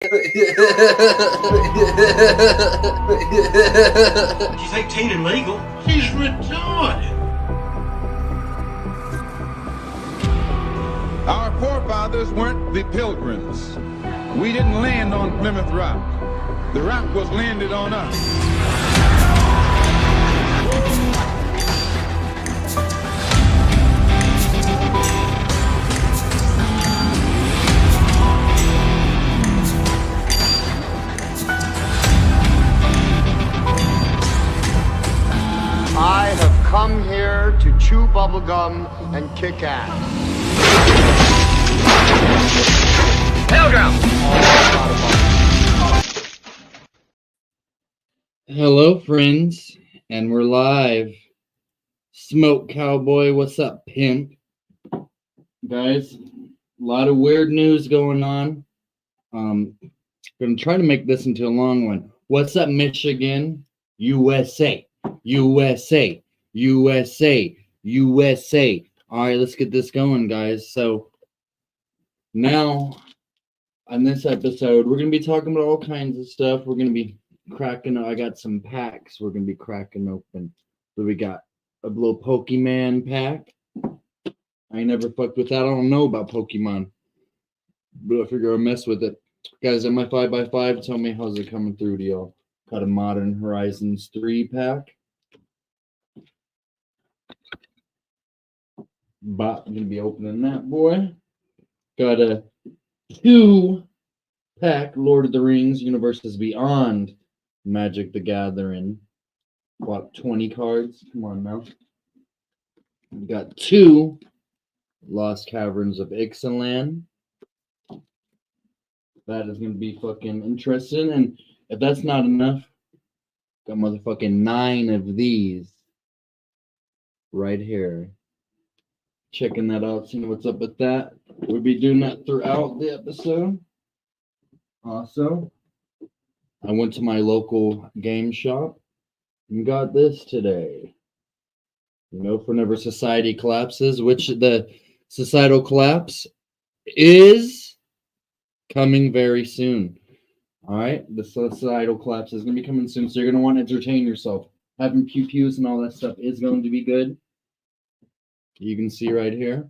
She's 18 and legal. She's retarded. Our forefathers weren't the Pilgrims. We didn't land on Plymouth Rock. The rock was landed on us. I have come here to chew bubblegum and kick ass. Pilgrim! Hello, friends, and we're live. Smoke Cowboy, what's up, pimp? Guys, a lot of weird news going on. Gonna try to make this into a long one. What's up, Michigan? USA. USA, USA, USA. All right, let's get this going, guys. So now on this episode, we're going to be talking about all kinds of stuff. We're going to be cracking. I got some packs we're going to be cracking open. So we got a little Pokemon pack. I ain't never fucked with that. I don't know about Pokemon, but I figure I'll mess with it. Guys, at my 5x5, tell me how's it coming through to y'all. Got a Modern Horizons 3 pack. But I'm going to be opening that boy. Got a 2-pack Lord of the Rings Universes Beyond Magic the Gathering. What, 20 cards? Come on now. We got 2 Lost Caverns of Ixalan. That is going to be fucking interesting. And if that's not enough, got motherfucking 9 of these right here. Checking that out, seeing what's up with that. We'll be doing that throughout the episode. Also, I went to my local game shop and got this today. You know, for whenever society collapses, which the societal collapse is coming very soon. All right, the societal collapse is going to be coming soon, so you're going to want to entertain yourself. Having pew-pews and all that stuff is going to be good. You can see right here.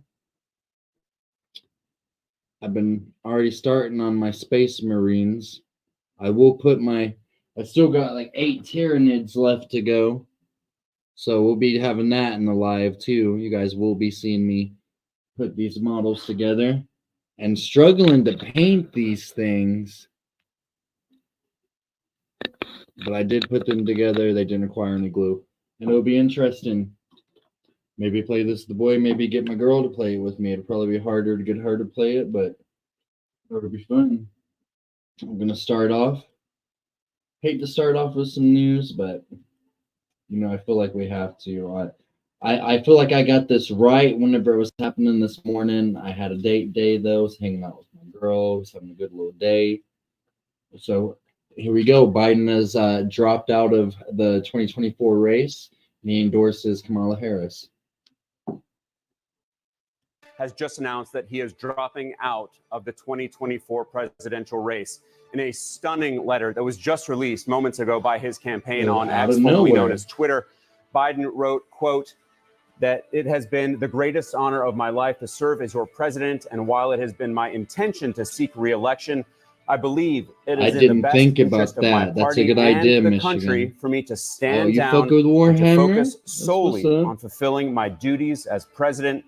I've been already starting on my Space Marines. I will put I still got like 8 Tyranids left to go. So we'll be having that in the live too. You guys will be seeing me put these models together. And struggling to paint these things. But I did put them together. They didn't require any glue. And it'll be interesting. Maybe play this with the boy. Maybe get my girl to play it with me. It'll probably be harder to get her to play it, but it'll be fun. I'm going to start off. Hate to start off with some news, but, you know, I feel like we have to. I feel like I got this right whenever it was happening this morning. I had a date day, though. I was hanging out with my girl. I was having a good little day. So here we go. Biden has dropped out of the 2024 race, and he endorses Kamala Harris. Has just announced that he is dropping out of the 2024 presidential race in a stunning letter that was just released moments ago by his campaign on X, formerly known as Twitter. Biden wrote, quote, that it has been the greatest honor of my life to serve as your president, and while it has been my intention to seek re-election, I believe it is in the best interest of my party and the country for me to stand down and to focus solely on fulfilling my duties as president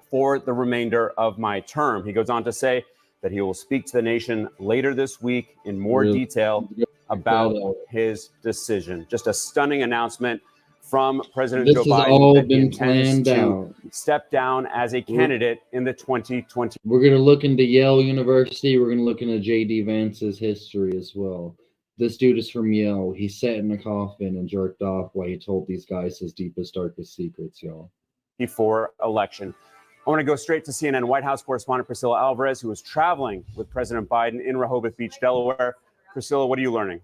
for the remainder of my term. He goes on to say that he will speak to the nation later this week in more detail about his decision. Just a stunning announcement from President Joe Biden that he intends to step down as a candidate in the 2020. We're going to look into Yale University. We're going to look into J.D. Vance's history as well. This dude is from Yale. He sat in a coffin and jerked off while he told these guys his deepest, darkest secrets, y'all. Before election. I want to go straight to CNN White House correspondent Priscilla Alvarez, who was traveling with President Biden in Rehoboth Beach, Delaware. Priscilla, what are you learning?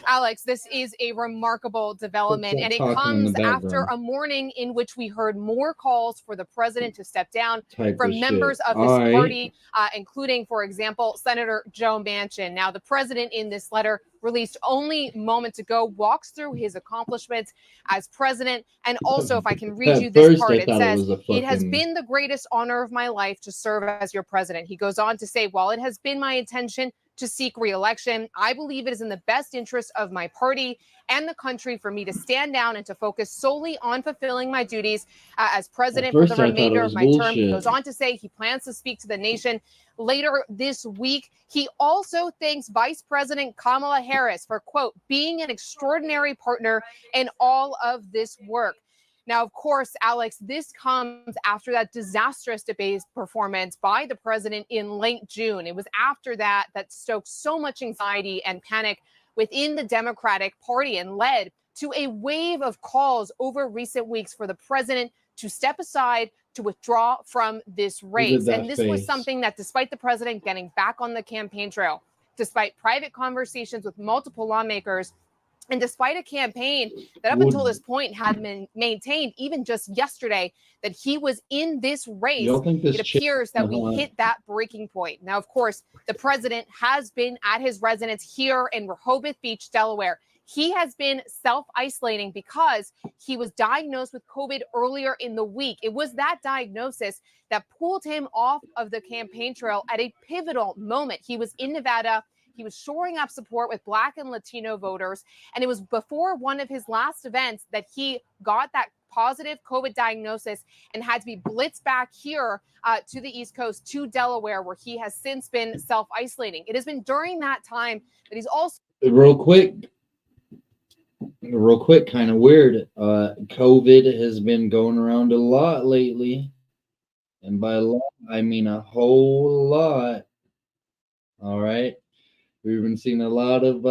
Alex, this is a remarkable development, and it comes after a morning in which we heard more calls for the president to step down from members of his party, including, for example, Senator Joe Manchin. Now, the president in this letter released only moments ago walks through his accomplishments as president. And also, if I can read you this part, it says, "It has been the greatest honor of my life to serve as your president." He goes on to say, "While it has been my intention to seek re-election, I believe it is in the best interest of my party and the country for me to stand down and to focus solely on fulfilling my duties as president for the remainder of my term." He goes on to say he plans to speak to the nation later this week. He also thanks Vice President Kamala Harris for, quote, "being an extraordinary partner in all of this work." Now, of course, Alex, this comes after that disastrous debate performance by the president in late June. It was after that stoked so much anxiety and panic within the Democratic Party and led to a wave of calls over recent weeks for the president to step aside, to withdraw from this race. And this was something that, despite the president getting back on the campaign trail, despite private conversations with multiple lawmakers, and despite a campaign that up until this point had been maintained, even just yesterday, that he was in this race, it appears that we hit that breaking point. Now, of course, the president has been at his residence here in Rehoboth Beach, Delaware. He has been self-isolating because he was diagnosed with COVID earlier in the week. It was that diagnosis that pulled him off of the campaign trail at a pivotal moment. He was in Nevada. He was shoring up support with Black and Latino voters. And it was before one of his last events that he got that positive COVID diagnosis and had to be blitzed back here to the East Coast, to Delaware, where he has since been self-isolating. It has been during that time that he's also... Real quick, kind of weird. COVID has been going around a lot lately. And by a lot, I mean a whole lot. All right. We've been seeing a lot of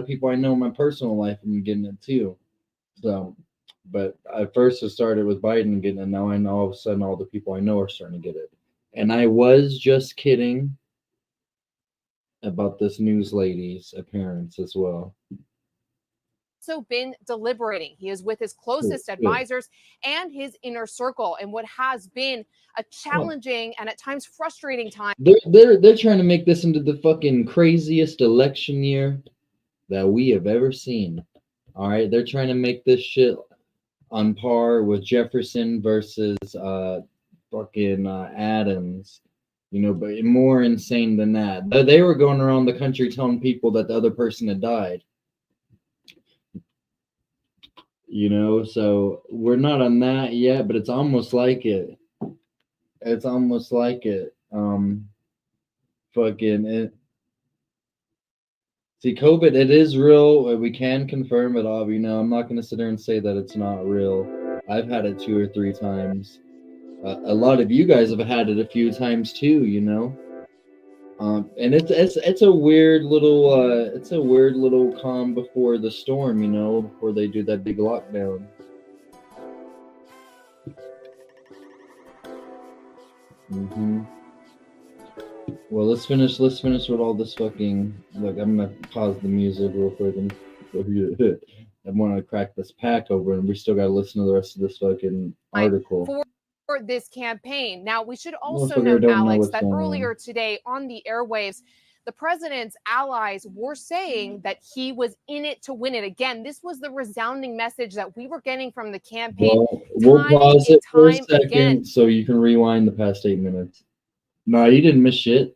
people I know in my personal life have been getting it too. So, but at first it started with Biden getting it. Now I know all of a sudden all the people I know are starting to get it. And I was just kidding about this news lady's appearance as well. Been deliberating. He is with his closest advisors and his inner circle in what has been a challenging and at times frustrating time. They're trying to make this into the fucking craziest election year that we have ever seen. All right, they're trying to make this shit on par with Jefferson versus Adams, you know, but more insane than that. They were going around the country telling people that the other person had died. You know, so we're not on that yet, but it's almost like it. It's almost like it. See, COVID, it is real. We can confirm it all. You know, I'm not going to sit there and say that it's not real. I've had it 2 or 3 times. A lot of you guys have had it a few times too, you know. And it's a weird little calm before the storm, you know, before they do that big lockdown. Well, let's finish with all this fucking. Look, I'm gonna pause the music real quick and I want to crack this pack over, and we still gotta listen to the rest of this fucking article. For this campaign. Now, we should also note, Alex, that earlier today on the airwaves, the president's allies were saying that he was in it to win it. Again, this was the resounding message that we were getting from the campaign. We'll pause it for a second so you can rewind the past 8 minutes. No, you didn't miss shit.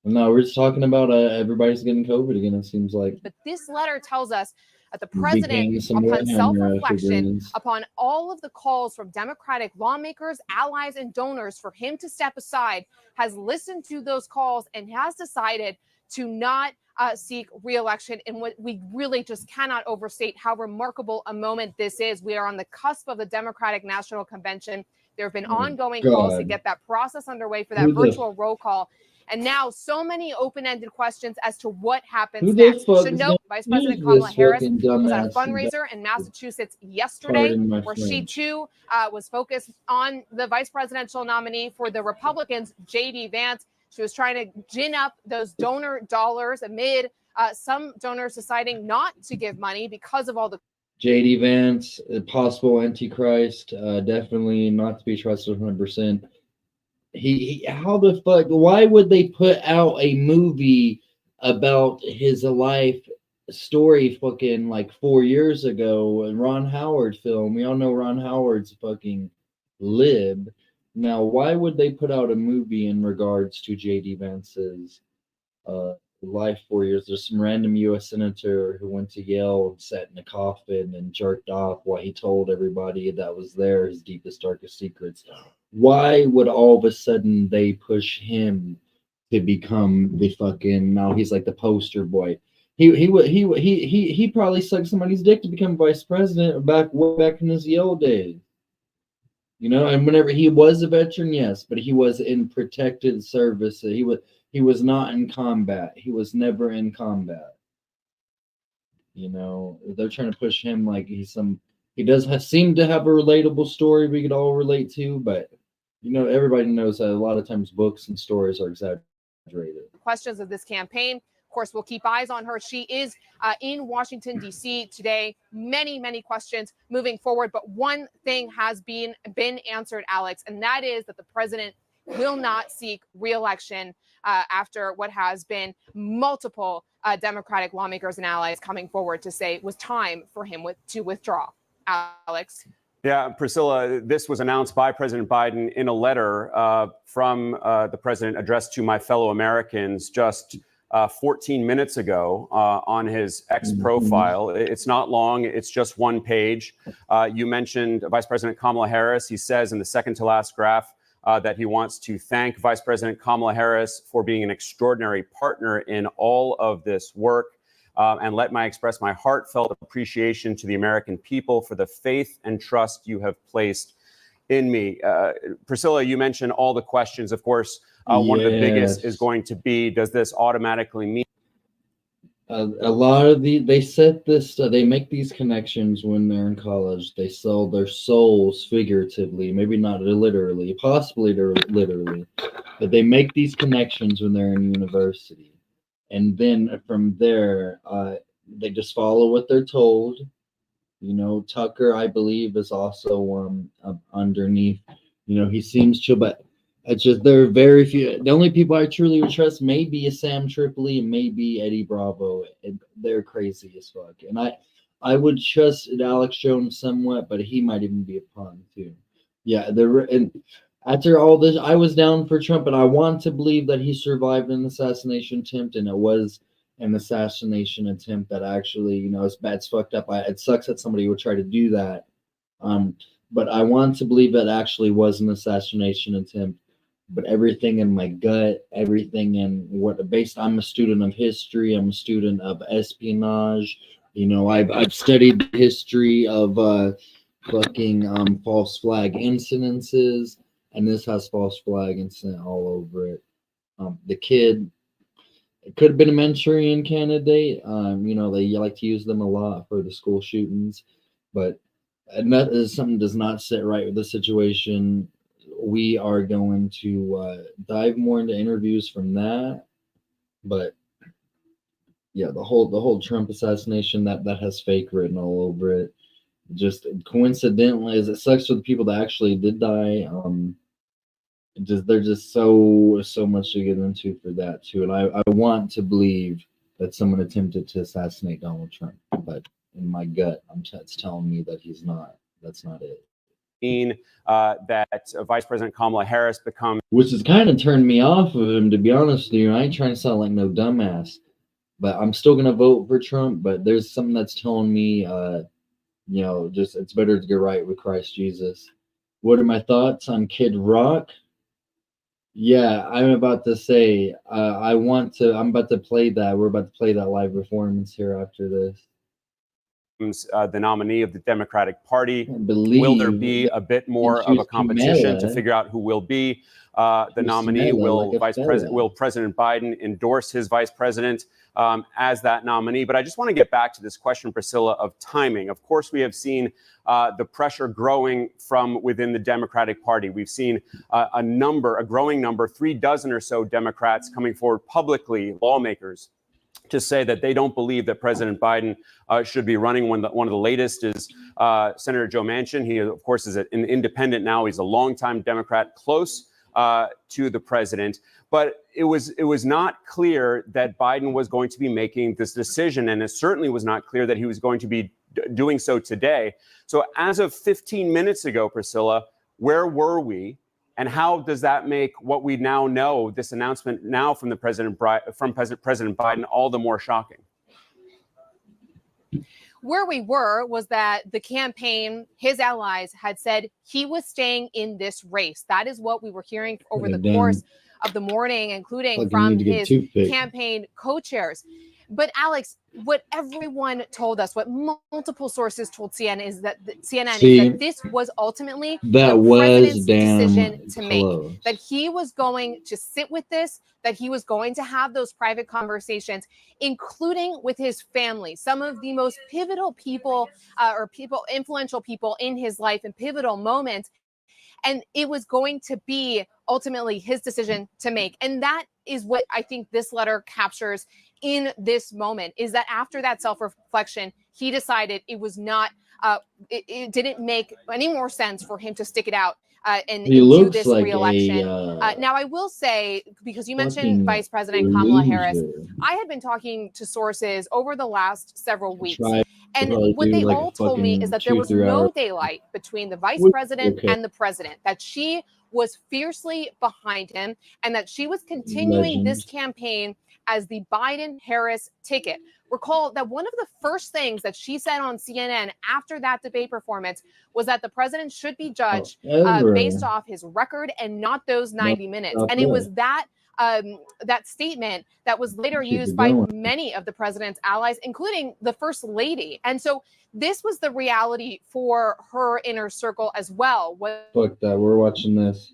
No, we're just talking about everybody's getting COVID again, it seems like. But this letter tells us that the president, upon self-reflection, upon all of the calls from Democratic lawmakers, allies, and donors for him to step aside, has listened to those calls and has decided to not seek re-election. And what we really just cannot overstate how remarkable a moment this is. We are on the cusp of the Democratic National Convention. There have been ongoing calls to get that process underway for that virtual roll call. And now so many open-ended questions as to what happens next. You should note Vice President Kamala Harris was at a fundraiser in Massachusetts yesterday, where she too was focused on the vice presidential nominee for the Republicans, J.D. Vance. She was trying to gin up those donor dollars amid some donors deciding not to give money because of all the JD Vance, possible Antichrist, definitely not to be trusted 100%. How the fuck, why would they put out a movie about his life story fucking like 4 years ago, a Ron Howard film? We all know Ron Howard's fucking lib. Now, why would they put out a movie in regards to JD Vance's life 4 years? There's some random U.S. senator who went to Yale and sat in a coffin and jerked off while he told everybody that was there his deepest, darkest secrets. Why would all of a sudden they push him to become the fucking, now he's like the poster boy? He probably sucked somebody's dick to become vice president back in his Yale days. You know, and whenever he was a veteran, yes, but he was in protected service. He was not in combat. He was never in combat. You know, they're trying to push him like he's some. He does seem to have a relatable story we could all relate to, but you know, everybody knows that a lot of times books and stories are exaggerated. Questions of this campaign. Of course, we'll keep eyes on her. She is in Washington, D.C. today. Many questions moving forward. But one thing has been answered, Alex, and that is that the president will not seek re-election after what has been multiple Democratic lawmakers and allies coming forward to say it was time for him to withdraw. Alex. Yeah, Priscilla, this was announced by President Biden in a letter from the president addressed to my fellow Americans just 14 minutes ago on his X profile. It's not long. It's just one page. You mentioned Vice President Kamala Harris. He says in the second to last graph that he wants to thank Vice President Kamala Harris for being an extraordinary partner in all of this work. And let me express my heartfelt appreciation to the American people for the faith and trust you have placed in me. Priscilla, you mentioned all the questions. Of course, one of the biggest is going to be, does this automatically mean? A lot of they set this, they make these connections when they're in college. They sell their souls figuratively, maybe not literally, possibly literally, but they make these connections when they're in university. And then from there, they just follow what they're told. You know, Tucker, I believe, is also underneath. You know, he seems chill, but it's just there are very few. The only people I truly would trust maybe is Sam Tripoli and maybe Eddie Bravo. They're crazy as fuck. And I would trust Alex Jones somewhat, but he might even be a pawn too. Yeah, and after all this, I was down for Trump, and I want to believe that he survived an assassination attempt, and it was an assassination attempt that actually, you know, it's fucked up. It sucks that somebody would try to do that. But I want to believe that actually was an assassination attempt. But everything in my gut, everything in I'm a student of history. I'm a student of espionage. You know, I've studied the history of fucking false flag incidences, and this has false flag incident all over it. The kid, it could have been a Manchurian candidate. You know, they like to use them a lot for the school shootings, but that is something does not sit right with the situation. We are going to dive more into interviews from that, but yeah, the whole Trump assassination that has fake written all over it. Just coincidentally, as it sucks for the people that actually did die. There's just so much to get into for that too, and I want to believe that someone attempted to assassinate Donald Trump, but in my gut, it's telling me that he's not. That's not it. That Vice President Kamala Harris becomes, which has kind of turned me off of him, to be honest with you. I ain't trying to sound like no dumbass, but I'm still gonna vote for Trump. But there's something that's telling me, you know, just it's better to get right with Christ Jesus. What are my thoughts on Kid Rock? Yeah, I'm about to say, I'm about to play that. We're about to play that live performance here after this. the nominee of the Democratic Party. Will there be a bit more of a competition to figure out who will be the nominee? Will President Biden endorse his vice president as that nominee? But I just want to get back to this question, Priscilla, of timing. Of course, we have seen the pressure growing from within the Democratic Party. We've seen a growing number, 36 or so Democrats coming forward publicly, lawmakers, to say that they don't believe that President Biden should be running. One of the latest is Senator Joe Manchin. He, of course, is an independent now. He's a longtime Democrat, close to the president. But it was not clear that Biden was going to be making this decision, and it certainly was not clear that he was going to be doing so today. So as of 15 minutes ago, Priscilla, where were we? And how does that make what we now know, this announcement now from President Biden, all the more shocking? Where we were was that the campaign, his allies, had said he was staying in this race. That is what we were hearing over the course of the morning, including from his campaign co-chairs. But Alex, what everyone told us, what multiple sources told CNN is that this was ultimately the president's decision to make. That he was going to sit with this, that he was going to have those private conversations, including with his family, some of the most pivotal people influential people in his life and pivotal moments. And it was going to be ultimately his decision to make. And that is what I think this letter captures in this moment, is that after that self-reflection, he decided it was not, it didn't make any more sense for him to stick it out and do this re-election. Now, I will say, because you mentioned Vice President Kamala Harris, I had been talking to sources over the last several weeks. And what they all told me is that there was no daylight between the vice president and the president, that she was fiercely behind him, and that she was continuing this campaign as the Biden-Harris ticket. Recall that one of the first things that she said on CNN after that debate performance was that the president should be judged based off his record and not those 90 minutes. And it was that that statement that was later used by many of the president's allies, including the first lady. And so this was the reality for her inner circle as well. Fuck that, we're watching this.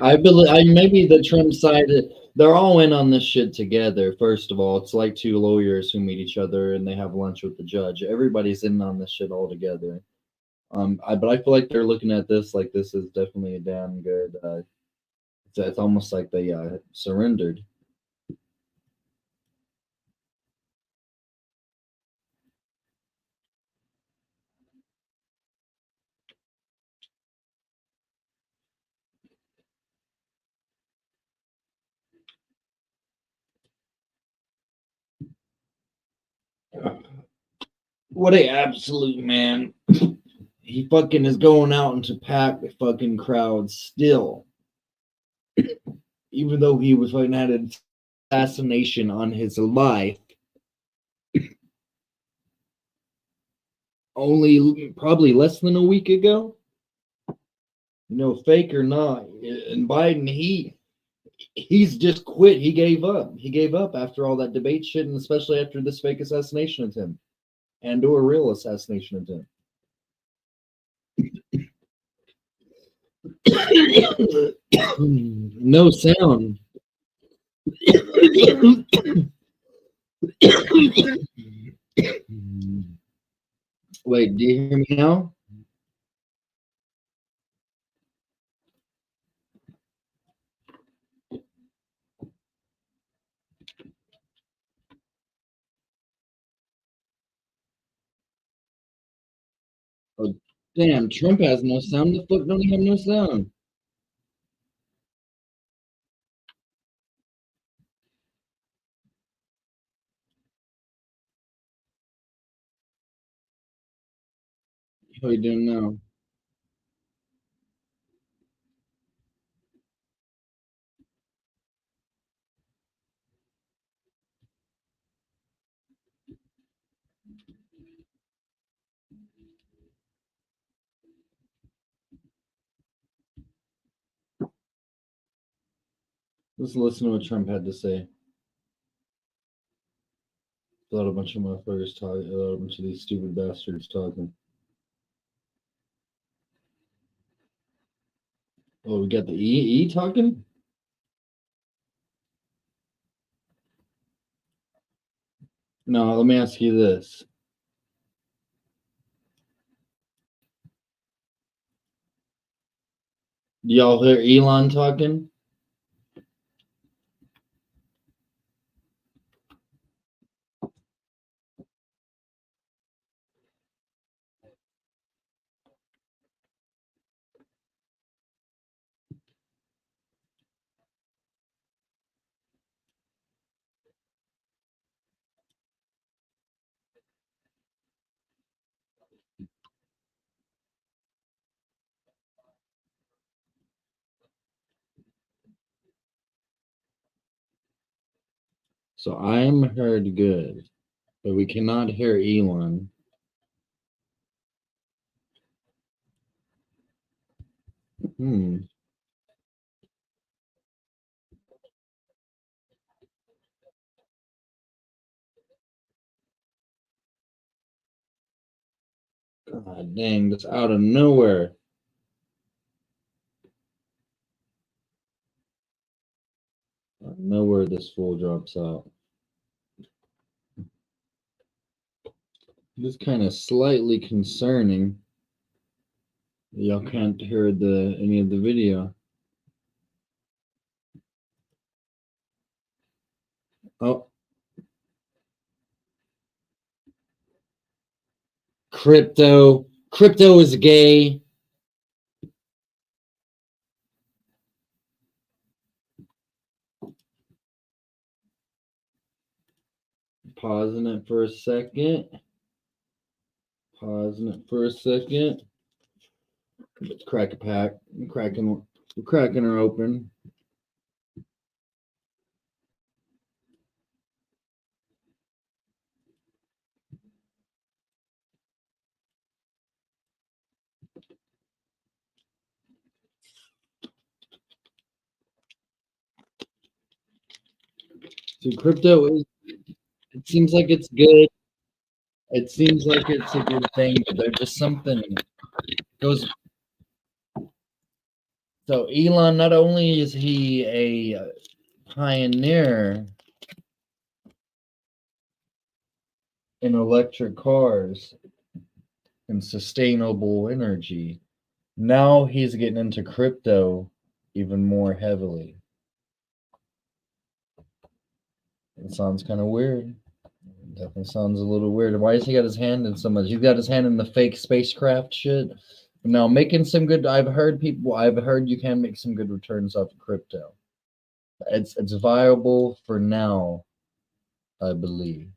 I believe maybe the Trump side, they're all in on this shit together. First of all, it's like two lawyers who meet each other and they have lunch with the judge. Everybody's in on this shit all together. But I feel like they're looking at this like this is definitely a damn good. It's almost like they surrendered. What a absolute man. He fucking is going out into pack the fucking crowd still. Even though he was fighting at an assassination on his life. Only probably less than a week ago. Fake or not. And Biden, he's just quit. He gave up. He gave up after all that debate shit, and especially after this fake assassination attempt. And or a real assassination attempt. No sound. Wait, do you hear me now? Oh, damn, Trump has no sound. The fuck don't he have no sound? How you doing now? Let's listen to what Trump had to say. A lot of bunch of motherfuckers talking. A bunch of these stupid bastards talking. Oh, we got the E talking? No, let me ask you this. Do y'all hear Elon talking? So I'm heard good, but we cannot hear Elon. God dang, that's out of nowhere. Out of nowhere this fool drops out. This kind of slightly concerning. Y'all can't hear any of the video. Oh. Crypto is gay. Pausing it for a second. Let's crack a pack. We're cracking her open. So crypto is, it seems like it's good. It seems like it's a good thing, but there's just something goes. So Elon, not only is he a pioneer in electric cars and sustainable energy, now he's getting into crypto even more heavily. It sounds kind of weird. Definitely sounds a little weird. Why has he got his hand in so much? He's got his hand in the fake spacecraft shit. Now making some good. I've heard you can make some good returns off of crypto. It's viable for now, I believe.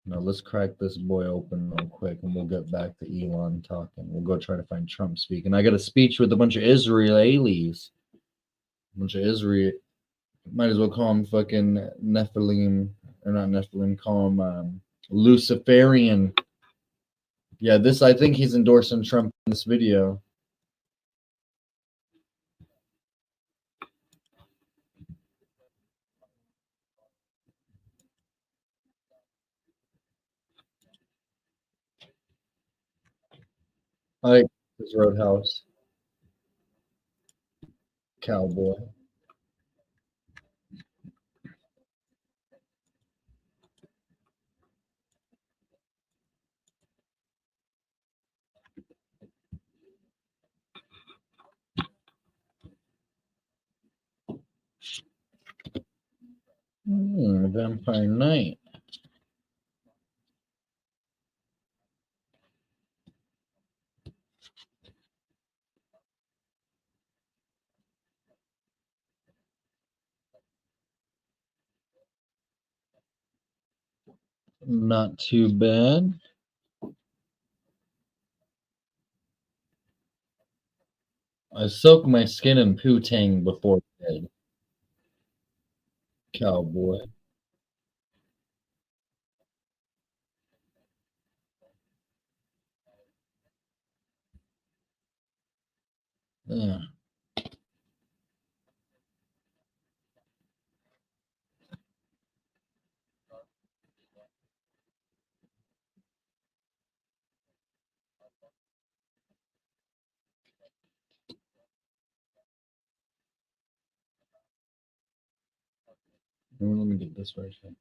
Now let's crack this boy open real quick, and we'll get back to Elon talking. We'll go try to find Trump speaking. I got a speech with a bunch of Israelis. Might as well call him fucking Nephilim, or not Nephilim. Call him Luciferian. Yeah, I think he's endorsing Trump in this video. I like his Roadhouse. Cowboy. Vampire Knight. Not too bad. I soak my skin in poo-tang before bed. Cowboy. Yeah. Let me get this right here.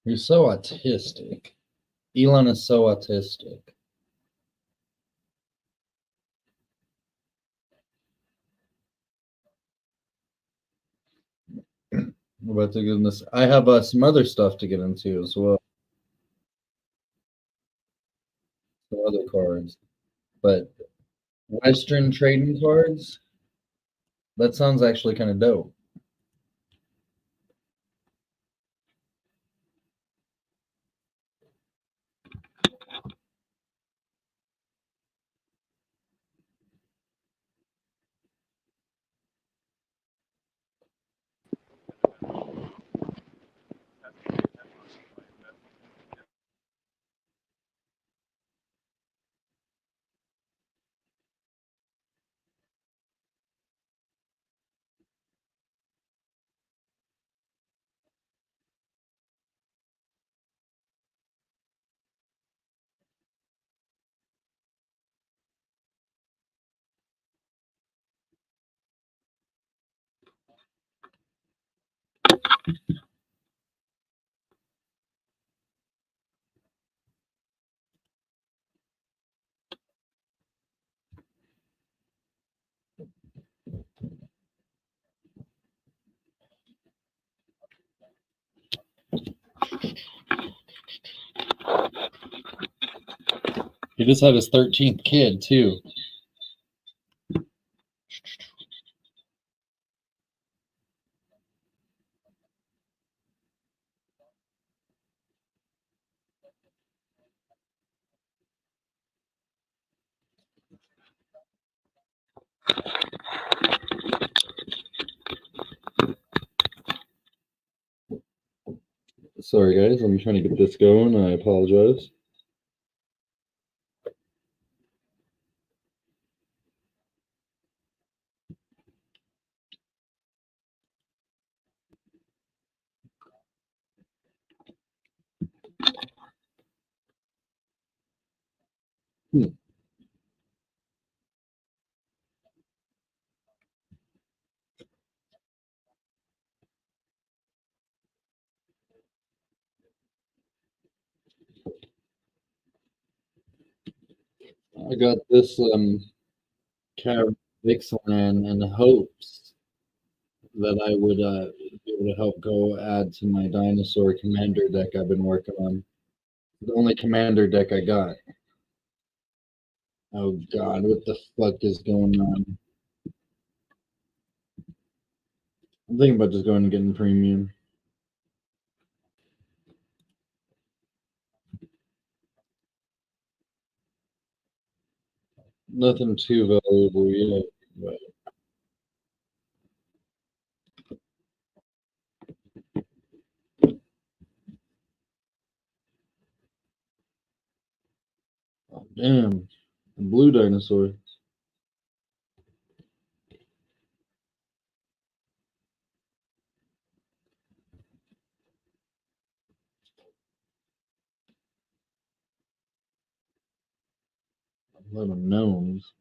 You're so autistic. Elon is so autistic. We're about to get in this. I have some other stuff to get into as well. Some other cards. But Western trading cards? That sounds actually kind of dope. He just had his 13th kid, too. Sorry, guys. I'm trying to get this going. I apologize. I got this Vixland in hopes that I would be able to help go add to my dinosaur commander deck I've been working on. The only commander deck I got. Oh God, what the fuck is going on? I'm thinking about just going and getting premium. Nothing too valuable yet, but oh, damn, the blue dinosaur. A lot of gnomes.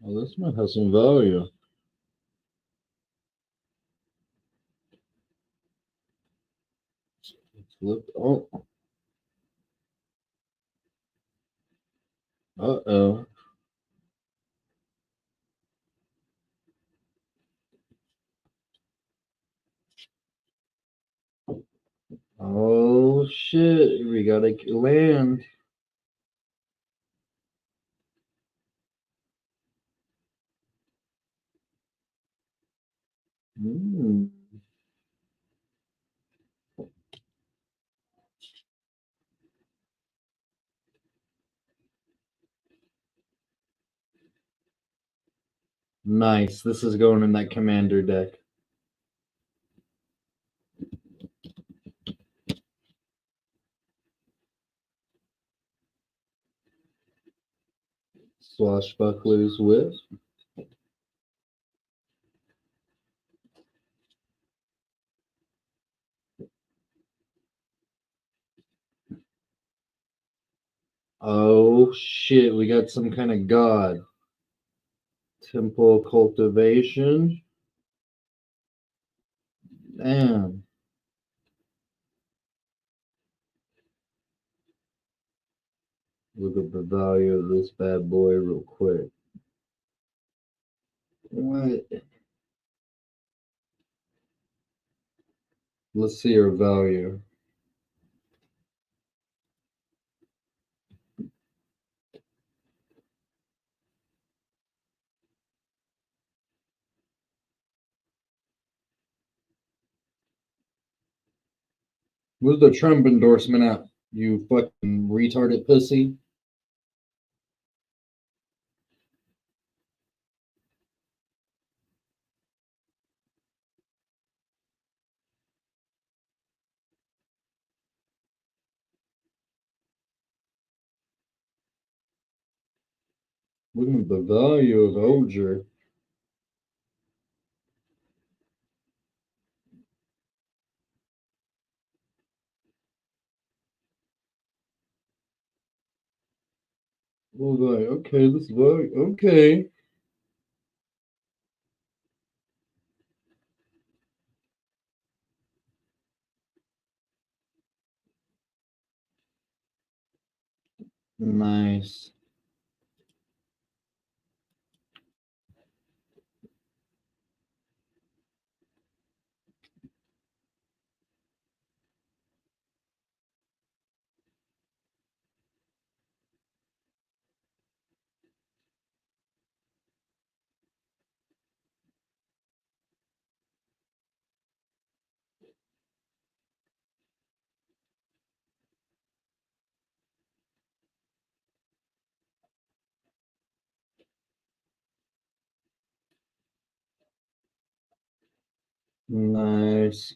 Oh, this might have some value. Flip. Oh. Uh-oh. Oh shit, we gotta land. Mm. Nice. This is going in that commander deck. Swashbucklers with. Oh shit, we got some kind of god. Temple cultivation. Damn. Look at the value of this bad boy real quick. What? Let's see your value. Where's the Trump endorsement at? You fucking retarded pussy. Look at the value of Oger. Well, like, okay, this value, okay. Nice. Nice.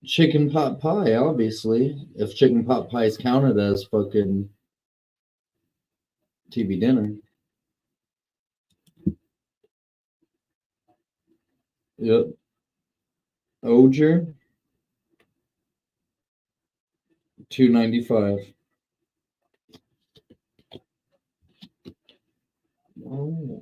Chicken pot pie, obviously. If chicken pot pie is counted as fucking TV dinner. Yep. Oger, $2.95. Oh.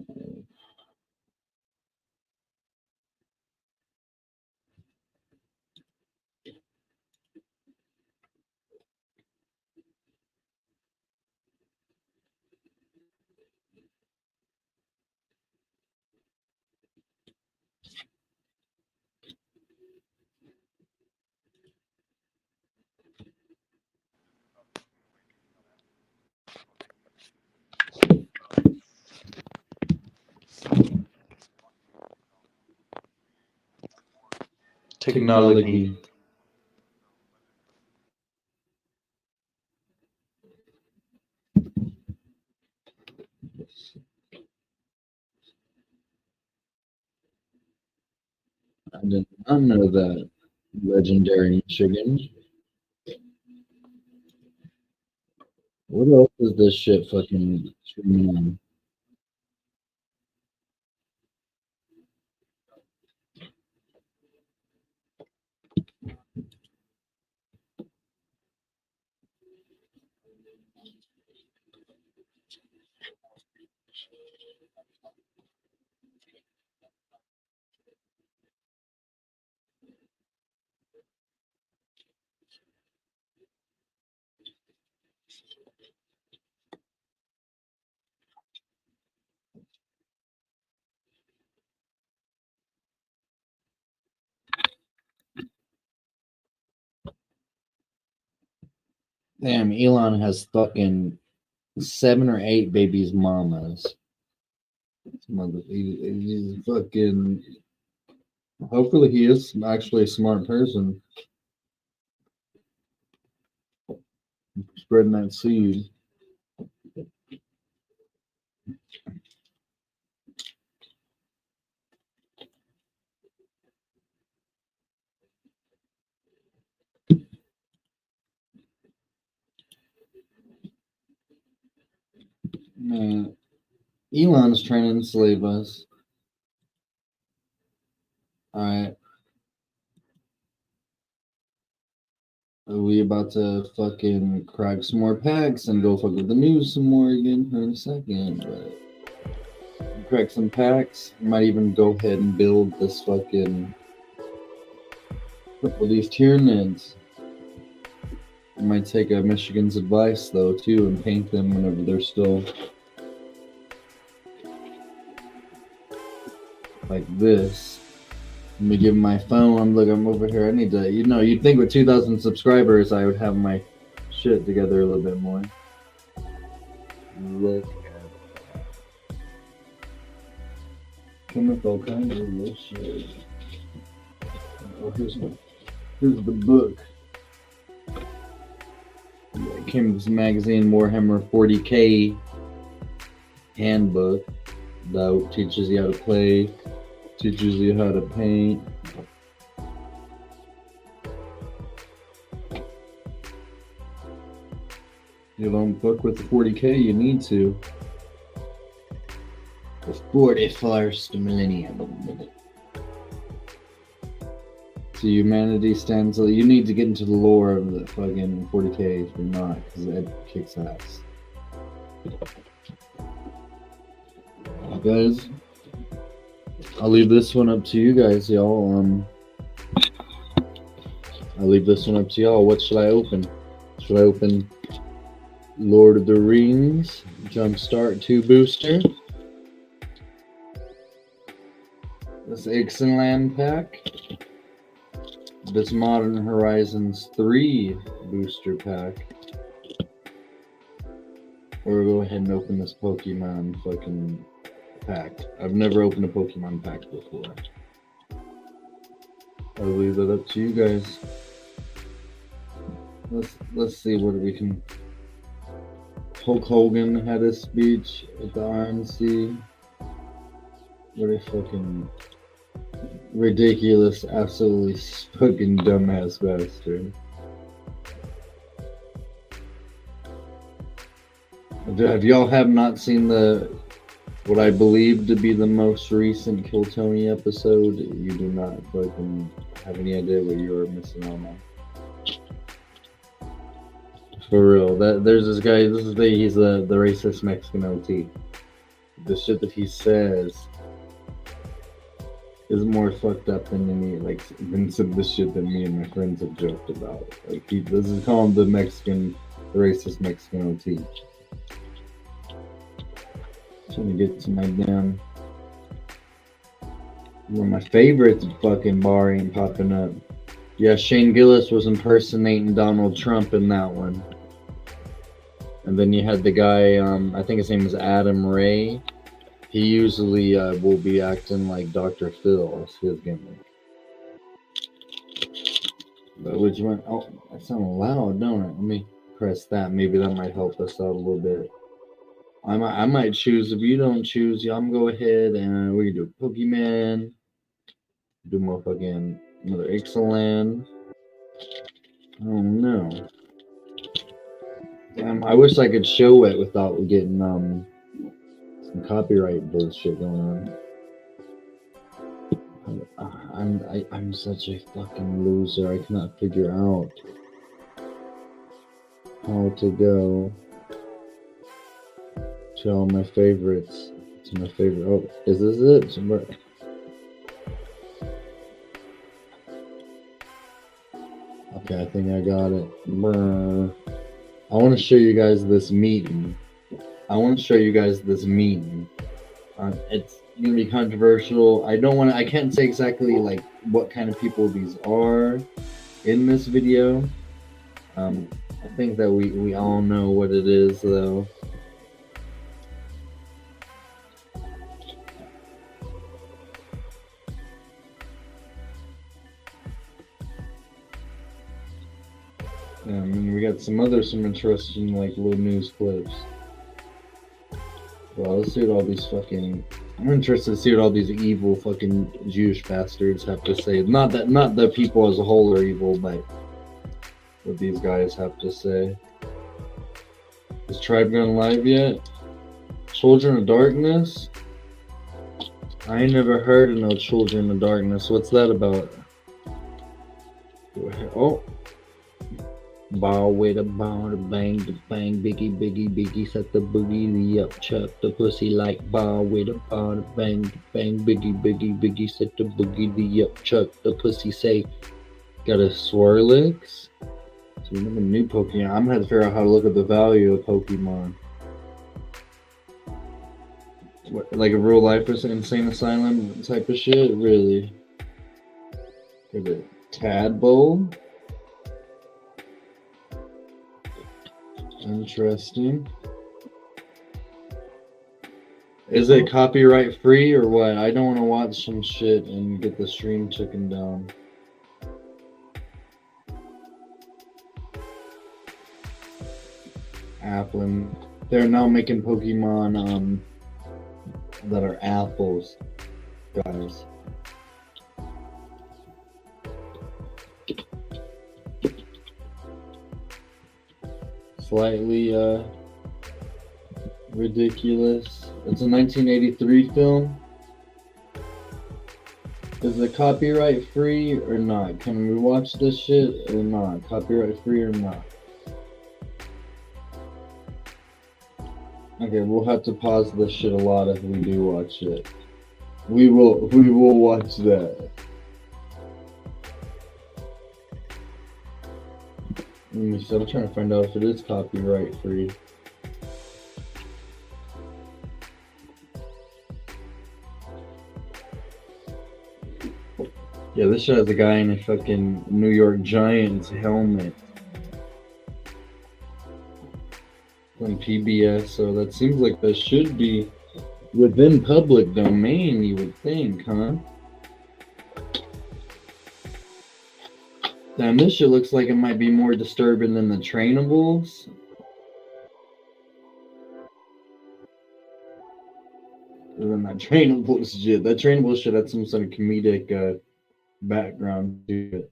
Technology. I did not know that. Legendary chicken. What else is this shit fucking streaming on? Damn, Elon has fucking 7 or 8 babies' mamas. He's fucking. Hopefully, he is actually a smart person. Spreading that seed. Elon's trying to enslave us. Alright. Are we about to fucking crack some more packs and go fuck with the news some more again here in a second? But crack some packs. Might even go ahead and build this fucking with these Tyranids. I might take Michigan's advice though too and paint them whenever they're still like this. Let me give my phone. Look, I'm over here. I need to, you'd think with 2,000 subscribers I would have my shit together a little bit more. Look at that. Come with all kinds of little shit. Oh, here's the book. It came with this magazine, Warhammer 40K handbook that teaches you how to play, teaches you how to paint. You don't book with the 40K, you need to. The 41st millennium. So humanity stands. You need to get into the lore of the fucking 40K if you're not, because it kicks ass. Guys, I'll leave this one up to you guys, y'all. I'll leave this one up to y'all. What should I open? Should I open Lord of the Rings Jumpstart 2 booster? This Ixalan pack? This Modern Horizons 3 booster pack? Or go ahead and open this Pokemon fucking pack. I've never opened a Pokemon pack before. I'll leave it up to you guys. Let's see what we can. Hulk Hogan had a speech at the RNC. What a fucking ridiculous, absolutely fucking dumbass bastard. If y'all have not seen what I believe to be the most recent Kill Tony episode, you do not fucking have any idea what you are missing out on. For real, there's this guy. He's the racist Mexican OT. The shit that he says is more fucked up than some of the shit that me and my friends have joked about. Like this is called the racist Mexican OT. Trying to get to my damn. One of my favorites fucking bar ain't popping up. Yeah, Shane Gillis was impersonating Donald Trump in that one. And then you had the guy, I think his name is Adam Ray. He usually will be acting like Dr. Phil. That's his gimmick. But which one? Oh, that sounds loud, don't it? Let me press that. Maybe that might help us out a little bit. I might choose. If you don't choose, I'm go ahead and we can do Pokemon. Do more fucking another Ixalan. I don't know. Damn, I wish I could show it without getting some copyright bullshit going on. I'm such a fucking loser. I cannot figure out how to go to all my favorites. To my favorite. Oh, is this it? Okay, I think I got it. Brr. I want to show you guys this meeting. It's gonna be controversial. I can't say exactly like what kind of people these are in this video. I think that we all know what it is though. Yeah, I mean, we got some interesting like little news clips. Well, let's see what all these fucking. I'm interested to see what all these evil fucking Jewish bastards have to say. Not the people as a whole are evil, but what these guys have to say. Is Tribe gone live yet? Children of Darkness? I ain't never heard of no Children of Darkness. What's that about? Oh. Ball with a ball, the bang, biggie, biggie, biggie, set the boogie, the up, chuck the pussy like ball with a ball, the bang, biggie, biggie, biggie, set the boogie, the up, chuck the pussy, say, got a Swirlix? So we have a new Pokemon. I'm gonna have to figure out how to look at the value of Pokemon. What, like a real life insane asylum type of shit? Really? Is it Tadpole? Interesting. Is it copyright free or what? I don't want to watch some shit and get the stream taken down. Apple. They're now making Pokemon that are apples, guys. Slightly ridiculous. It's a 1983 film. Is it copyright free or not? Can we watch this shit or not? Copyright free or not? Okay, we'll have to pause this shit a lot if we do watch it. We will watch that. Let me see, I'm trying to find out if it is copyright free. Yeah, this shit has a guy in a fucking New York Giants helmet. On PBS, so that seems like that should be within public domain, you would think, huh? Damn, this shit looks like it might be more disturbing than the trainables. Than that trainables shit. That trainable shit had some sort of comedic background to it.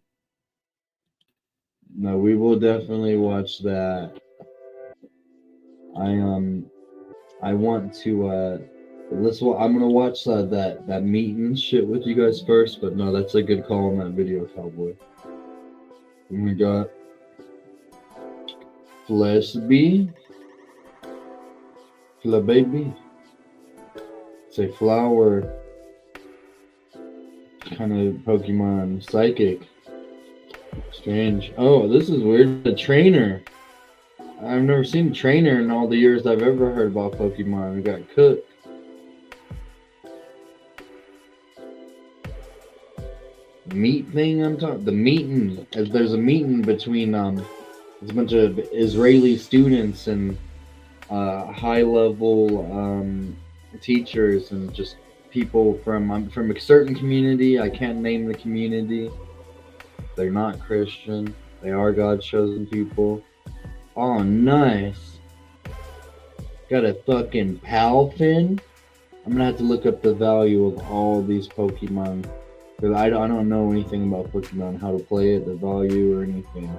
No, we will definitely watch that. I want to I'm gonna watch that meeting shit with you guys first, but no, that's a good call on that video, Cowboy. And we got Fleshby, Flababy. It's a flower kind of Pokemon, psychic. Strange. Oh, this is weird. A trainer. I've never seen a trainer in all the years I've ever heard about Pokemon. We got Cook. Meet thing I'm talking. The meeting. There's a meeting between there's a bunch of Israeli students and high level teachers and just people from I'm from a certain community. I can't name the community. They're not Christian. They are God's chosen people. Oh, nice. Got a fucking Palfin. I'm gonna have to look up the value of all these Pokemon. Because I don't know anything about Pokemon, how to play it, the value, or anything.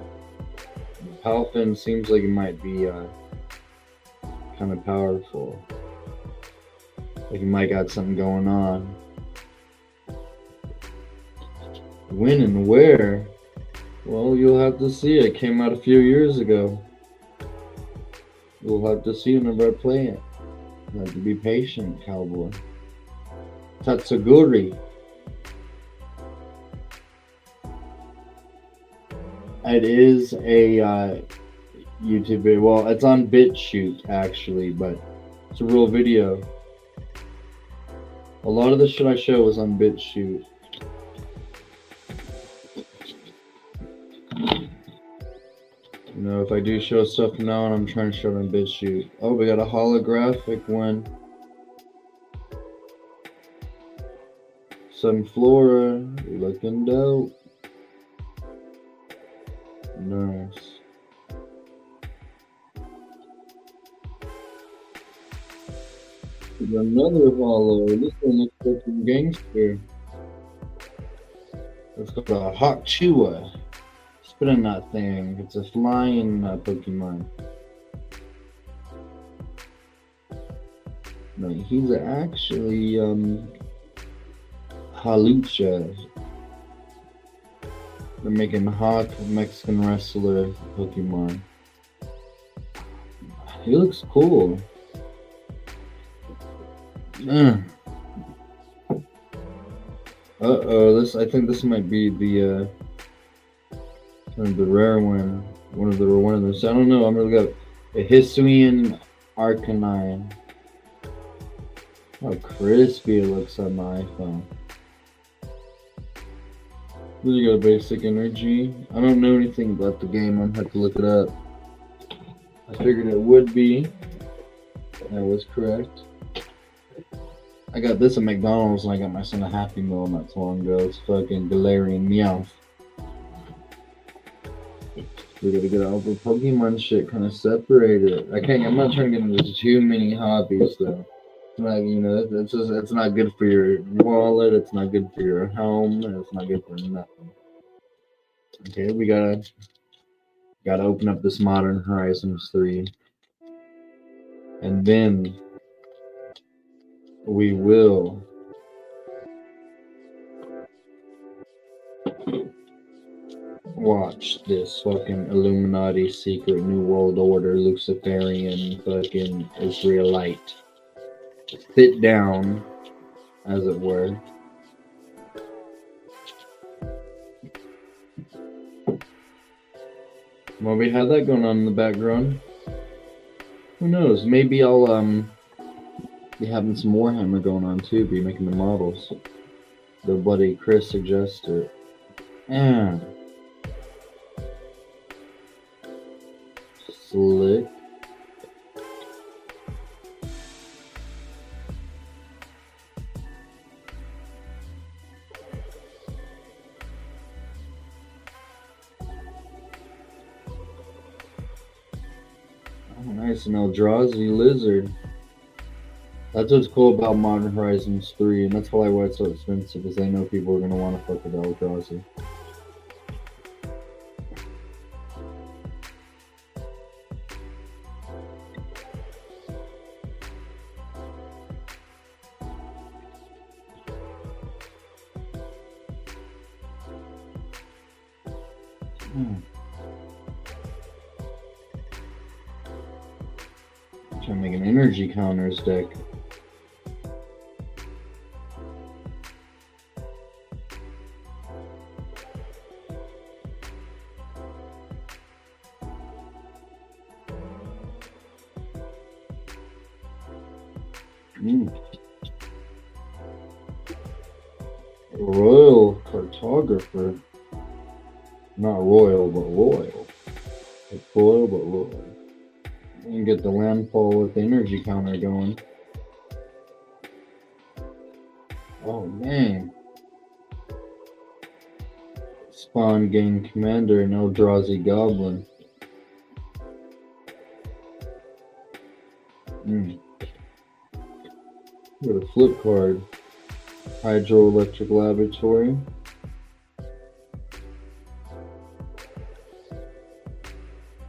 The Palfin seems like it might be kind of powerful. Like it might got something going on. When and where? Well, you'll have to see. It came out a few years ago. You'll have to see whenever I play it. You have to be patient, Cowboy. Tatsuguri. It is a YouTube video. Well, it's on BitChute, actually, but it's a real video. A lot of the shit I show is on BitChute. You know, if I do show stuff now and I'm trying to show it on BitChute. Oh, we got a holographic one. Sunflora, looking dope. Nice. There's another hollow. This one looks like a gangster. It's called a Hawk Chua. Spit on that thing. It's a flying Pokemon. No, he's actually Halucha. They're making Hawk Mexican wrestler Pokemon. He looks cool. I think this might be the rare one. One of those. I don't know. I'm gonna look up a Hisuian Arcanine. How crispy it looks on the iPhone. Really got a basic energy. I don't know anything about the game. I'm gonna have to look it up. I figured it would be. That was correct. I got this at McDonald's and I got my son a Happy Meal not too long ago. It's fucking Galarian Meowth. We gotta get all the Pokemon shit kind of separated. I'm not trying to get into too many hobbies though. Like, you know, it's not good for your wallet, it's not good for your home, and it's not good for nothing. Okay, we gotta open up this Modern Horizons 3. And then we will watch this fucking Illuminati secret New World Order Luciferian fucking Israelite sit down, as it were. Well, we had that going on in the background. Who knows? Maybe I'll be having some Warhammer going on too. Be making the models. The buddy Chris suggested. Yeah. Slick. Nice, an Eldrazi lizard. That's what's cool about Modern Horizons 3, and that's probably why it's so expensive, because they know people are going to want to fuck with Eldrazi. Trying to make an energy counters deck. Royal cartographer. Not royal, but royal. It's royal, but royal. You can get the landfall with the energy counter going. Oh, dang. Spawn game commander and Eldrazi goblin. Got a flip card. Hydroelectric laboratory.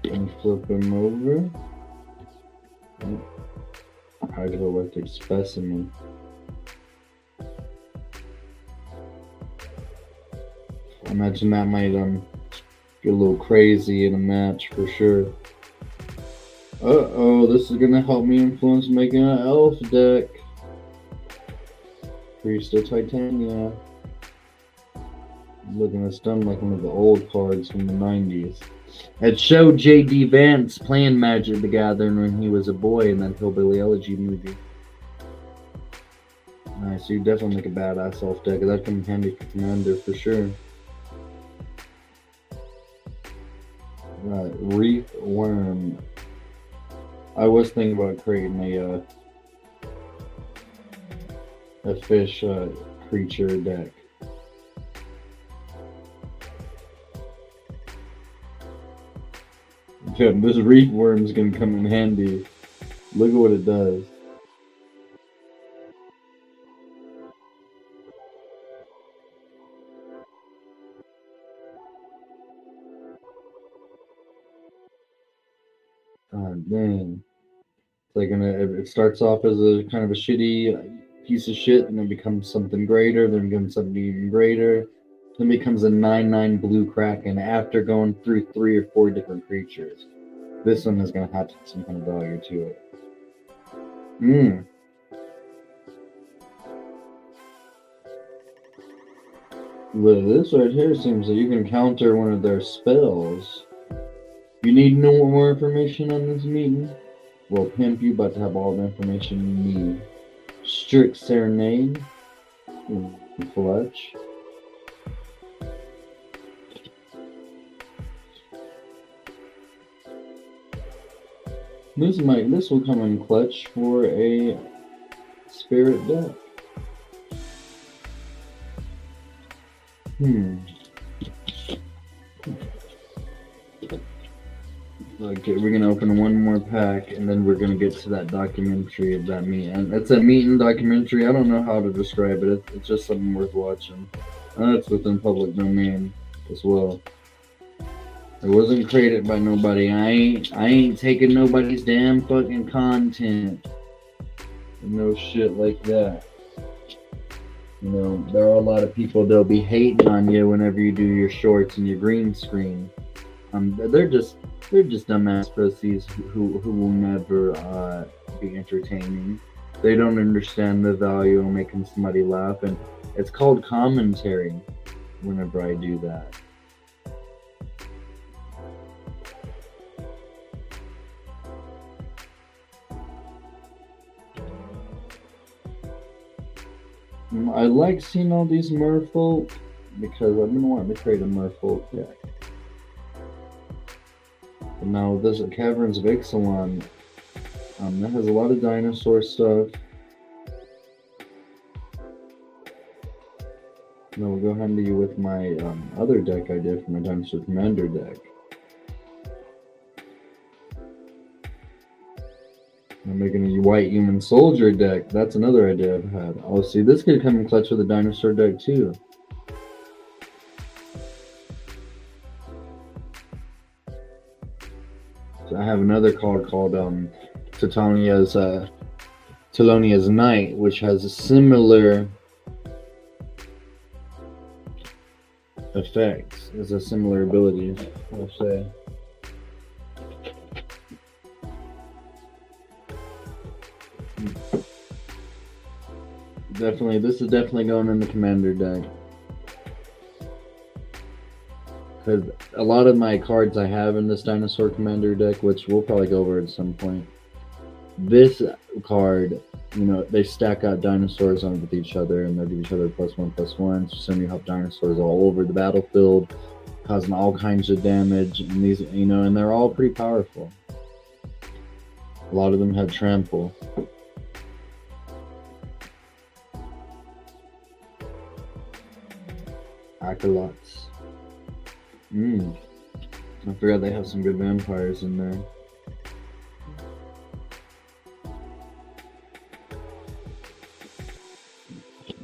And flip him over. Hydroelectric specimen. I imagine that might get a little crazy in a match for sure. This is gonna help me influence making an elf deck. Priest of Titania. Looking at done like one of the old cards from the 90s. It showed J.D. Vance playing Magic the Gathering when he was a boy in that Hillbilly Elegy movie. Nice, so you definitely make a badass elf deck. That comes handy for Commander for sure. Right, Reef Worm. I was thinking about creating a fish creature deck. Dude, this reef worm's gonna come in handy. Look at what it does. God dang. Like it starts off as a kind of a shitty piece of shit, and then becomes something greater, then becomes something even greater, then becomes a 9/9 blue kraken after going through 3 or 4 different creatures. This one is gonna have some kind of value to it. Well, this right here seems that you can counter one of their spells. You need no more information on this meeting? Well, pimp, you about to have all the information you need. Strict Serenade. Clutch. This will come in clutch for a spirit deck. Okay, we're gonna open one more pack, and then we're gonna get to that documentary of that meet. And it's a meeting documentary. I don't know how to describe it. It's just something worth watching. It's within public domain as well. It wasn't created by nobody. I ain't taking nobody's damn fucking content. No shit like that. You know, there are a lot of people that'll be hating on you whenever you do your shorts and your green screen. They're just dumbass pussies who will never be entertaining. They don't understand the value of making somebody laugh, and it's called commentary whenever I do that. I like seeing all these merfolk because I've been wanting to create a merfolk deck. But now there's a Caverns of Ixalan. That has a lot of dinosaur stuff. Now we'll go handy with my other deck I did for my Dinosaur Commander deck. I'm making a white human soldier deck. That's another idea I've had. Oh, see, this could come in clutch with a dinosaur deck too. So I have another card called Titania's Telonia's Knight, which has a similar effects, has a similar ability, I'll say. Definitely, this is definitely going in the commander deck. Because a lot of my cards I have in this dinosaur commander deck, which we'll probably go over at some point. This card, you know, they stack out dinosaurs on with each other, and they'll give each other +1/+1. So send you have dinosaurs all over the battlefield, causing all kinds of damage. And these, you know, and they're all pretty powerful. A lot of them have trample. Acolytes. I forgot they have some good vampires in there.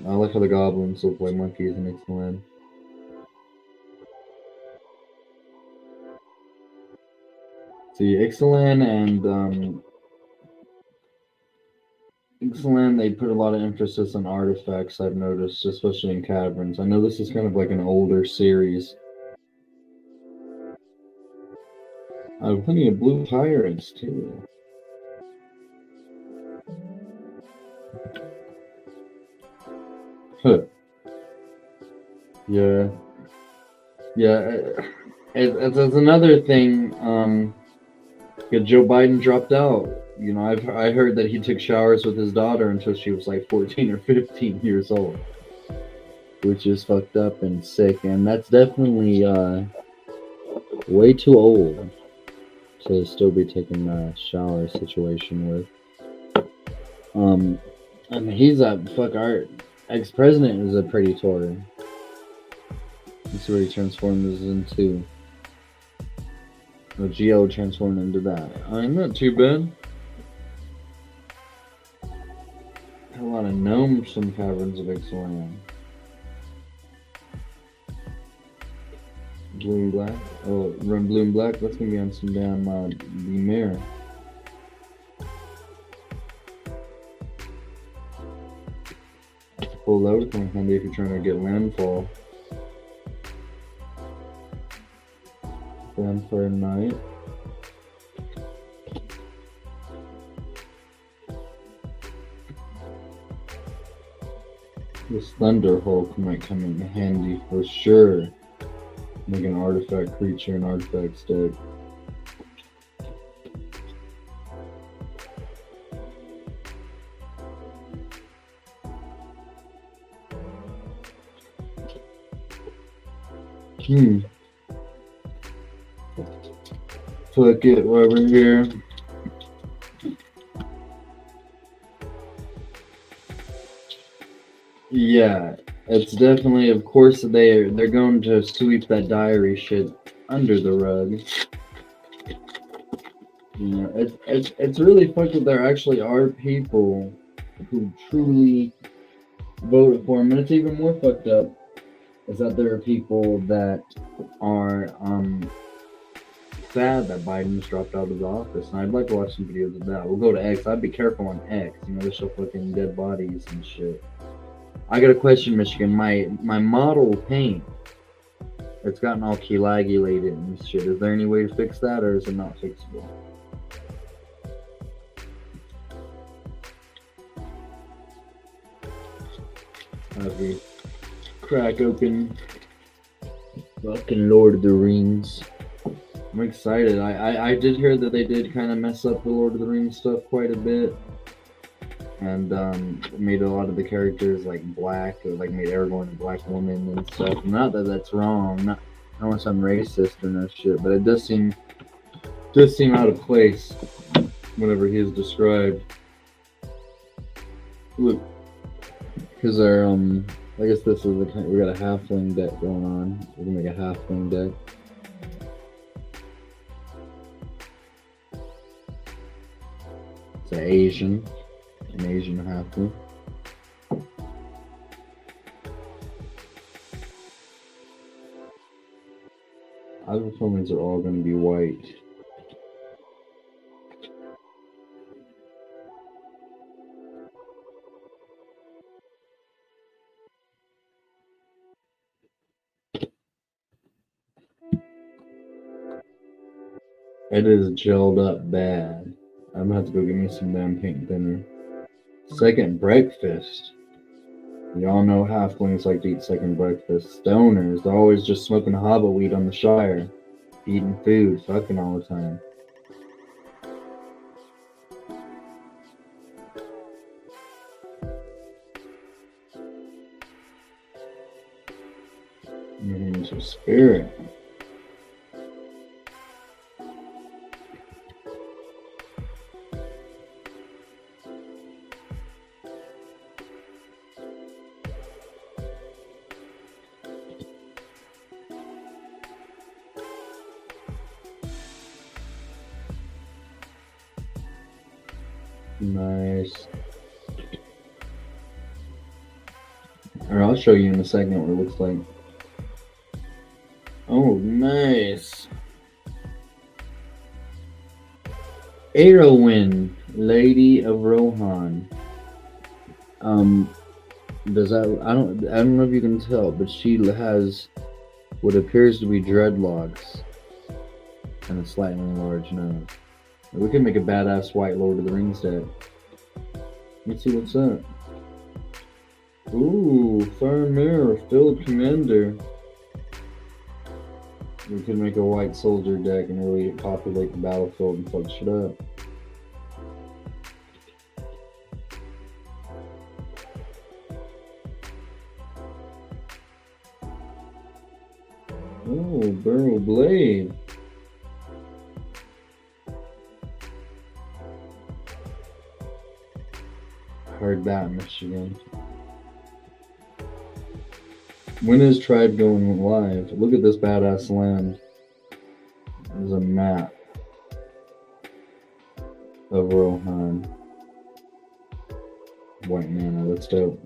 I like how the goblins look like monkeys in Ixalan. See, Ixalan and Ixalan, they put a lot of emphasis on artifacts, I've noticed, especially in Caverns. I know this is kind of like an older series. I have plenty of blue pirates, too. Huh. Yeah. It's another thing, Joe Biden dropped out. You know, I heard that he took showers with his daughter until she was like 14 or 15 years old, which is fucked up and sick, and that's definitely way too old to still be taking a shower situation with. And he's our ex-president is a predator. That's what he transformed us into. Geo transformed into that. I'm not too bad. A lot of gnomes from Caverns of Ixalan. Blue and black. Oh, run blue and black. That's gonna be on some damn the mirror. pull that would come in handy if you're trying to get landfall. Vampire Knight. This Thunder Hulk might come in handy for sure. Make an artifact creature and artifact stack. Click it over here. Yeah, it's definitely, of course, they're going to sweep that diary shit under the rug. You know, it's really fucked that there actually are people who truly voted for him, and it's even more fucked up is that there are people that are sad that Biden just dropped out of the office, and I'd like to watch some videos of that. We'll go to X. I'd be careful on X. You know, they show fucking dead bodies and shit. I got a question, Michigan. My model paint, it's gotten all coagulated and shit. Is there any way to fix that, or is it not fixable? As we crack open fucking Lord of the Rings. I'm excited. I did hear that they did kind of mess up the Lord of the Rings stuff quite a bit, and made a lot of the characters like black, or like made Aragorn a black woman and stuff. Not that that's wrong. I don't want to sound racist or no shit, but it does seem out of place whenever he is described. Look, because our I guess this is the kind. We got a halfling deck going on. We're gonna make a halfling deck. It's an Asian halfling. Other opponents are all gonna be white. It is gelled up bad. I'm gonna have to go get me some damn paint thinner. Second breakfast. Y'all know halflings like to eat second breakfast. Stoners, they're always just smoking hobble weed on the Shire. Eating food, fucking all the time. It's a spirit. Nice. Or I'll show you in a second what it looks like. Oh, nice. Arwen, Lady of Rohan. Does that? I don't know if you can tell, but she has what appears to be dreadlocks and a slightly large nose. We could make a badass white Lord of the Rings deck. Let's see what's up. Ooh, Faramir, Field Commander. We could make a white soldier deck and really populate the battlefield and fuck shit up. Oh, Burrow Blade. Heard that, Michigan. When is Tribe going live? Look at this badass land. There's a map of Rohan. White mana, that's dope.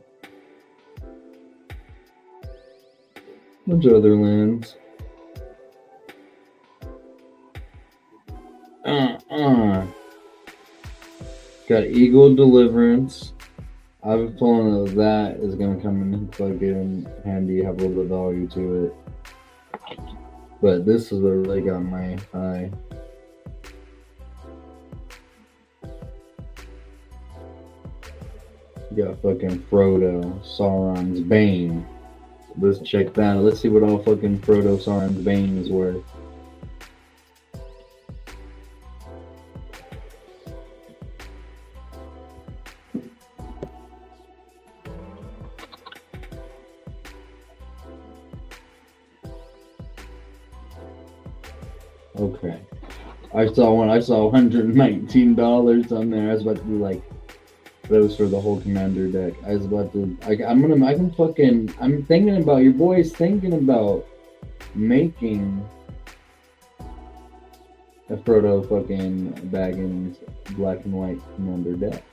Bunch of other lands. Got Eagle Deliverance. I have a feeling that is gonna come in fucking handy, have a little bit of value to it. But this is what really got my eye. You got fucking Frodo, Sauron's Bane. Let's check that. Let's see what all fucking Frodo, Sauron's Bane is worth. Okay. I saw $119 on there. I was about to do like those for the whole commander deck. I'm thinking about, your boy's thinking about making a Frodo fucking Baggins black and white commander deck.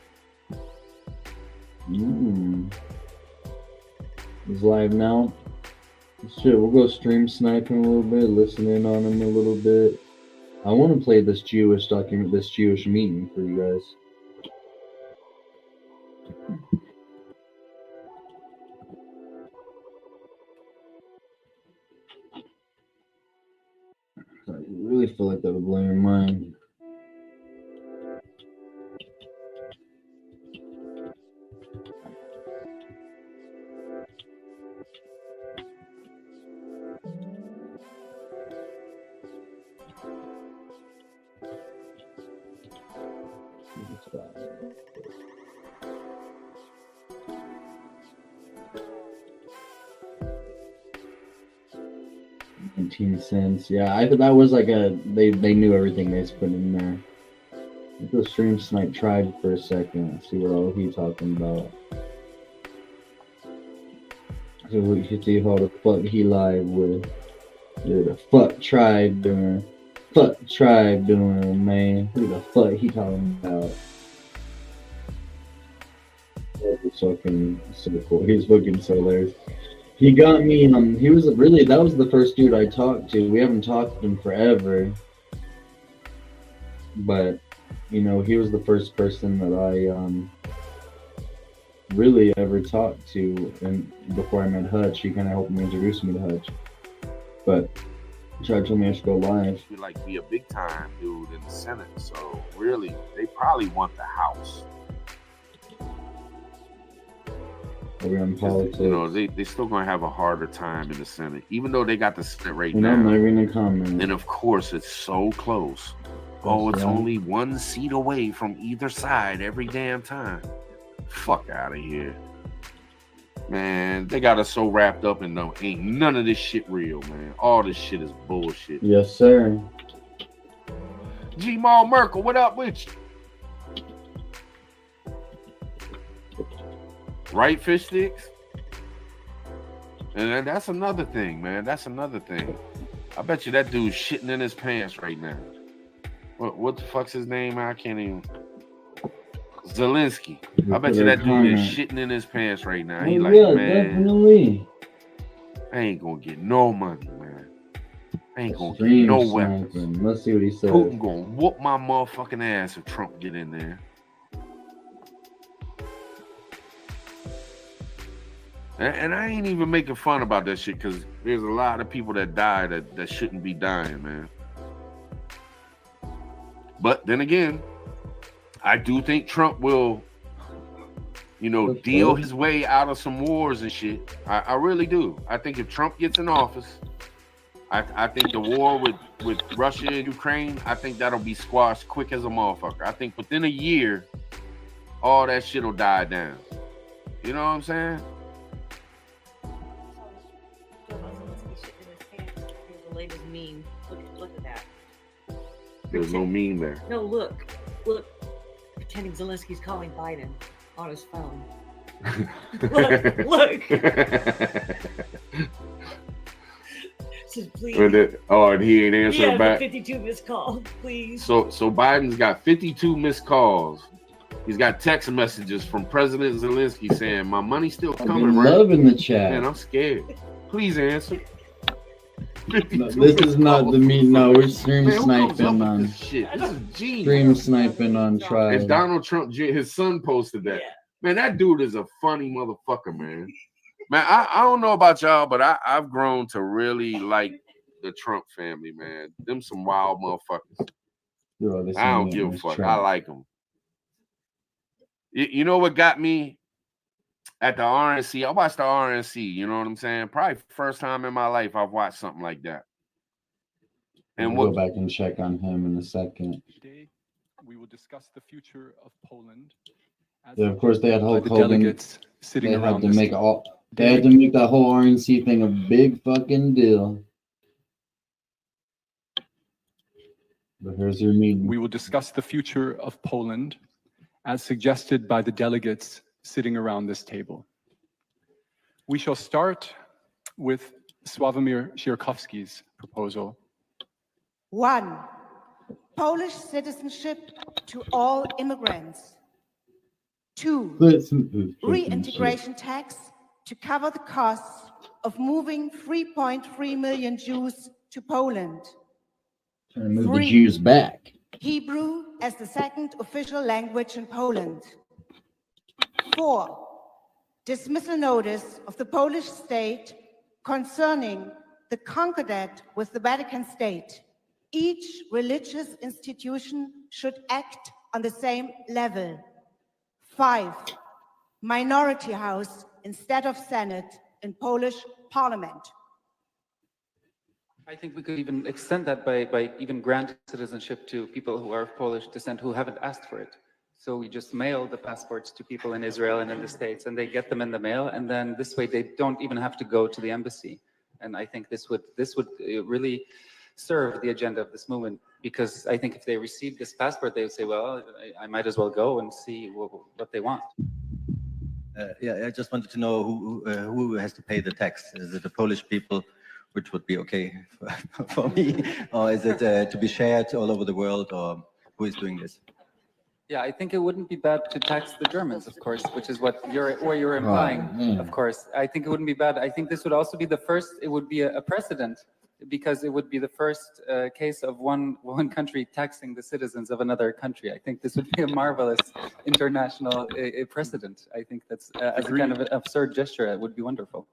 He's live now. Shit, we'll go stream sniping a little bit, listen in on him a little bit. I want to play this Jewish document, this Jewish meeting for you guys. I really feel like that would blow your mind. $0.19. Yeah, that was like they knew everything they put in there. Let's go stream snipe tribe for a second. See what all he's talking about. So we should see how the fuck he live with. Yeah, the fuck tribe doing. Fuck tribe doing, man. Who the fuck he talking about? That's fucking so cool. He's fucking so hilarious. He got me, he was really, that was the first dude I talked to. We haven't talked to him forever. But, you know, he was the first person that I, really ever talked to. And before I met Hutch, he kind of helped me introduce me to Hutch. But, Tried told me I should go live. Be a big time dude in the Senate. So, really, they probably want the House. On politics. You know, they still gonna have a harder time in the Senate, even though they got the Senate right now. I'm not even gonna comment. And of course, it's so close. It's only one seat away from either side every damn time. Fuck out of here, man. They got us so wrapped up in them. Ain't none of this shit real, man. All this shit is bullshit. Yes, sir. G-Mal Merkel, what up with you? Right, fish sticks? And that's another thing, man. That's another thing. I bet you that dude's shitting in his pants right now. What the fuck's his name? I can't even. Zelensky. I bet you that dude is shitting in his pants right now. He like, man, definitely. I ain't gonna get no money, man. I ain't gonna get no weapons. Let's see what he says. Putin gonna whoop my motherfucking ass if Trump get in there. And I ain't even making fun about that shit because there's a lot of people that die that shouldn't be dying, man. But then again, I do think Trump will, deal his way out of some wars and shit. I really do. I think if Trump gets in office, I think the war with Russia and Ukraine, I think that'll be squashed quick as a motherfucker. I think within a year, all that shit will die down. You know what I'm saying? The latest meme. Look at that. There's no meme there. No, look. Pretending Zelensky's calling Biden on his phone. look. Says, please. And he ain't answering back. 52 missed calls, please. So Biden's got 52 missed calls. He's got text messages from President Zelensky saying, "My money's still coming." Right? Love in the chat. Man, I'm scared. Please answer. No, this is not the meet. No, we're stream sniping on shit. This is genius. Stream sniping on Tribe. And Donald Trump, his son posted that. Man, that dude is a funny motherfucker, man. Man, I don't know about y'all, but I've grown to really like the Trump family, man. Them some wild motherfuckers. I don't give a fuck. I like them. You know what got me at the RNC? I watched the RNC, you know what I'm saying? Probably first time in my life I've watched something like that. And we'll go back and check on him in a second. Today, we will discuss the future of Poland. Yeah, of course, they had Hulk Hogan. Sitting they around had to make they had to make that whole RNC thing a big fucking deal. But here's your meeting. We will discuss the future of Poland as suggested by the delegates sitting around this table. We shall start with Sławomir Sierkowski's proposal. 1. Polish citizenship to all immigrants. 2. Reintegration tax to cover the costs of moving 3.3 million Jews to Poland. Trying to move the Jews back. Hebrew as the second official language in Poland. 4. Dismissal notice of the Polish state concerning the concordat with the Vatican State. Each religious institution should act on the same level. 5. Minority house instead of Senate in Polish parliament. I think we could even extend that by even granting citizenship to people who are of Polish descent who haven't asked for it. So we just mail the passports to people in Israel and in the States, and they get them in the mail, and then this way they don't even have to go to the embassy. And I think this would really serve the agenda of this movement, because I think if they receive this passport, they would say, well, I might as well go and see what they want. Yeah, I just wanted to know who has to pay the tax. Is it the Polish people, which would be okay for me, or is it to be shared all over the world, or who is doing this? Yeah, I think it wouldn't be bad to tax the Germans, of course, which is what you're implying, of course. I think it wouldn't be bad. I think this would also be the first, it would be a precedent, because it would be the first case of one country taxing the citizens of another country. I think this would be a marvelous international precedent. I think that's, as a kind of an absurd gesture, it would be wonderful.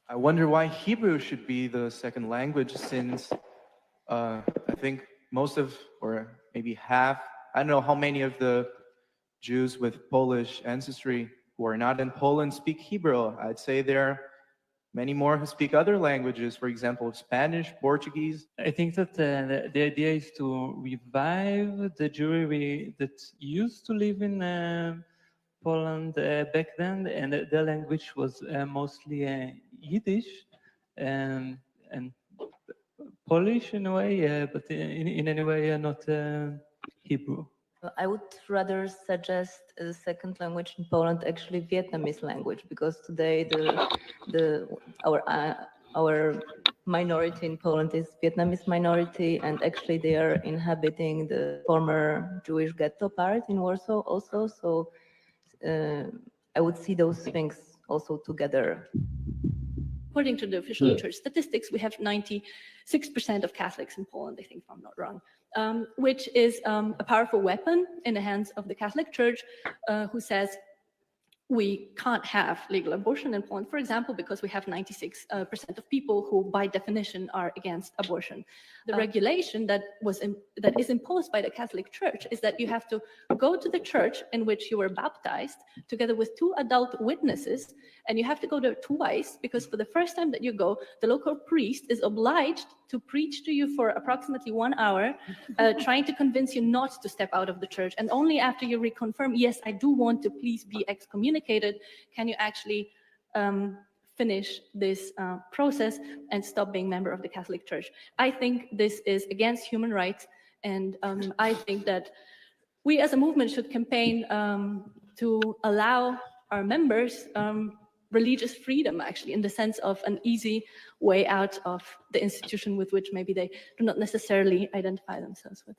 I wonder why Hebrew should be the second language, since I think most of, or maybe half, I don't know how many of the Jews with Polish ancestry who are not in Poland speak Hebrew. I'd say there are many more who speak other languages, for example, Spanish, Portuguese. I think that the idea is to revive the Jewry that used to live in Poland back then, and the language was mostly Yiddish and Polish in a way, but in any way not Hebrew. I would rather suggest as a second language in Poland actually Vietnamese language, because today our minority in Poland is Vietnamese minority, and actually they are inhabiting the former Jewish ghetto part in Warsaw also. So I would see those things also together. According to the official church statistics, we have 96% of Catholics in Poland, I think, if I'm not wrong, which is a powerful weapon in the hands of the Catholic Church, who says we can't have legal abortion in Poland, for example, because we have 96% of people who, by definition, are against abortion. The regulation that is imposed by the Catholic Church is that you have to go to the church in which you were baptized, together with 2 adult witnesses, and you have to go there twice, because for the first time that you go, the local priest is obliged to preach to you for approximately 1 hour, trying to convince you not to step out of the church. And only after you reconfirm, yes, I do want to please be excommunicated, can you actually finish this process and stop being a member of the Catholic Church. I think this is against human rights, and I think that we as a movement should campaign to allow our members religious freedom, actually, in the sense of an easy way out of the institution with which maybe they do not necessarily identify themselves with.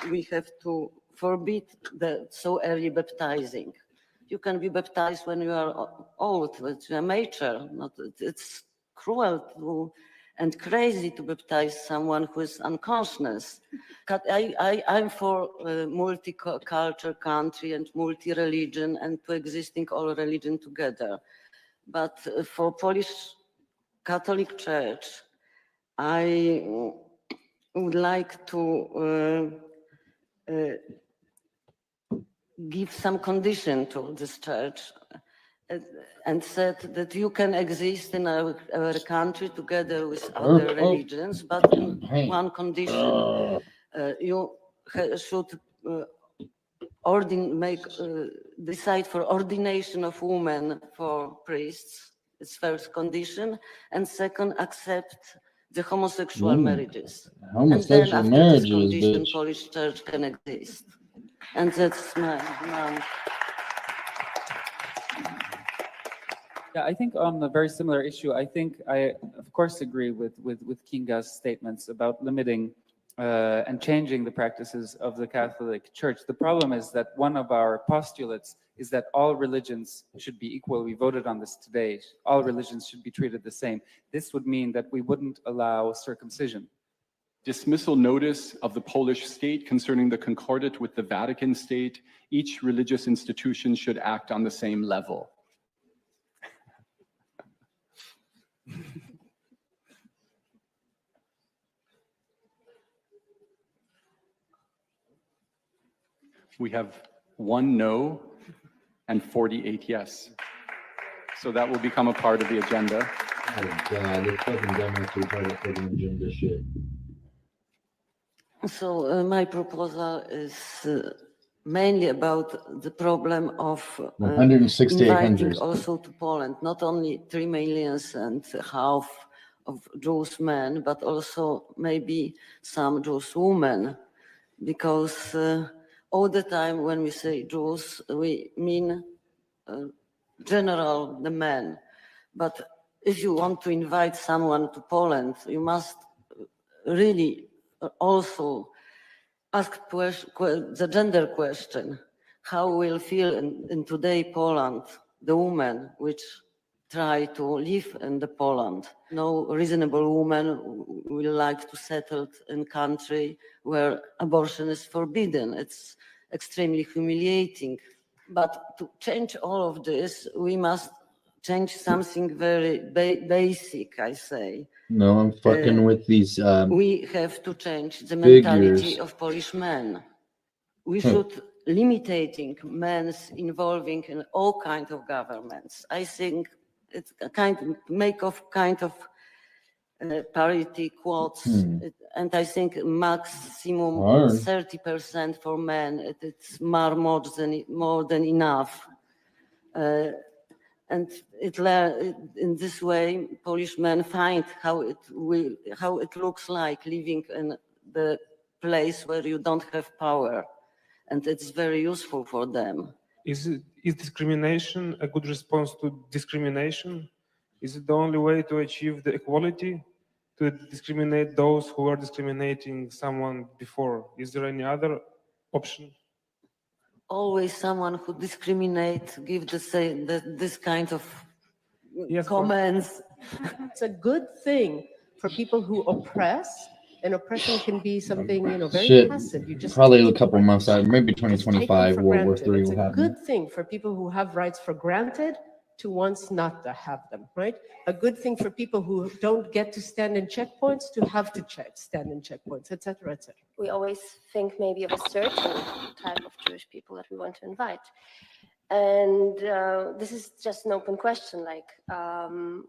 We have to forbid the so early baptizing. You can be baptized when you are old, it's a mature. It's cruel and crazy to baptize someone who is unconscious. I'm for a multicultural country and multi-religion and coexisting all religion together. But for Polish Catholic Church, I would like to give some condition to this church and said that you can exist in our country together with other religions, but in one condition, you should decide for ordination of women for priests. It's first condition, and second, accept the homosexual marriages. Homosexual and then after marriages, this condition, bitch. Polish church can exist. And that's my. Yeah, I think on a very similar issue, I think I, of course, agree with Kinga's statements about limiting and changing the practices of the Catholic Church. The problem is that one of our postulates is that all religions should be equal. We voted on this today. All religions should be treated the same. This would mean that we wouldn't allow circumcision. Dismissal notice of the Polish state concerning the concordat with the Vatican state. Each religious institution should act on the same level. We have 1 no and 48 yes. So that will become a part of the agenda. Oh God, this fucking dumb actually part of fucking agenda shit. So my proposal is mainly about the problem of 168 inviting countries. also to Poland, not only 3 millions and half of Jewish men, but also maybe some Jewish women, because all the time when we say Jews, we mean general the men. But if you want to invite someone to Poland, you must really also ask the gender question. How will feel in today Poland, the women which try to live in the Poland? No reasonable woman will like to settle in country where abortion is forbidden. It's extremely humiliating. But to change all of this, we must change something very basic, I say. No, I'm fucking with these we have to change the figures. mentality of Polish men. We should limiting men's involving in all kinds of governments. I think it's a kind of parity quotes, and I think maximum 30% for men. It's more than enough. And in this way, Polish men find how it looks like living in the place where you don't have power, and it's very useful for them. Is discrimination a good response to discrimination? Is it the only way to achieve the equality? To discriminate those who are discriminating someone before? Is there any other option? Always someone who discriminates give this kind of comments. It's a good thing for people who oppress, and oppression can be something very passive. You just probably a couple months out, maybe 2025, World War III will happen. It's a good thing for people who have rights for granted to once not to have them, right? A good thing for people who don't get to stand in checkpoints to have to stand in checkpoints, et cetera, et cetera. We always think maybe of a certain type of Jewish people that we want to invite. And this is just an open question, like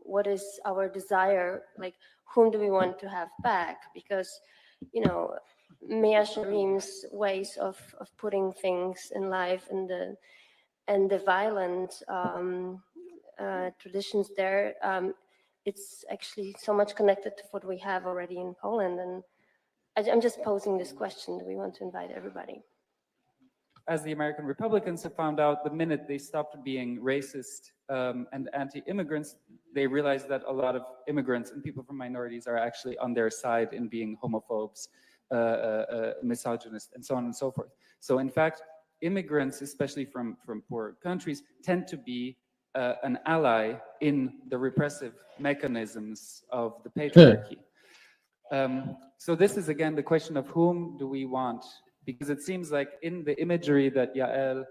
what is our desire, like whom do we want to have back? Because, Mea Sharim's ways of putting things in life and the violent traditions there, it's actually so much connected to what we have already in Poland. And I'm just posing this question, do we want to invite everybody? As the American Republicans have found out, the minute they stopped being racist and anti-immigrants, they realized that a lot of immigrants and people from minorities are actually on their side in being homophobes, misogynists, and so on and so forth. So in fact, immigrants, especially from poor countries, tend to be an ally in the repressive mechanisms of the patriarchy. So this is again the question of whom do we want? Because it seems like in the imagery that Yael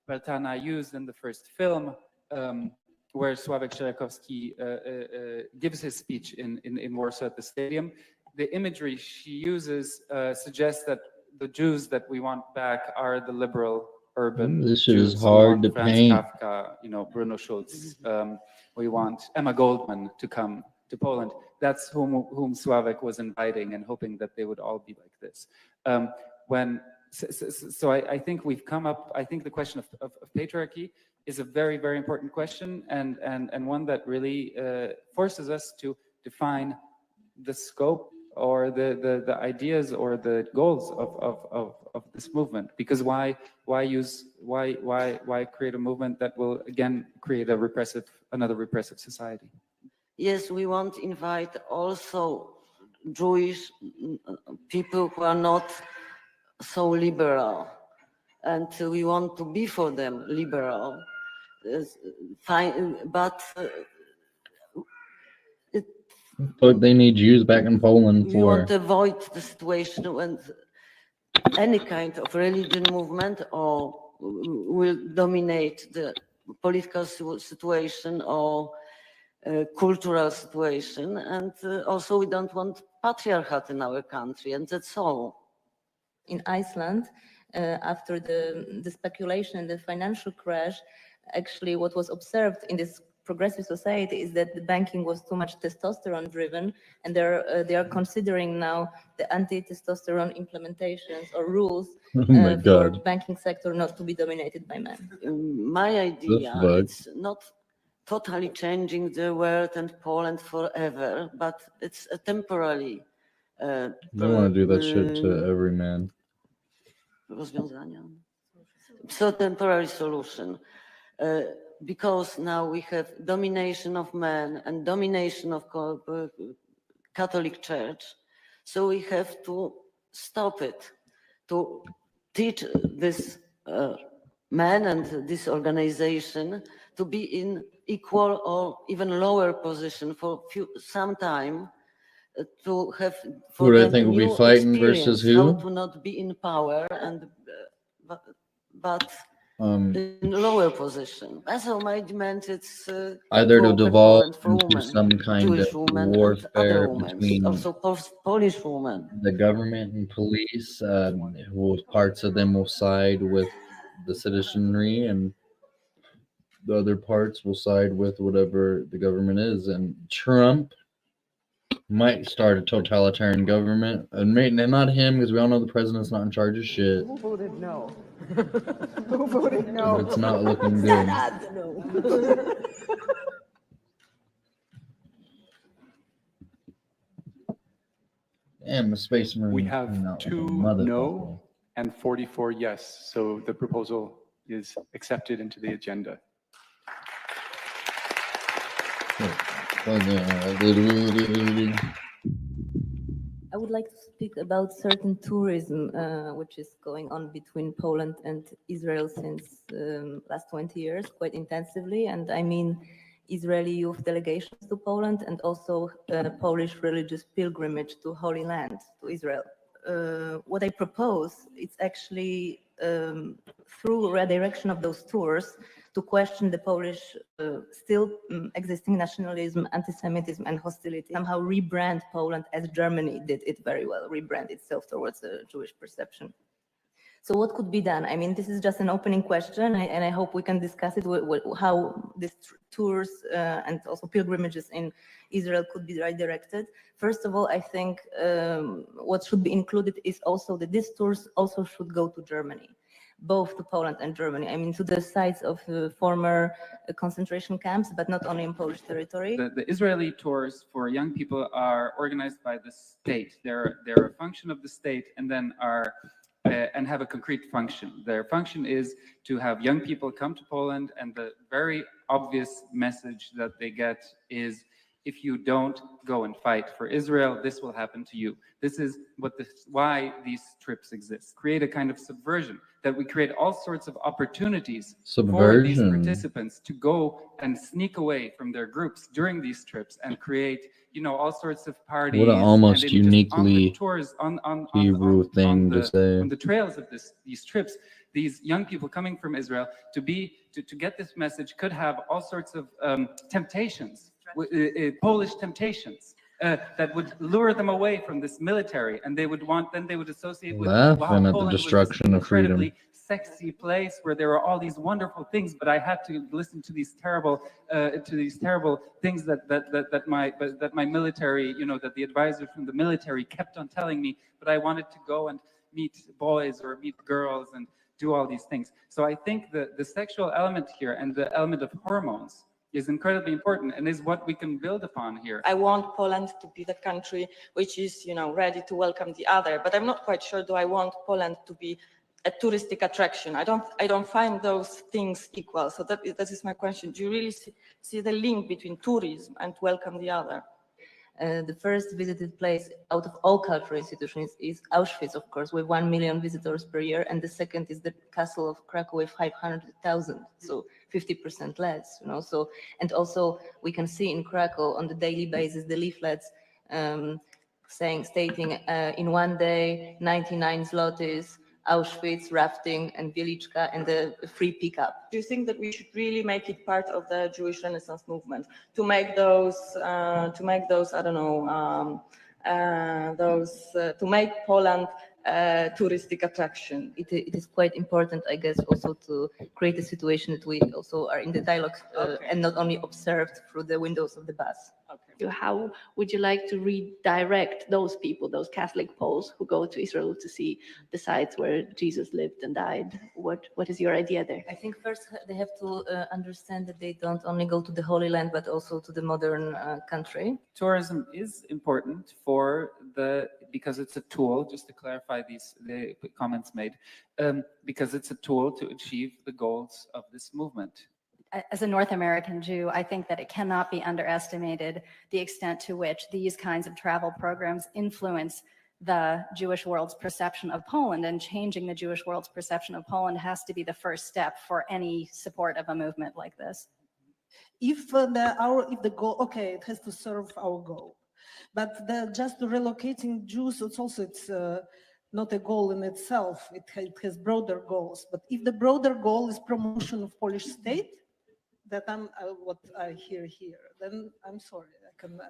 Beltana used in the first film, where Sławek Sierakowski gives his speech in Warsaw at the stadium, the imagery she uses suggests that the Jews that we want back are the liberal urban This shit Jews. is hard We to want Franz paint. Kafka, you know, Bruno Schulz. We want Emma Goldman to come to Poland. That's whom Sławek was inviting and hoping that they would all be like this. So I think we've come up, I think the question of patriarchy is a very, very important question, and one that really forces us to define the scope or the ideas or the goals of this movement. Because why create a movement that will again create another repressive society? Yes, we want to invite also Jewish people who are not so liberal, and we want to be for them liberal. But But they need Jews back in Poland we for. want to avoid the situation when any kind of religion movement or will dominate the political situation or cultural situation, and also we don't want patriarchat in our country, and that's all. In Iceland, after the speculation and the financial crash, actually what was observed in this progressive society is that the banking was too much testosterone driven, and they are considering now the anti-testosterone implementations or rules for banking sector not to be dominated by men. My idea, it's not totally changing the world and Poland forever, but it's a temporary. They want to do that shit to every man. So temporary solution. Because now we have domination of men and domination of Catholic Church, so we have to stop it, to teach this men and this organization to be in equal or even lower position for some time, to have for them think will be fighting versus who? how to not be in power and but in lower position. So my demand it's either to devolve into women, some kind Jewish of women warfare and other between also Polish women. the government and police, who parts of them will side with the citizenry and the other parts will side with whatever the government is. And Trump might start a totalitarian government, and not him, because we all know the president's not in charge of shit. Who voted no? Who voted no? It's not looking good. No. Damn, the Space Marine. We have 2 no and 44 yes, so the proposal is accepted into the agenda. I would like to speak about certain tourism which is going on between Poland and Israel since last 20 years quite intensively, and I mean Israeli youth delegations to Poland and also Polish religious pilgrimage to Holy Land, to Israel. What I propose is actually through redirection of those tours to question the Polish still existing nationalism, anti-Semitism and hostility, somehow rebrand Poland as Germany did it very well, rebrand itself towards a Jewish perception. So what could be done? I mean, this is just an opening question, and I hope we can discuss it, how these tours and also pilgrimages in Israel could be redirected. First of all, I think what should be included is also that these tours also should go to Germany, both to Poland and Germany. I mean, to the sites of former concentration camps, but not only in Polish territory. The Israeli tours for young people are organized by the state. They're a function of the state, and then are and have a concrete function. Their function is to have young people come to Poland, and the very obvious message that they get is If you don't go and fight for Israel, this will happen to you. This is why these trips exist. Create a kind of subversion, that we create all sorts of opportunities for these participants to go and sneak away from their groups during these trips and create, all sorts of parties. What an almost and uniquely tours Hebrew thing to say. on the trails of these trips. These young people coming from Israel to get this message could have all sorts of temptations, Polish temptations that would lure them away from this military, and they would associate with Laughing at the Poland destruction of freedom. incredibly sexy place where there are all these wonderful things, but I had to listen to these terrible things that my military, that the advisor from the military kept on telling me. But I wanted to go and meet boys or meet girls and do all these things. So I think the sexual element here and the element of hormones is incredibly important and is what we can build upon here. I want Poland to be the country which is, ready to welcome the other, but I'm not quite sure, do I want Poland to be a touristic attraction? I don't find those things equal. So that is my question. Do you really see the link between tourism and welcome the other? The first visited place out of all cultural institutions is Auschwitz, of course, with 1 million visitors per year, and the second is the Castle of Krakow with 500,000, so 50% less. So, and also we can see in Krakow on the daily basis the leaflets stating in one day 99 zlotys, Auschwitz, rafting, and Wieliczka, and the free pickup. Do you think that we should really make it part of the Jewish Renaissance movement to make those I don't know, to make Poland a touristic attraction? It is quite important, I guess, also to create a situation that we also are in the dialogue and not only observed through the windows of the bus. How would you like to redirect those people, those Catholic Poles who go to Israel to see the sites where Jesus lived and died? What is your idea there? I think first they have to understand that they don't only go to the Holy Land, but also to the modern country. Tourism is important because it's a tool, just to clarify the comments made, because it's a tool to achieve the goals of this movement. As a North American Jew, I think that it cannot be underestimated the extent to which these kinds of travel programs influence the Jewish world's perception of Poland, and changing the Jewish world's perception of Poland has to be the first step for any support of a movement like this. If the goal, okay, it has to serve our goal, but just relocating Jews, it's not a goal in itself. It has broader goals. But if the broader goal is promotion of Polish state, that what I hear here, then I'm sorry, I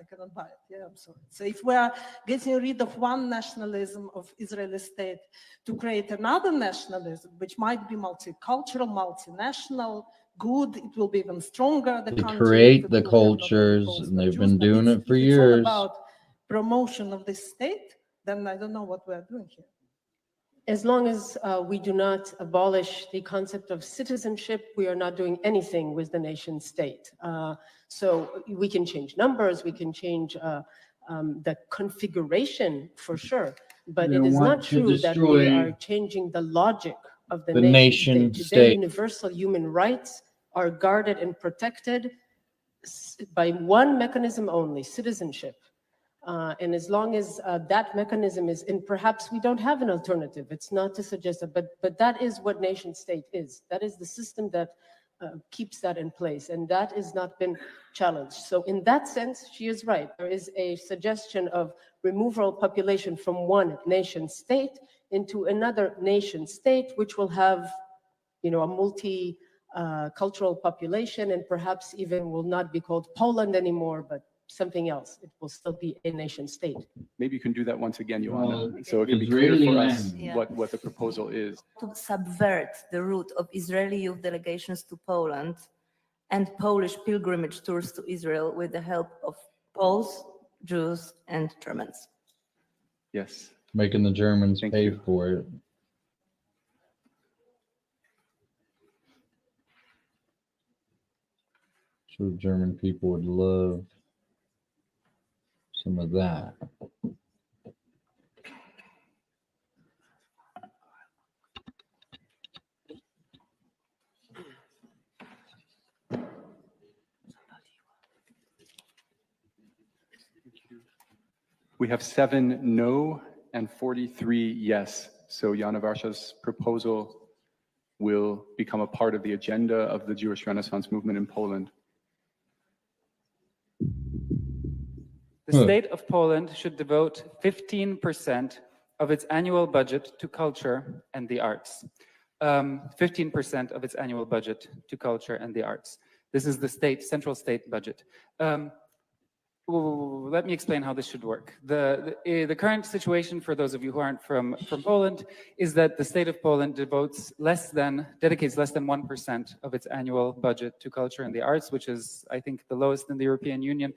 cannot buy it. Yeah, I'm sorry. So if we are getting rid of one nationalism of Israeli state to create another nationalism, which might be multicultural, multinational, good, it will be even stronger. They create the cultures, and they've been doing it for years. It's all about promotion of this state, then I don't know what we are doing here. As long as we do not abolish the concept of citizenship, we are not doing anything with the nation state. So we can change numbers, we can change the configuration for sure, but it is not true that we are changing the logic of the nation state. Today, universal human rights are guarded and protected by one mechanism only, citizenship. And as long as that mechanism is, and perhaps we don't have an alternative, it's not to suggest that, but that is what nation state is. That is the system that keeps that in place, and that has not been challenged. So in that sense, she is right. There is a suggestion of removal of population from one nation state into another nation state, which will have, a multi-cultural population, and perhaps even will not be called Poland anymore, but something else. It will still be a nation state. Maybe you can do that once again, Joanna, so it can be clear for us what the proposal is. To subvert the route of Israeli youth delegations to Poland and Polish pilgrimage tours to Israel with the help of Poles, Jews, and Germans. Yes. Making the Germans pay for it. Sure, German people would love some of that. We have 7 no and 43 yes. So Jana Varsha's proposal will become a part of the agenda of the Jewish Renaissance movement in Poland. The state of Poland should devote 15% of its annual budget to culture and the arts. 15% of its annual budget to culture and the arts. This is the central state budget. Let me explain how this should work. The current situation, for those of you who aren't from Poland, is that the state of Poland dedicates less than 1% of its annual budget to culture and the arts, which is, I think, the lowest in the European Union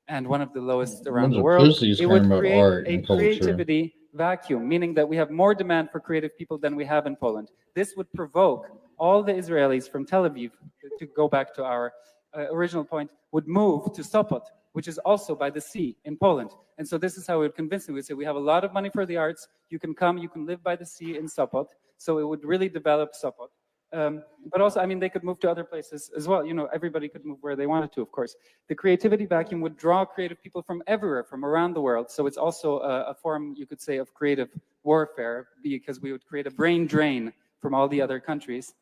and one of the lowest around the world. It would create a creativity vacuum, meaning that we have more demand for creative people than we have in Poland. This would provoke all the Israelis from Tel Aviv, to go back to our original point, would move to Sopot, which is also by the sea in Poland. And so this is how we would convince them. We'd say, we have a lot of money for the arts. You can come, you can live by the sea in Sopot. So it would really develop Sopot. But also, I mean, they could move to other places as well. You know, everybody could move where they wanted to, of course. The creativity vacuum would draw creative people from everywhere, from around the world. So it's also a form, you could say, of creative warfare, because we would create a brain drain from all the other countries.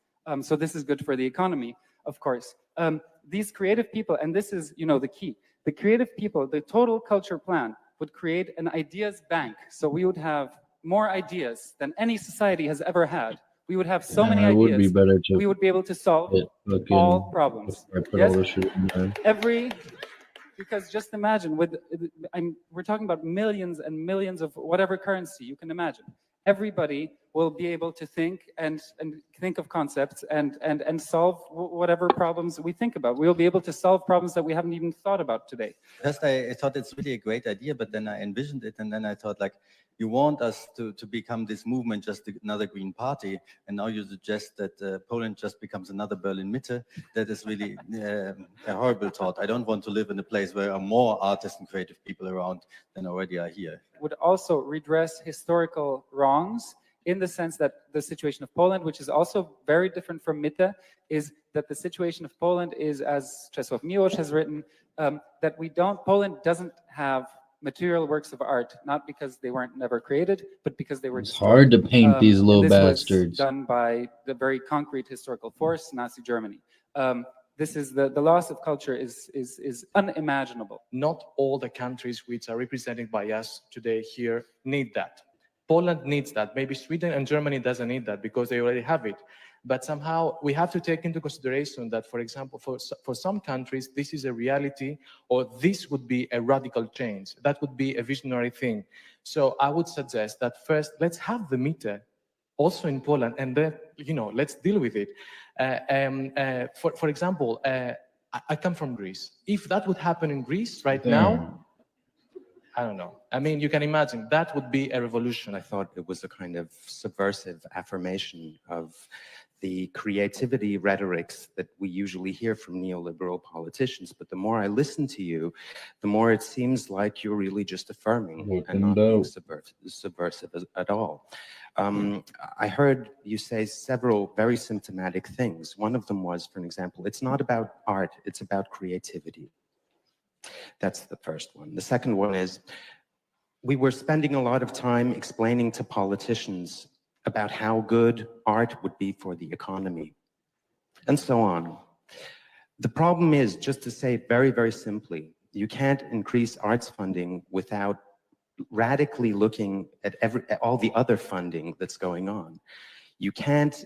So this is good for the economy, of course. These creative people, and this is, you know, the key. The creative people, the total culture plan would create an ideas bank. So we would have more ideas than any society has ever had. We would have so many ideas. Would be better to we would be able to solve all problems. Yes? Because just imagine, we're talking about millions and millions of whatever currency you can imagine. Everybody will be able to think and think of concepts and solve whatever problems we think about. We'll be able to solve problems that we haven't even thought about today. First, I thought it's really a great idea, but then I envisioned it, and then I thought, like, you want us to become this movement, just another Green Party, and now you suggest that Poland just becomes another Berlin Mitte. That is really a horrible thought. I don't want to live in a place where there are more artists and creative people around than already are here. Would also redress historical wrongs, in the sense that the situation of Poland, which is also very different from Mitte, is that the situation of Poland is, as Czesław Miłosz has written, that Poland doesn't have material works of art, not because they weren't never created, but because they were destroyed. It's hard to paint these little bastards. Was done by the very concrete historical force, Nazi Germany. This is the loss of culture is unimaginable. Not all the countries which are represented by us today here need that. Poland needs that. Maybe Sweden and Germany doesn't need that because they already have it. But somehow we have to take into consideration that, for example, for some countries, this is a reality, or this would be a radical change. That would be a visionary thing. So I would suggest that first, let's have the Mitte also in Poland, and then, you know, let's deal with it. For example, I come from Greece. If that would happen in Greece right now, I don't know. I mean, you can imagine that would be a revolution. I thought it was a kind of subversive affirmation of the creativity rhetorics that we usually hear from neoliberal politicians. But the more I listen to you, the more it seems like you're really just affirming and not being subversive at all. I heard you say several very symptomatic things. One of them was, for an example, it's not about art, it's about creativity. That's the first one. The second one is, we were spending a lot of time explaining to politicians about how good art would be for the economy, and so on. The problem is, just to say very, very simply, you can't increase arts funding without radically looking at all the other funding that's going on. You can't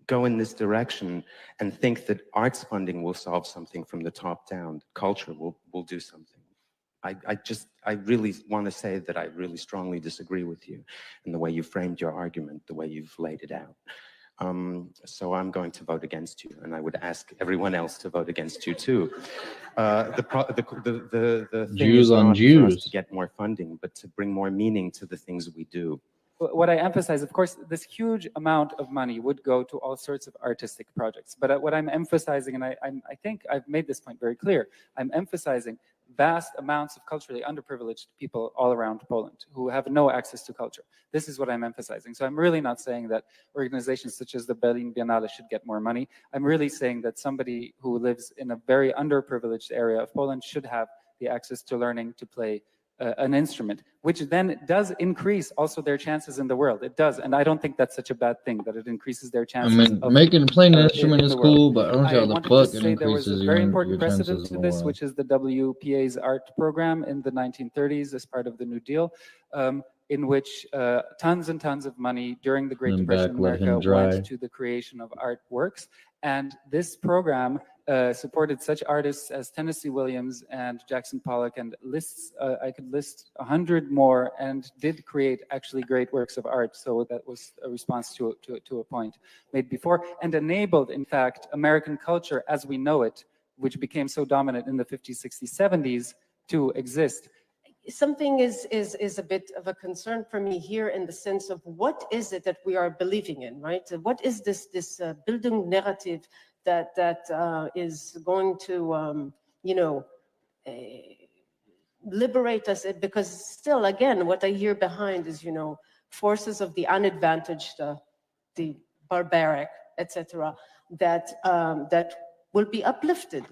go in this direction and think that arts funding will solve something from the top down, culture will do something. I really want to say that I really strongly disagree with you in the way you framed your argument, the way you've laid it out. So I'm going to vote against you, and I would ask everyone else to vote against you too. The thing Jews is on not for Jews. us to get more funding, but to bring more meaning to the things we do. What I emphasize, of course, this huge amount of money would go to all sorts of artistic projects. But what I'm emphasizing, and I think I've made this point very clear, I'm emphasizing vast amounts of culturally underprivileged people all around Poland who have no access to culture. This is what I'm emphasizing. So I'm really not saying that organizations such as the Berlin Biennale should get more money. I'm really saying that somebody who lives in a very underprivileged area of Poland should have the access to learning to play an instrument, which then does increase also their chances in the world. It does, and I don't think that's such a bad thing, that it increases their I chances. mean, of, making playing an instrument in is the world. cool, but I don't see how the wanted fuck to it say there was a increases very your important precedent chances to in the this, world. which is the WPA's art program in the 1930s as part of the New Deal, in which tons and tons of money during the Great And Depression in back, let America him dry. went to the creation of artworks. And this program supported such artists as Tennessee Williams and Jackson Pollock, and lists, I could list 100 more, and did create actually great works of art. So that was a response to a point made before, and enabled, in fact, American culture as we know it, which became so dominant in the 50s, 60s, 70s, to exist. Something is a bit of a concern for me here, in the sense of what is it that we are believing in, right? What is this building narrative that is going to liberate us? Because still, again, what I hear behind is forces of the unadvantaged, the barbaric, etc., that will be uplifted.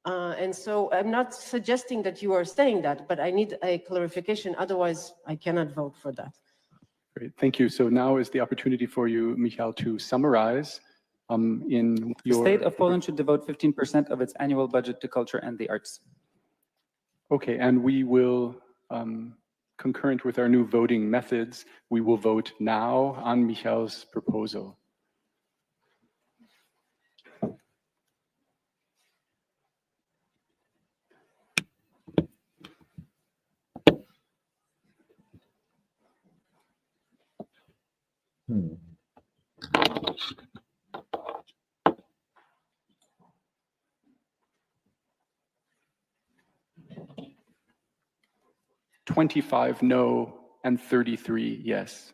And so I'm not suggesting that you are saying that, but I need a clarification. Otherwise, I cannot vote for that. Great, thank you. So now is the opportunity for you, Michal, to summarize in The your... state of Poland should devote 15% of its annual budget to culture and the arts. Okay, and we will, concurrent with our new voting methods, we will vote now on Michal's proposal. Hmm. $25 no and 33 yes.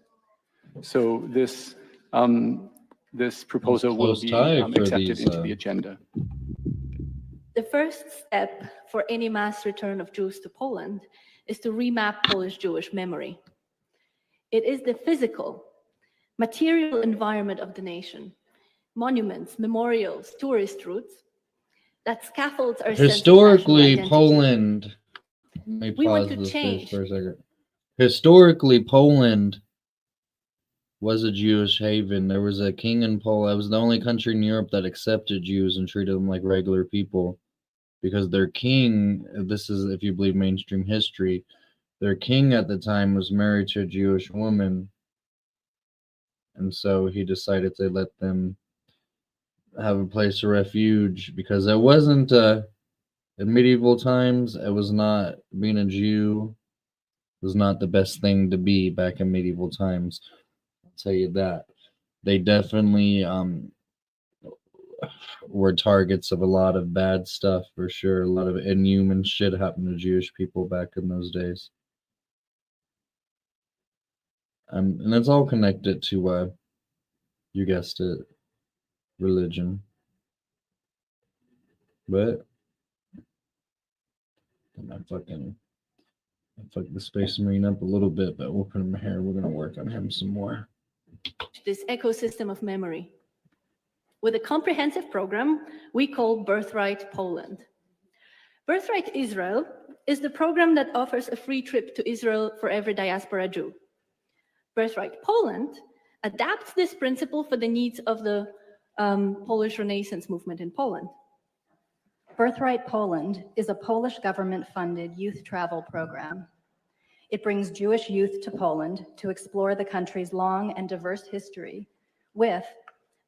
So this this proposal will close be tie for accepted these, into the agenda. The first step for any mass return of Jews to Poland is to remap Polish Jewish memory. It is the physical, material environment of the nation, monuments, memorials, tourist routes, that scaffolds our Historically, sense of national identity. Poland. Let me We want pause to this change. for a second. Historically, Poland was a Jewish haven. There was a king in Poland. It was the only country in Europe that accepted Jews and treated them like regular people, because their king, this is if you believe mainstream history, their king at the time was married to a Jewish woman, and so he decided to let them have a place of refuge, because it wasn't in medieval times, it was not, being a Jew was not the best thing to be back in medieval times. I'll tell you that. They definitely were targets of a lot of bad stuff, for sure. A lot of inhuman shit happened to Jewish people back in those days. And it's all connected to, you guessed it, religion. But I fucked the Space Marine up a little bit, but we'll put him here. We're gonna work on him some more. This ecosystem of memory with a comprehensive program we call Birthright Poland. Birthright Israel is the program that offers a free trip to Israel for every diaspora Jew. Birthright Poland adapts this principle for the needs of the Polish Renaissance movement in Poland. Birthright Poland is a Polish government-funded youth travel program. It brings Jewish youth to Poland to explore the country's long and diverse history with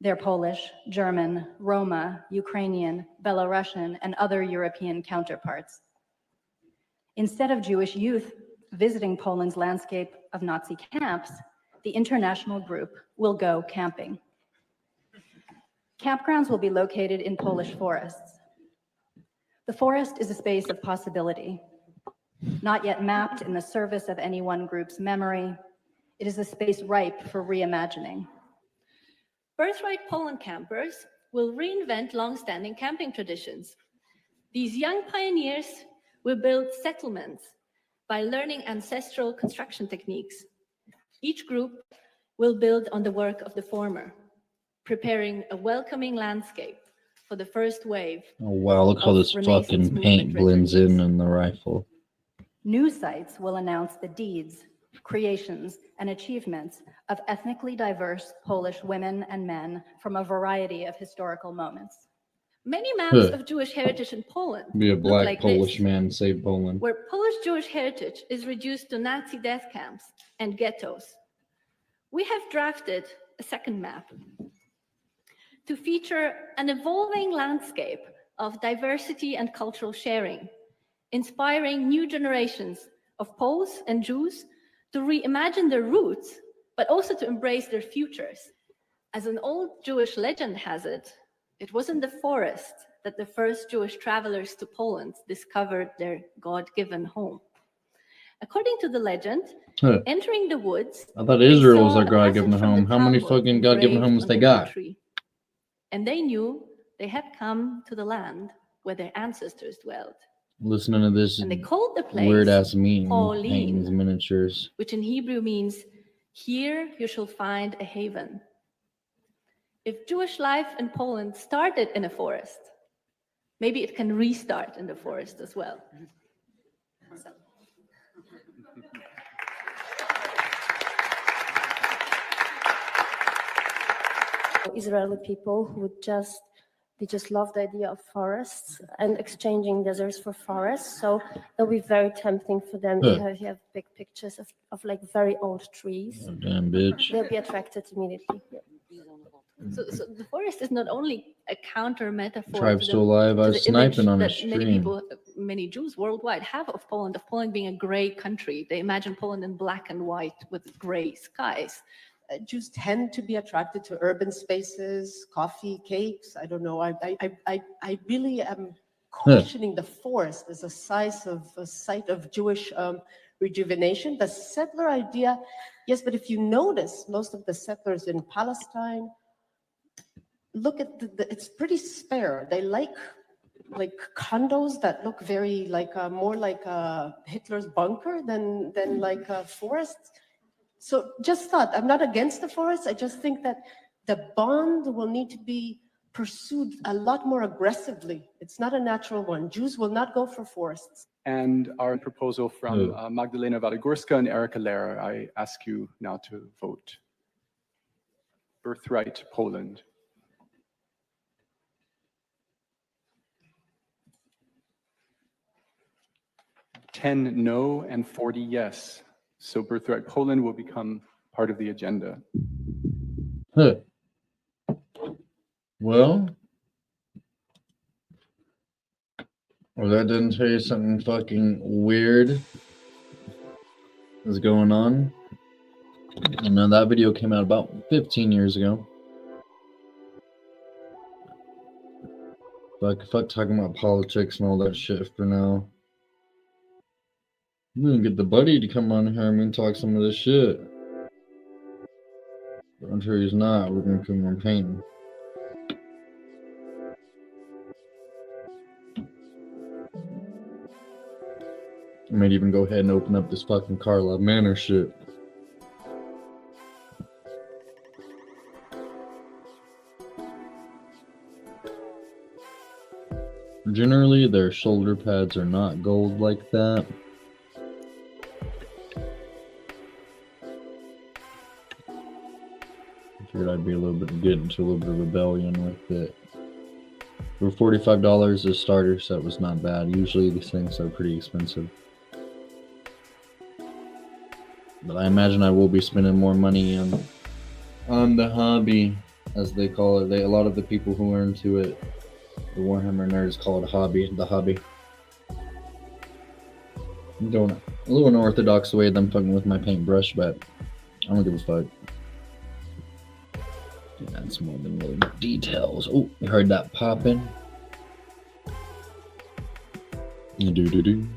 their Polish, German, Roma, Ukrainian, Belarusian, and other European counterparts. Instead of Jewish youth visiting Poland's landscape of Nazi camps, the international group will go camping. Campgrounds will be located in Polish forests. The forest is a space of possibility, not yet mapped in the service of any one group's memory. It is a space ripe for reimagining. Birthright Poland campers will reinvent long-standing camping traditions. These young pioneers will build settlements by learning ancestral construction techniques. Each group will build on the work of the former, preparing a welcoming landscape for the first wave. Oh wow, look how this fucking paint blends in the rifle. New sites will announce the deeds, creations, and achievements of ethnically diverse Polish women and men from a variety of historical moments. Many maps of Jewish heritage in Poland Be a look black like Polish this, man save Poland. where Polish Jewish heritage is reduced to Nazi death camps and ghettos. We have drafted a second map to feature an evolving landscape of diversity and cultural sharing, inspiring new generations of Poles and Jews to reimagine their roots, but also to embrace their futures. As an old Jewish legend has it, it was in the forest that the first Jewish travelers to Poland discovered their God-given home. According to the legend, entering the woods, I thought they Israel was saw our a God-given passage from the home. How many Talmud fucking God-given engraved homes they under a got? tree. And they knew they had come to the land where their ancestors dwelt, Listening to this and they called the place weird ass meme Pauline, painting these miniatures. which in Hebrew means, "Here you shall find a haven." If Jewish life in Poland started in a forest, maybe it can restart in the forest as well. So. Israeli people who just love the idea of forests and exchanging deserts for forests. So it'll be very tempting for them if you have big pictures of like very old trees. Oh, damn bitch. They'll be attracted immediately. Yeah. So the forest is not only a counter metaphor Tribe to still alive. I to was the image sniping on a that many stream. people, many Jews worldwide have of Poland being a gray country. They imagine Poland in black and white with gray skies. Jews tend to be attracted to urban spaces, coffee, cakes. I don't know. I really am questioning the forest as a site of Jewish rejuvenation. The settler idea, yes, but if you notice, most of the settlers in Palestine, look at it's pretty spare. They like condos that look very more like Hitler's bunker than like a forest. So just thought, I'm not against the forest. I just think that the bond will need to be pursued a lot more aggressively. It's not a natural one. Jews will not go for forests. And our proposal from Magdalena Waligórska and Erika Lehrer, I ask you now to vote. Birthright Poland. $10 no and 40 yes. So Birthright Poland will become part of the agenda. Well, that didn't tell you something fucking weird is going on. I know that video came out about 15 years ago. Fuck talking about politics and all that shit for now. I'm gonna get the buddy to come on here and we can talk some of this shit. But I'm sure he's not. We're gonna keep on painting. I might even go ahead and open up this fucking Karlov Manor shit. Generally, their shoulder pads are not gold like that. I figured I'd be get into a little bit of rebellion with it. For $45, the starter set was not bad. Usually these things are pretty expensive. But I imagine I will be spending more money on the hobby, as they call it. A lot of the people who are into it, the Warhammer nerds, call it hobby, the hobby. I'm going a little unorthodox way that I'm fucking with my paintbrush, but I don't give a fuck. That's more than little details. Oh, you heard that popping? Do.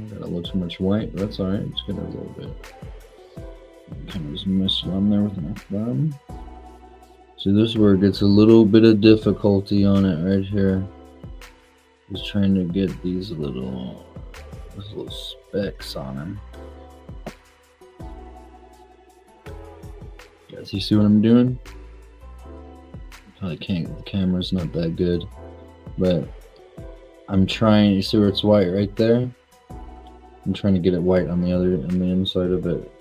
Got a little too much white, but that's alright. Just get a little bit. Kind of just mess around there with my thumb. See, this is where it gets a little bit of difficulty on it right here. Just trying to get these little specks on them. Guys, you see what I'm doing? Probably can't. The camera's not that good, but I'm trying. You see where it's white right there? I'm trying to get it white on the inside of it.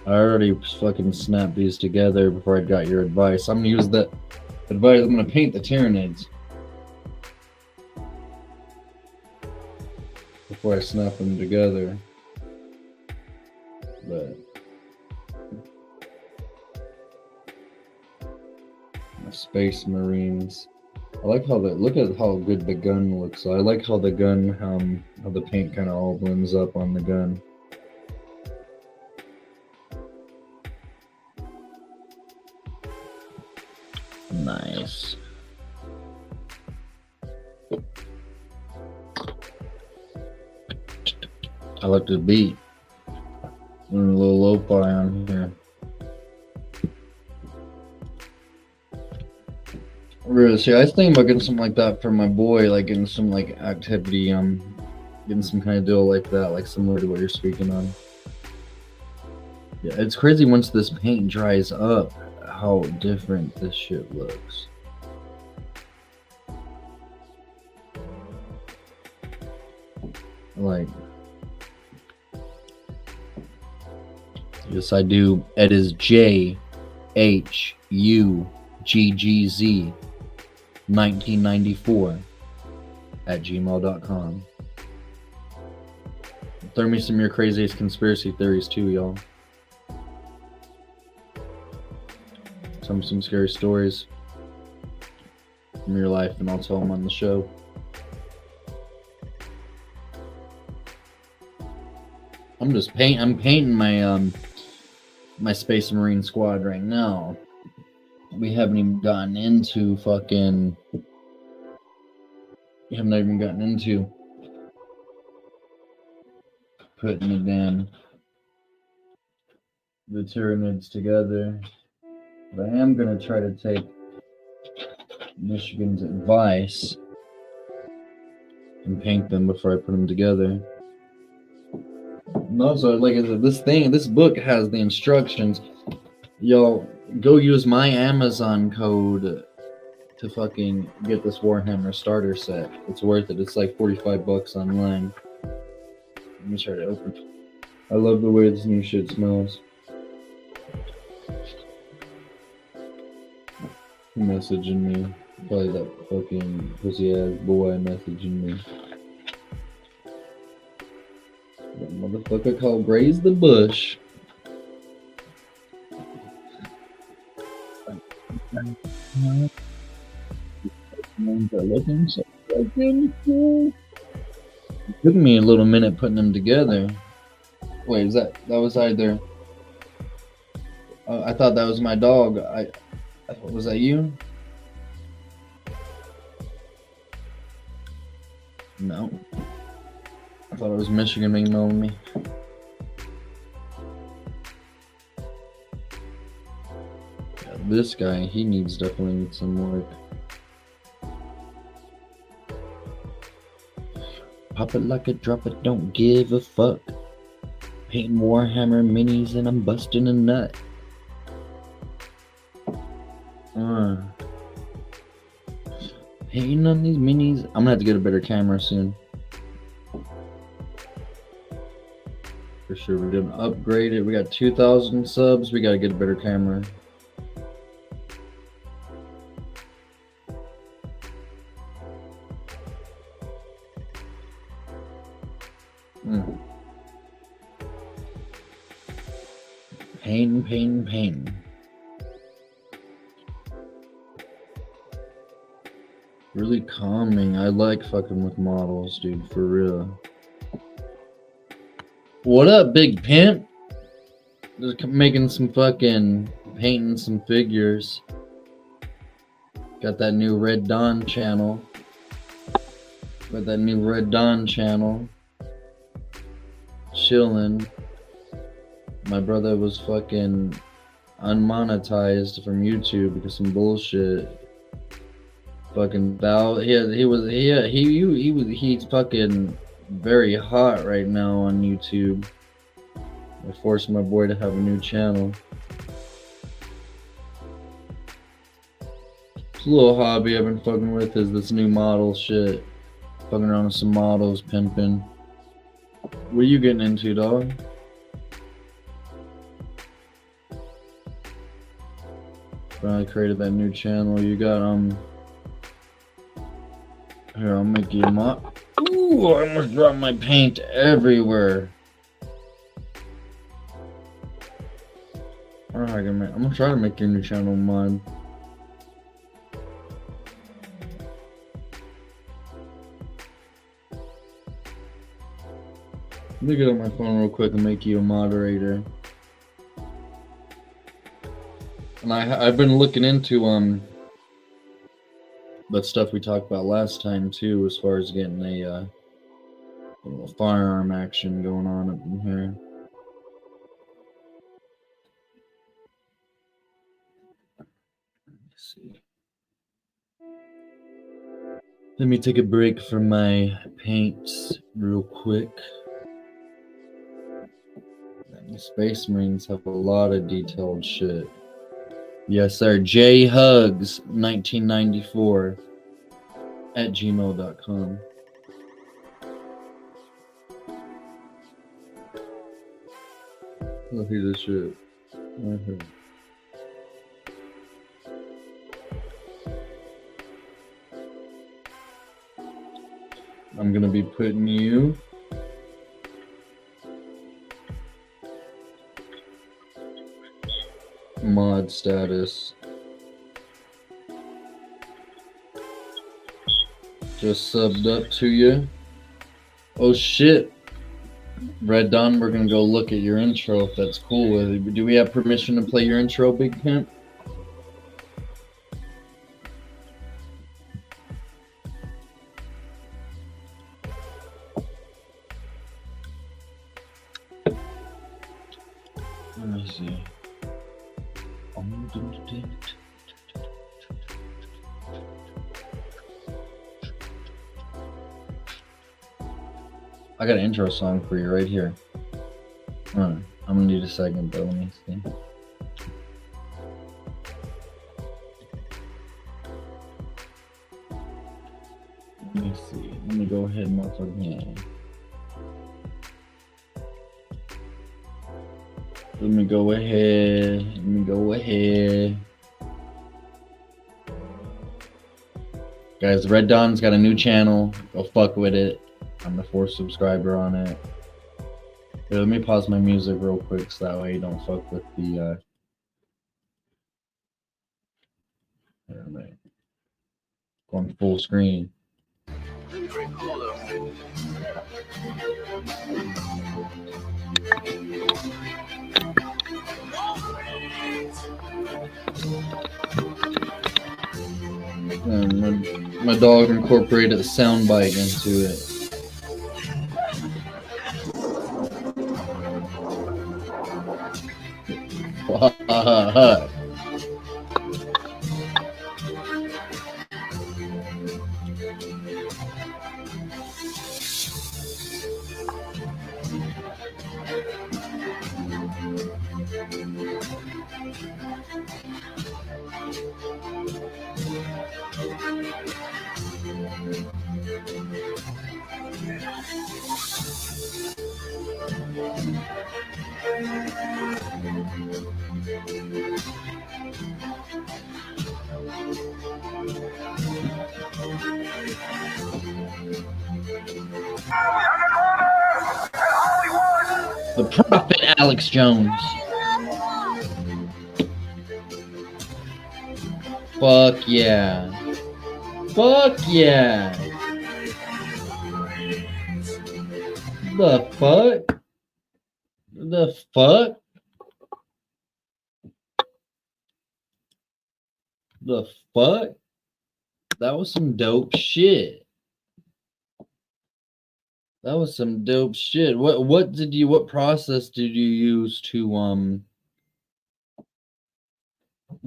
I already fucking snapped these together before I got your advice. I'm gonna use that advice. I'm gonna paint the Tyranids before I snap them together. But my Space Marines. I like how look at how good the gun looks. I like how the gun, how the paint kind of all blends up on the gun. Nice. I like the beat. A little lo-fi on here. Really, see, I was thinking about getting something like that for my boy, like getting some like activity, getting some kind of deal like that, like similar to what you're speaking on. Yeah, it's crazy once this paint dries up, how different this shit looks. Like, yes, I do. It is JHUGGZ 1994 at gmail.com. Throw me some of your craziest conspiracy theories too, y'all. Tell me some scary stories from your life, and I'll tell them on the show. I'm painting my my Space Marine squad right now. We haven't even gotten into fucking. We haven't even gotten into putting the Tyranids together. But I am gonna try to take Michigan's advice and paint them before I put them together. And also, like I said, this book has the instructions. Y'all go use my Amazon code to fucking get this Warhammer starter set. It's worth it. It's like $45 online. Let me try to open it. I love the way this new shit smells. Who messaging me? Probably that fucking pussy ass boy messaging me. That motherfucker called Graze the Bush. Looking so fucking cool. It took me a little minute putting them together. Wait, that was either? I thought that was my dog. Was that you? No. I thought it was Michigan emailing me. Yeah, this guy, he definitely needs some work. Pop it like a drop it, don't give a fuck. Painting Warhammer minis and I'm busting a nut. Painting on these minis. I'm gonna have to get a better camera soon. For sure, we're gonna upgrade it. We got 2,000 subs. We gotta get a better camera. Pain. Really calming. I like fucking with models, dude, for real. What up, big pimp? Just making some fucking painting some figures. Got that new Red Dawn channel. Chilling. My brother was fucking unmonetized from YouTube because some bullshit. Fucking he's fucking very hot right now on YouTube. I forced my boy to have a new channel. It's a little hobby I've been fucking with is this new model shit. Fucking around with some models, pimping. What are you getting into, dog? I created that new channel. You got here, I'll make you a mod. Ooh, I almost dropped my paint everywhere. I don't know how I can make. I'm gonna try to make your new channel mod. Let me get on my phone real quick and make you a moderator. And I've been looking into that stuff we talked about last time too, as far as getting a little firearm action going on up in here. Let's see. Let me take a break from my paints real quick. The Space Marines have a lot of detailed shit. Yes, sir. jhugs1994 at gmail.com. Look at this shit. Right here. I'm gonna be putting you mod status. Just subbed up to you. Oh shit. Red Dawn, we're gonna go look at your intro if that's cool with you. Do we have permission to play your intro, Big Pimp? Let me see. I got an intro song for you right here. I'm gonna need a second though. Let me see. Let me see. Let me go ahead and motherfucking. Let me go ahead. Guys, Red Dawn's got a new channel. Go fuck with it. I'm the 4th subscriber on it. Here, let me pause my music real quick so that way you don't fuck with the here, man. Going full screen. My dog incorporated a soundbite into it. The Prophet Alex Jones. Fuck yeah. Fuck yeah. The fuck? The fuck? The fuck? That was some dope shit. That was some dope shit. What process did you use to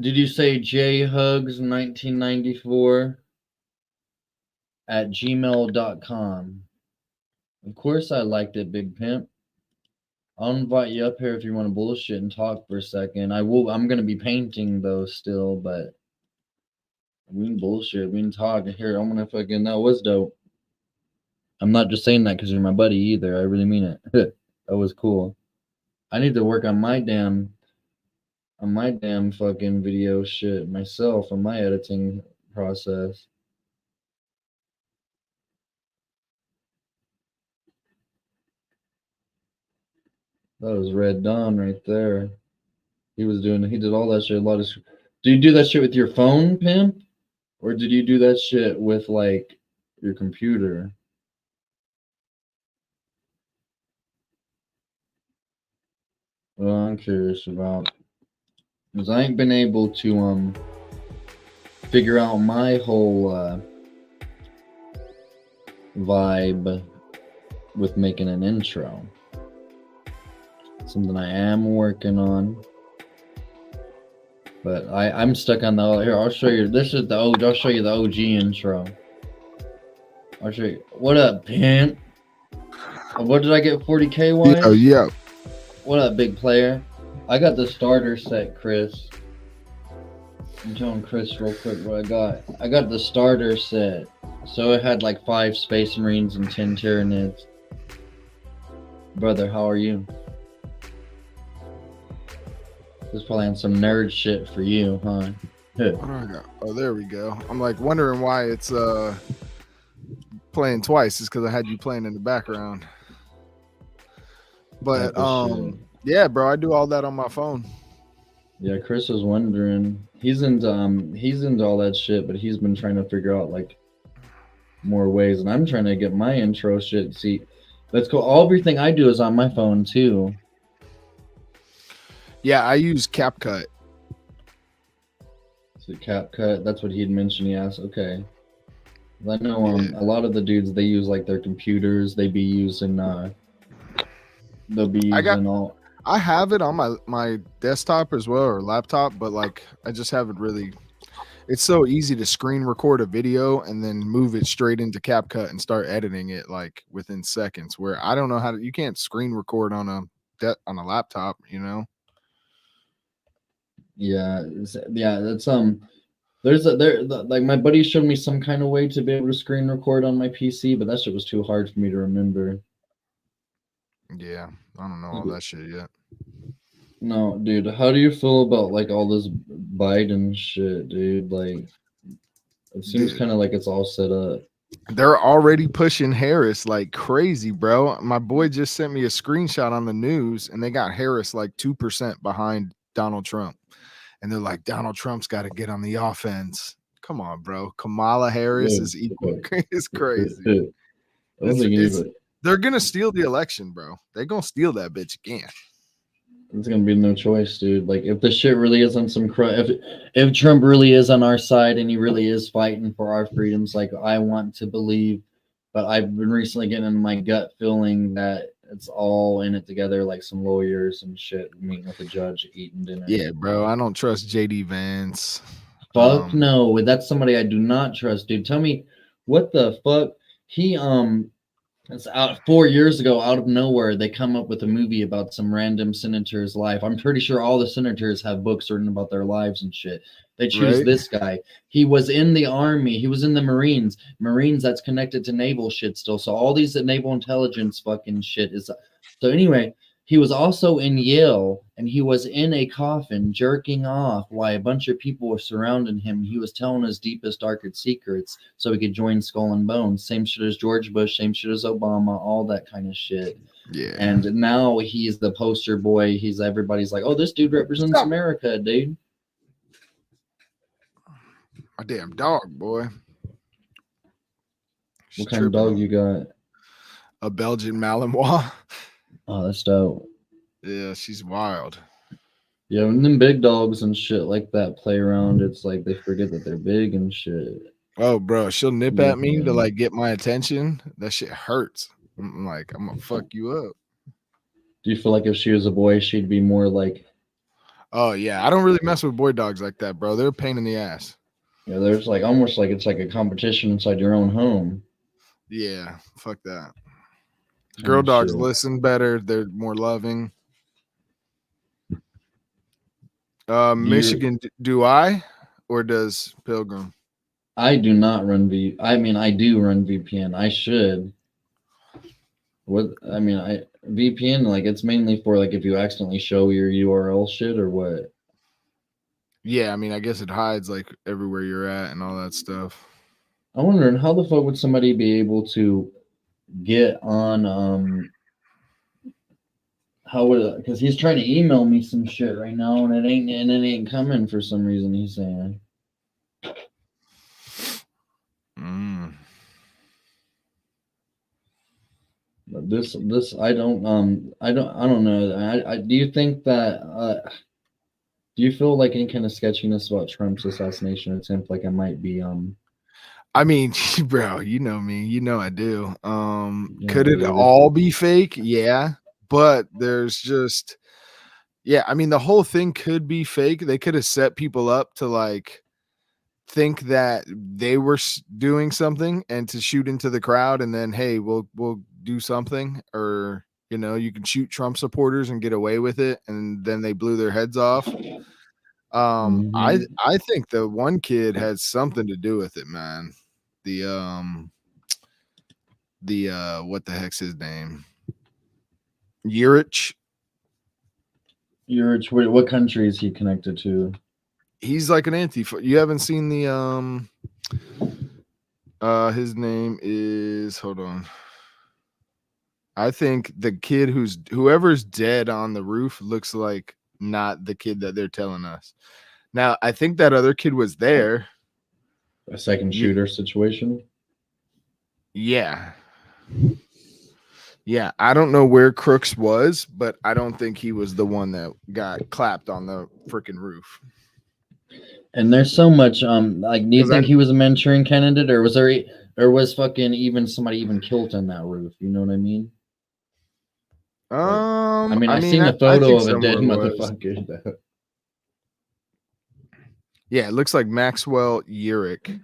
did you say jhugs1994 at gmail.com? Of course I liked it, Big Pimp. I'll invite you up here if you want to bullshit and talk for a second. I'm gonna be painting though still, but we can bullshit, we can talk. Here, I'm gonna fucking, that was dope. I'm not just saying that because you're my buddy either. I really mean it. That was cool. I need to work on my damn fucking video shit myself on my editing process. That was Red Dawn right there. He did all that shit. Do you do that shit with your phone, Pimp? Or did you do that shit with like your computer? Well, I'm curious about, because I ain't been able to figure out my whole vibe with making an intro. Something I am working on. But I'm stuck on the, here, I'll show you. This is the I'll show you the OG intro. I'll show you. What up, Pimp? What did I get 40K wise? Oh, yeah. What up, big player? I got the starter set, Chris. I'm showing Chris real quick what I got. I got the starter set. So it had like 5 Space Marines and 10 Tyranids. Brother, how are you? This is probably on some nerd shit for you, huh? Oh, there we go. I'm like wondering why it's playing twice. It's because I had you playing in the background. But yeah, bro, I do all that on my phone. Yeah, Chris was wondering. He's into all that shit, but he's been trying to figure out like more ways, and I'm trying to get my intro shit. See, let's go. Everything I do is on my phone too. Yeah, I use CapCut. So CapCut, that's what he'd mentioned. He asked, okay. I know a lot of the dudes, they use like their computers. They be using I have it on my desktop as well, or laptop, but like I just haven't really. It's so easy to screen record a video and then move it straight into CapCut and start editing it like within seconds. Where I don't know how to. You can't screen record on a laptop, you know. Yeah, that's like my buddy showed me some kind of way to be able to screen record on my PC, but that shit was too hard for me to remember. Yeah, I don't know all that shit yet. No, dude, how do you feel about like all this Biden shit, dude? Like, it seems kind of like it's all set up. They're already pushing Harris like crazy, bro. My boy just sent me a screenshot on the news, and they got Harris like 2% behind Donald Trump. And they're like, Donald Trump's got to get on the offense. Come on, bro. Kamala Harris is equal. It's crazy. They're going to steal the election, bro. They're going to steal that bitch again. There's gonna be no choice, dude. Like, if the shit really is on some if Trump really is on our side and he really is fighting for our freedoms, like I want to believe, but I've been recently getting in my gut feeling that it's all in it together, like some lawyers and shit meeting with the judge, eating dinner. Yeah, bro. I don't trust JD Vance. Fuck no, that's somebody I do not trust, dude. Tell me what the fuck he It's out 4 years ago, out of nowhere, they come up with a movie about some random senator's life. I'm pretty sure all the senators have books written about their lives and shit. They choose this guy. He was in the army. He was in the Marines. Marines, that's connected to naval shit still. So all these naval intelligence fucking shit is. So anyway, he was also in Yale, and he was in a coffin jerking off while a bunch of people were surrounding him. He was telling his deepest, darkest secrets so he could join Skull and Bones. Same shit as George Bush, same shit as Obama, all that kind of shit. Yeah. And now he's the poster boy. Everybody's like, oh, this dude represents America, dude. My damn dog, boy. What kind of dog you got? A Belgian Malinois. Oh, that's dope. Yeah, she's wild. Yeah, when them big dogs and shit like that play around, it's like they forget that they're big and shit. Oh, bro, she'll nip at me to like get my attention. That shit hurts. I'm like, I'm gonna fuck you up. Do you feel like if she was a boy, she'd be more like? Oh yeah, I don't really mess with boy dogs like that, bro. They're a pain in the ass. Yeah, there's like almost like it's like a competition inside your own home. Yeah, fuck that. Girl dogs listen better. They're more loving. Michigan, do I or does Pilgrim? I do not run I do run VPN. I should. What I mean, VPN, like it's mainly for like if you accidentally show your URL shit or what? Yeah, I mean, I guess it hides like everywhere you're at and all that stuff. I'm wondering how the fuck would somebody be able to get on how would because he's trying to email me some shit right now and it ain't coming for some reason, he's saying. But this I don't know. I do you think that do you feel like any kind of sketchiness about Trump's assassination attempt? Like I might be I mean, bro, you know me, you know I do. Yeah, Could it dude. all be fake? Yeah, but there's just I mean, the whole thing could be fake. They could have set people up to like think that they were doing something and to shoot into the crowd and then hey, we'll do something, or you know, you can shoot Trump supporters and get away with it, and then they blew their heads off. I think the one kid had something to do with it, man. The what the heck's his name? Urich. What country is he connected to? He's like an Antifa. You haven't seen the his name is, hold on. I think the kid whoever's dead on the roof looks like not the kid that they're telling us. Now, I think that other kid was there. A second shooter situation? Yeah. Yeah, I don't know where Crooks was, but I don't think he was the one that got clapped on the freaking roof. And there's so much like do you think he was a Manchurian candidate or was fucking even somebody even killed on that roof? You know what I mean? I seen a photo of a dead motherfucker though. Yeah, it looks like Maxwell Urich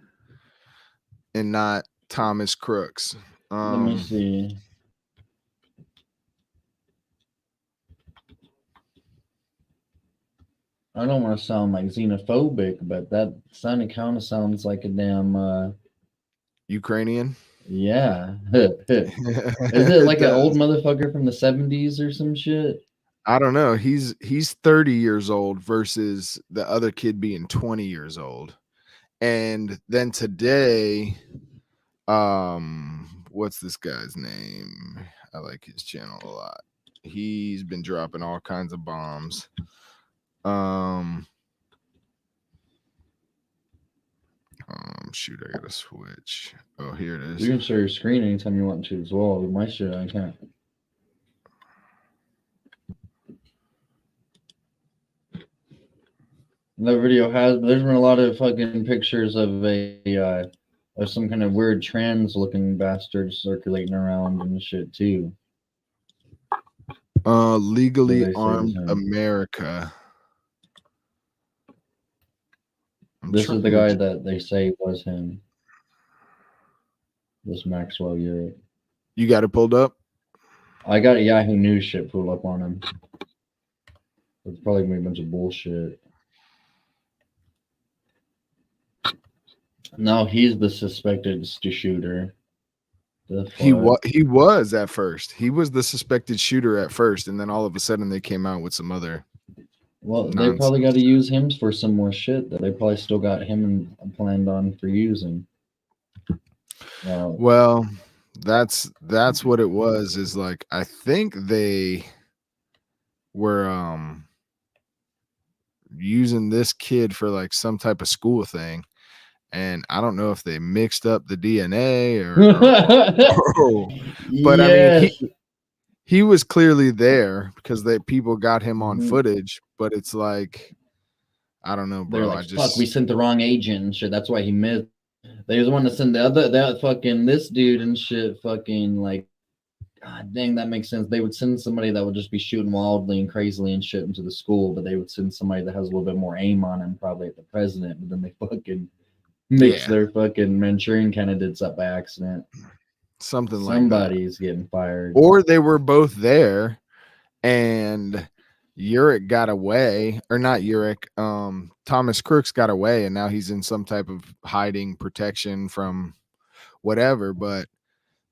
and not Thomas Crooks. Let me see. I don't want to sound like xenophobic, but that kind of sounds like a damn Ukrainian. Yeah. Is it like an old motherfucker from the 70s or some shit? I don't know. He's 30 years old versus the other kid being 20 years old. And then today, what's this guy's name? I like his channel a lot. He's been dropping all kinds of bombs. Shoot, I gotta switch. Oh, here it is. You can share your screen anytime you want to as well. With my shit, I can't. That video there's been a lot of fucking pictures of of some kind of weird trans looking bastard circulating around and shit too. Legally Armed America. This is the guy that they say was him. This Maxwell Urich. You got it pulled up? I got a Yahoo News shit pulled up on him. It's probably gonna be a bunch of bullshit. No, he's the suspected shooter. He was at first. He was the suspected shooter at first, and then all of a sudden they came out with some other. Well, they probably got to use him for some more shit that they probably still got him planned on for using. Well, that's what it was. Is like I think they were using this kid for like some type of school thing. And I don't know if they mixed up the DNA but I mean, he was clearly there because people got him on footage, but it's like, I don't know, bro. They're like, fuck, we sent the wrong agent and shit. That's why he missed. They was want to send that fucking this dude and shit fucking like, god dang, that makes sense. They would send somebody that would just be shooting wildly and crazily and shit into the school, but they would send somebody that has a little bit more aim on him, probably at the president, but then they fucking mix their fucking Manchurian candidates up by accident. Somebody's getting fired. Or they were both there and Urich got away, or not Urich, Thomas Crooks got away, and now he's in some type of hiding protection from whatever. But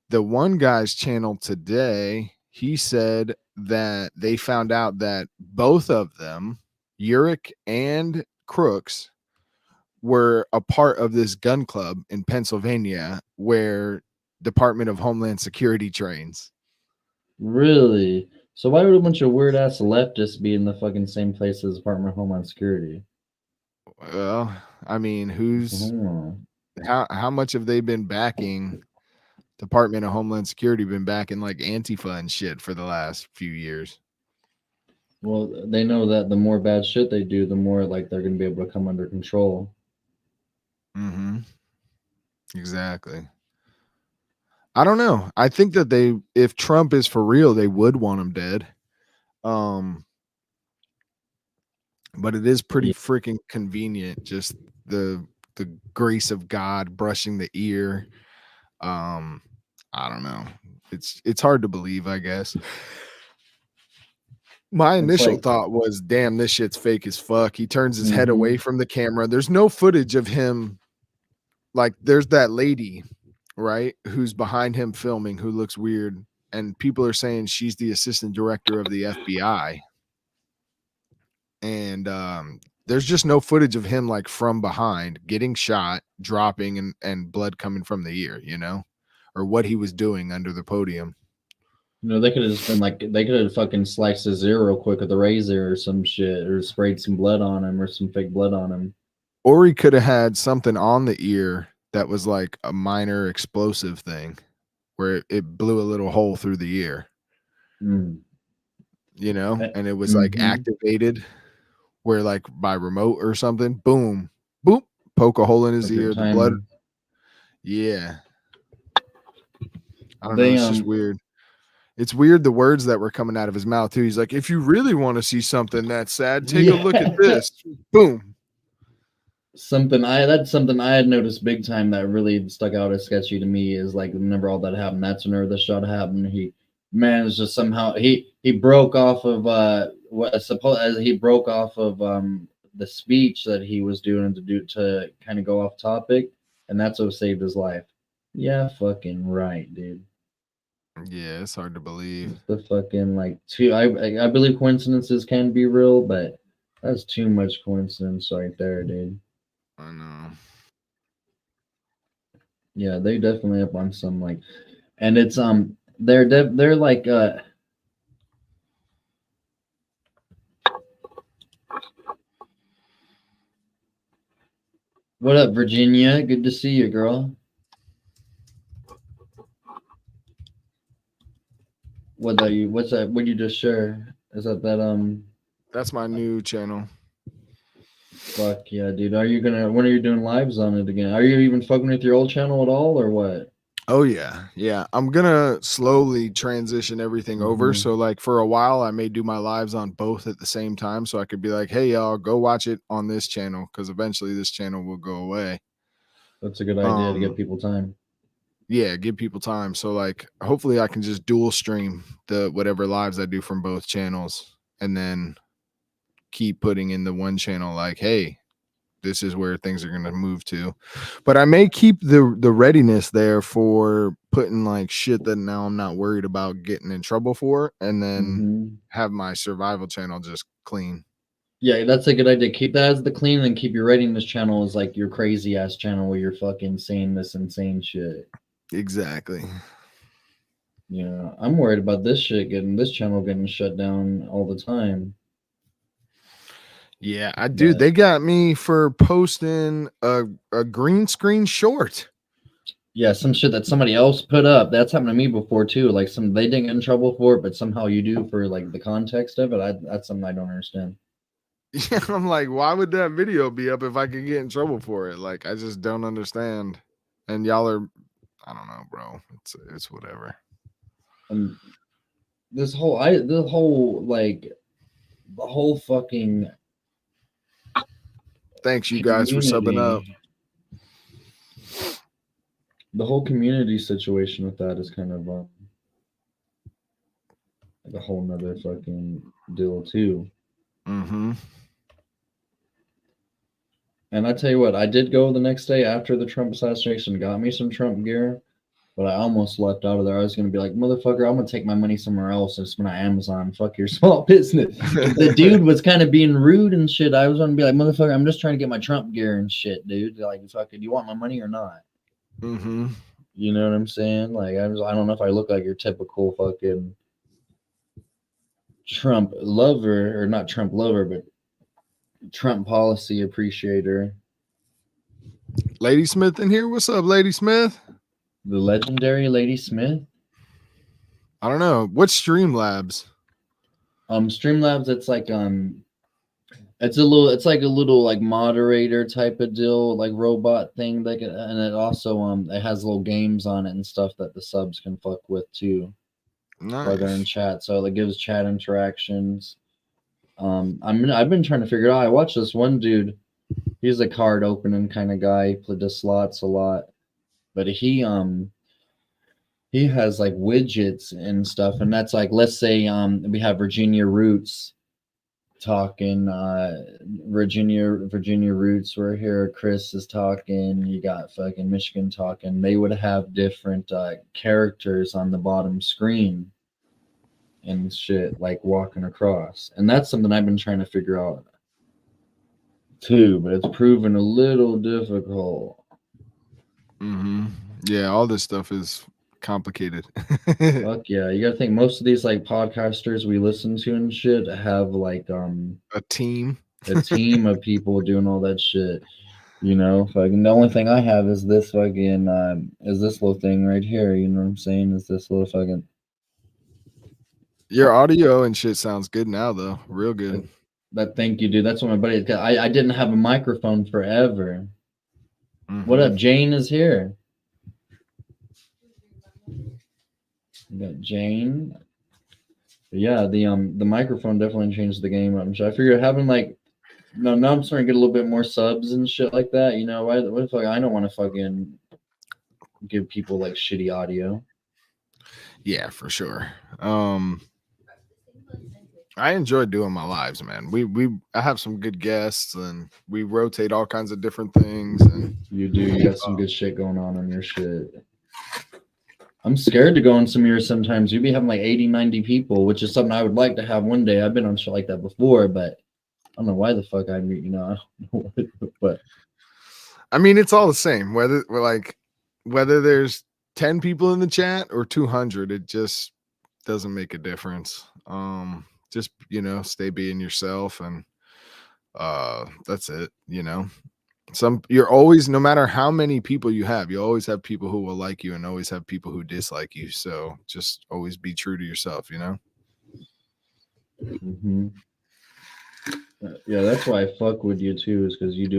the one guy's channel today, he said that they found out that both of them, Urich and Crooks, were a part of this gun club in Pennsylvania where Department of Homeland Security trains. Really? So why would a bunch of weird ass leftists be in the fucking same place as Department of Homeland Security? Well, I mean, who's how much have they been backing Department of Homeland Security been backing like Antifa and shit for the last few years? Well, they know that the more bad shit they do, the more like they're gonna be able to come under control. Mm-hmm. Exactly. I don't know. I think that if Trump is for real, they would want him dead. But it is pretty freaking convenient, just the grace of God brushing the ear. I don't know. It's hard to believe, I guess. My It's initial like- thought was, damn, this shit's fake as fuck. He turns his head away from the camera. There's no footage of him. Like, there's that lady, right, who's behind him filming, who looks weird. And people are saying she's the assistant director of the FBI. And there's just no footage of him like from behind getting shot, dropping, and blood coming from the ear, you know, or what he was doing under the podium. You know, they could have just been like, they could have fucking sliced his ear real quick with a razor or some shit, or sprayed some blood on him, or some fake blood on him. Or he could have had something on the ear that was like a minor explosive thing where it blew a little hole through the ear, you know, and it was like activated where like by remote or something, boom, boop, poke a hole in his ear, the blood. Yeah. I don't know. It's just weird. It's weird the words that were coming out of his mouth too. He's like, if you really want to see something that's sad, take a look at this. Boom. That's something I had noticed big time that really stuck out as sketchy to me is like whenever all that happened, that's whenever the shot happened. He managed to somehow he broke off of the speech that he was doing to kind of go off topic, and that's what saved his life. Yeah, fucking right, dude. Yeah, it's hard to believe. The fucking I believe coincidences can be real, but that's too much coincidence right there, dude. I know. Yeah, they definitely up on some like, and it's they're like what up, Virginia? Good to see you, girl. What's that? What you just share? Is that That's my new channel. Fuck yeah, dude. When are you doing lives on it again? Are you even fucking with your old channel at all, or what? Oh yeah. Yeah. I'm gonna slowly transition everything over. So like for a while I may do my lives on both at the same time. So I could be like, hey y'all, go watch it on this channel, because eventually this channel will go away. That's a good idea to give people time. Yeah, give people time. So like hopefully I can just dual stream the whatever lives I do from both channels, and then keep putting in the one channel like, hey, this is where things are going to move to. But I may keep the readiness there for putting like shit that now I'm not worried about getting in trouble for, and then have my survival channel just clean. Yeah, that's a good idea. Keep that as the clean, and keep your readiness channel as like your crazy ass channel where you're fucking saying this insane shit. Exactly. Yeah, I'm worried about this channel getting shut down all the time. Yeah, they got me for posting a green screen short. Yeah, some shit that somebody else put up. That's happened to me before too. Like they didn't get in trouble for it, but somehow you do for like the context of it. That's something I don't understand. Yeah, I'm like, why would that video be up if I could get in trouble for it? Like, I just don't understand. And y'all are, I don't know, bro. It's whatever. The whole fucking. Thanks, you guys, for subbing up. The whole community situation with that is kind of like a whole nother fucking deal too. Mm-hmm. And I tell you what, I did go the next day after the Trump assassination, got me some Trump gear, But I almost left out of there. I was gonna be like, motherfucker, I'm gonna take my money somewhere else and spend on Amazon. Fuck your small business. The dude was kind of being rude and shit. I was gonna be like, motherfucker, I'm just trying to get my Trump gear and shit, dude. Like, fucking, do you want my money or not? Mm-hmm. You know what I'm saying? Like, I don't know if I look like your typical fucking Trump lover, or not Trump lover, but Trump policy appreciator. Lady Smith in here. What's up, Lady Smith? The legendary Lady Smith. I don't know. What's Streamlabs? Streamlabs, it's like it's like a little like moderator type of deal, like robot thing. Like, and it also it has little games on it and stuff that the subs can fuck with too. While they're in Nice. chat, so it gives chat interactions. I've been trying to figure it out. I watched this one dude. He's a card opening kind of guy. He does slots a lot, but he has like widgets and stuff, and that's like, let's say we have Virginia Roots talking, Virginia Roots. We're here. Chris is talking. You got fucking Michigan talking. They would have different characters on the bottom screen and shit, like walking across, and that's something I've been trying to figure out too, but it's proven a little difficult. Mm-hmm. Yeah, all this stuff is complicated. Fuck yeah, you gotta think most of these like podcasters we listen to and shit have like a team of people doing all that shit. You know, fucking the only thing I have is this fucking is this little thing right here. You know what I'm saying? Is this little fucking Your audio and shit sounds good now, though. Real good. that thank you, dude. That's what my buddy. I didn't have a microphone forever. What up, Jane is here. We got Jane. But yeah, the microphone definitely changed the game. I figured having like now I'm starting to get a little bit more subs and shit like that. You know, what the fuck? I don't want to fucking give people like shitty audio. Yeah, for sure. I enjoy doing my lives, man. I have some good guests, and we rotate all kinds of different things. And You got some good shit going on your shit. I'm scared to go on some of yours sometimes. You be having like 80, 90 people, which is something I would like to have one day. I've been on shit like that before, but I don't know why the fuck I mean, you know, but I mean, it's all the same. Whether there's 10 people in the chat or 200, it just doesn't make a difference. Just, you know, stay being yourself, and that's it. You know, you're always, no matter how many people you always have people who will like you and always have people who dislike you. So just always be true to yourself, you know? Mm-hmm. Yeah, that's why I fuck with you too, is because you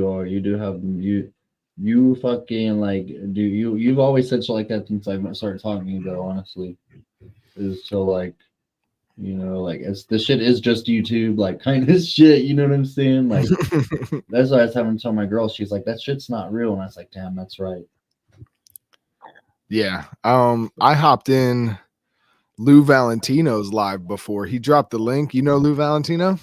fucking like you've always said shit like that since I started talking to you, though, honestly. Is to like, you know, like this shit is just YouTube, like kind of shit, you know what I'm saying? Like that's why I was having to tell my girl, she's like, that shit's not real. And I was like, damn, that's right. Yeah. I hopped in Lou Valentino's live before. He dropped the link. You know Lou Valentino?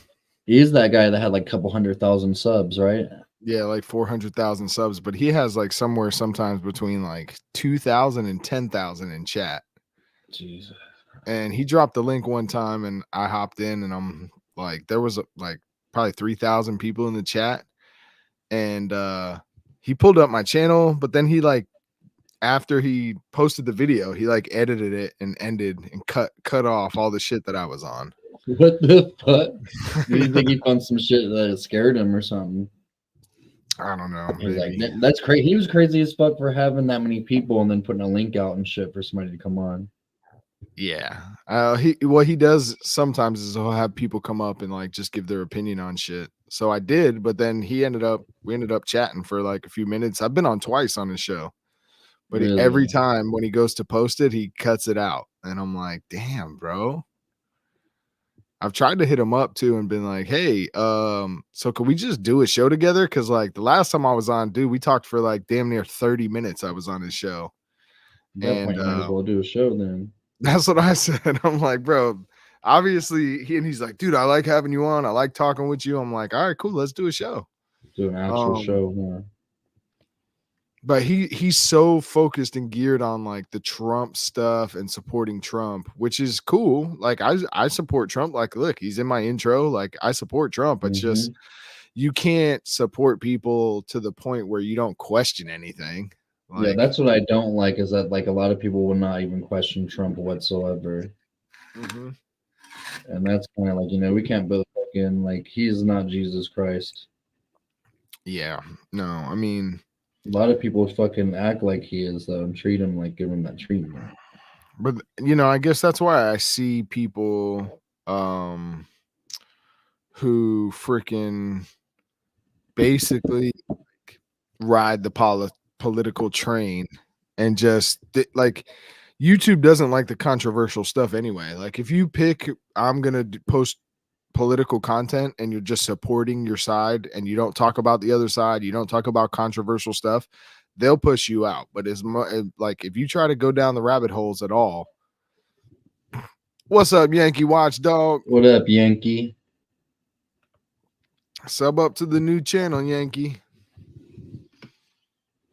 He's that guy that had like a couple 100,000 subs, right? Yeah, like 400,000 subs, but he has like somewhere sometimes between like 2,000 and 10,000 in chat. Jesus. And he dropped the link one time, and I hopped in, and I'm like, there was like probably 3,000 people in the chat, and he pulled up my channel, but then he like, after he posted the video, he like edited it and ended and cut off all the shit that I was on. What the fuck? Do you think he found some shit that scared him or something? I don't know. He's like, that's crazy. He was crazy as fuck for having that many people and then putting a link out and shit for somebody to come on. Yeah. What he does sometimes is he'll have people come up and like just give their opinion on shit. So I did, but then we ended up chatting for like a few minutes. I've been on twice on his show, but Really? every time when he goes to post it, he cuts it out. And I'm like, damn, bro. I've tried to hit him up too and been like, hey, so could we just do a show together? Cause like the last time I was on, dude, we talked for like damn near 30 minutes. I was on his show. At that point, you might as well do a show then. That's what I said. I'm like, bro, obviously he's like, dude, I like having you on. I like talking with you. I'm like, all right, cool. Let's do a show. Do an actual show. Yeah. But he's so focused and geared on like the Trump stuff and supporting Trump, which is cool. Like I support Trump. Like, look, he's in my intro. Like, I support Trump. It's just you can't support people to the point where you don't question anything. Yeah, Like, that's what I don't like is that like a lot of people will not even question Trump whatsoever. mhm. And that's kind of like, you know, we can't both fucking like he's not Jesus Christ. Yeah, no, I mean, a lot of people fucking act like he is though and treat him like give him that treatment. but you know, I guess that's why I see people who freaking basically ride the political train and just like YouTube doesn't like the controversial stuff anyway. Like if you pick, I'm gonna post political content and you're just supporting your side and you don't talk about the other side, you don't talk about controversial stuff, they'll push you out. But like if you try to go down the rabbit holes at all, what's up, Yankee Watchdog? What up, Yankee? Sub up to the new channel, Yankee.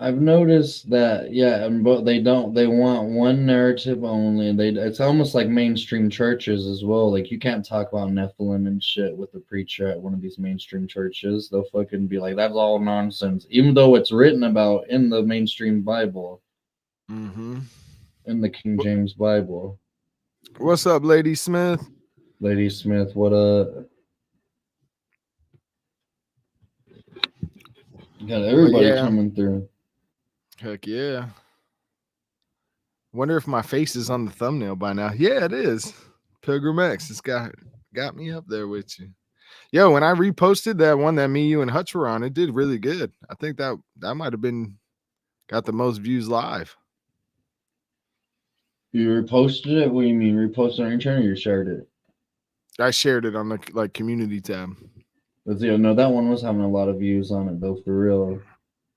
I've noticed that, yeah, but they want one narrative only. It's almost like mainstream churches as well. Like you can't talk about Nephilim and shit with a preacher at one of these mainstream churches. They'll fucking be like, that's all nonsense, even though it's written about in the mainstream Bible, Mm-hmm. in the King James Bible. What's up, Lady Smith? Lady Smith, what up? You got everybody coming through. Heck yeah. Wonder if my face is on the thumbnail by now. Yeah, it is. Pilgrim X. It's got me up there with you. Yo, when I reposted that one that me, you, and Hutch were on, it did really good. I think that might have been got the most views live. You reposted it? What do you mean? Reposted on your channel or you shared it? I shared it on the like community tab. But yeah, no, that one was having a lot of views on it though, for real.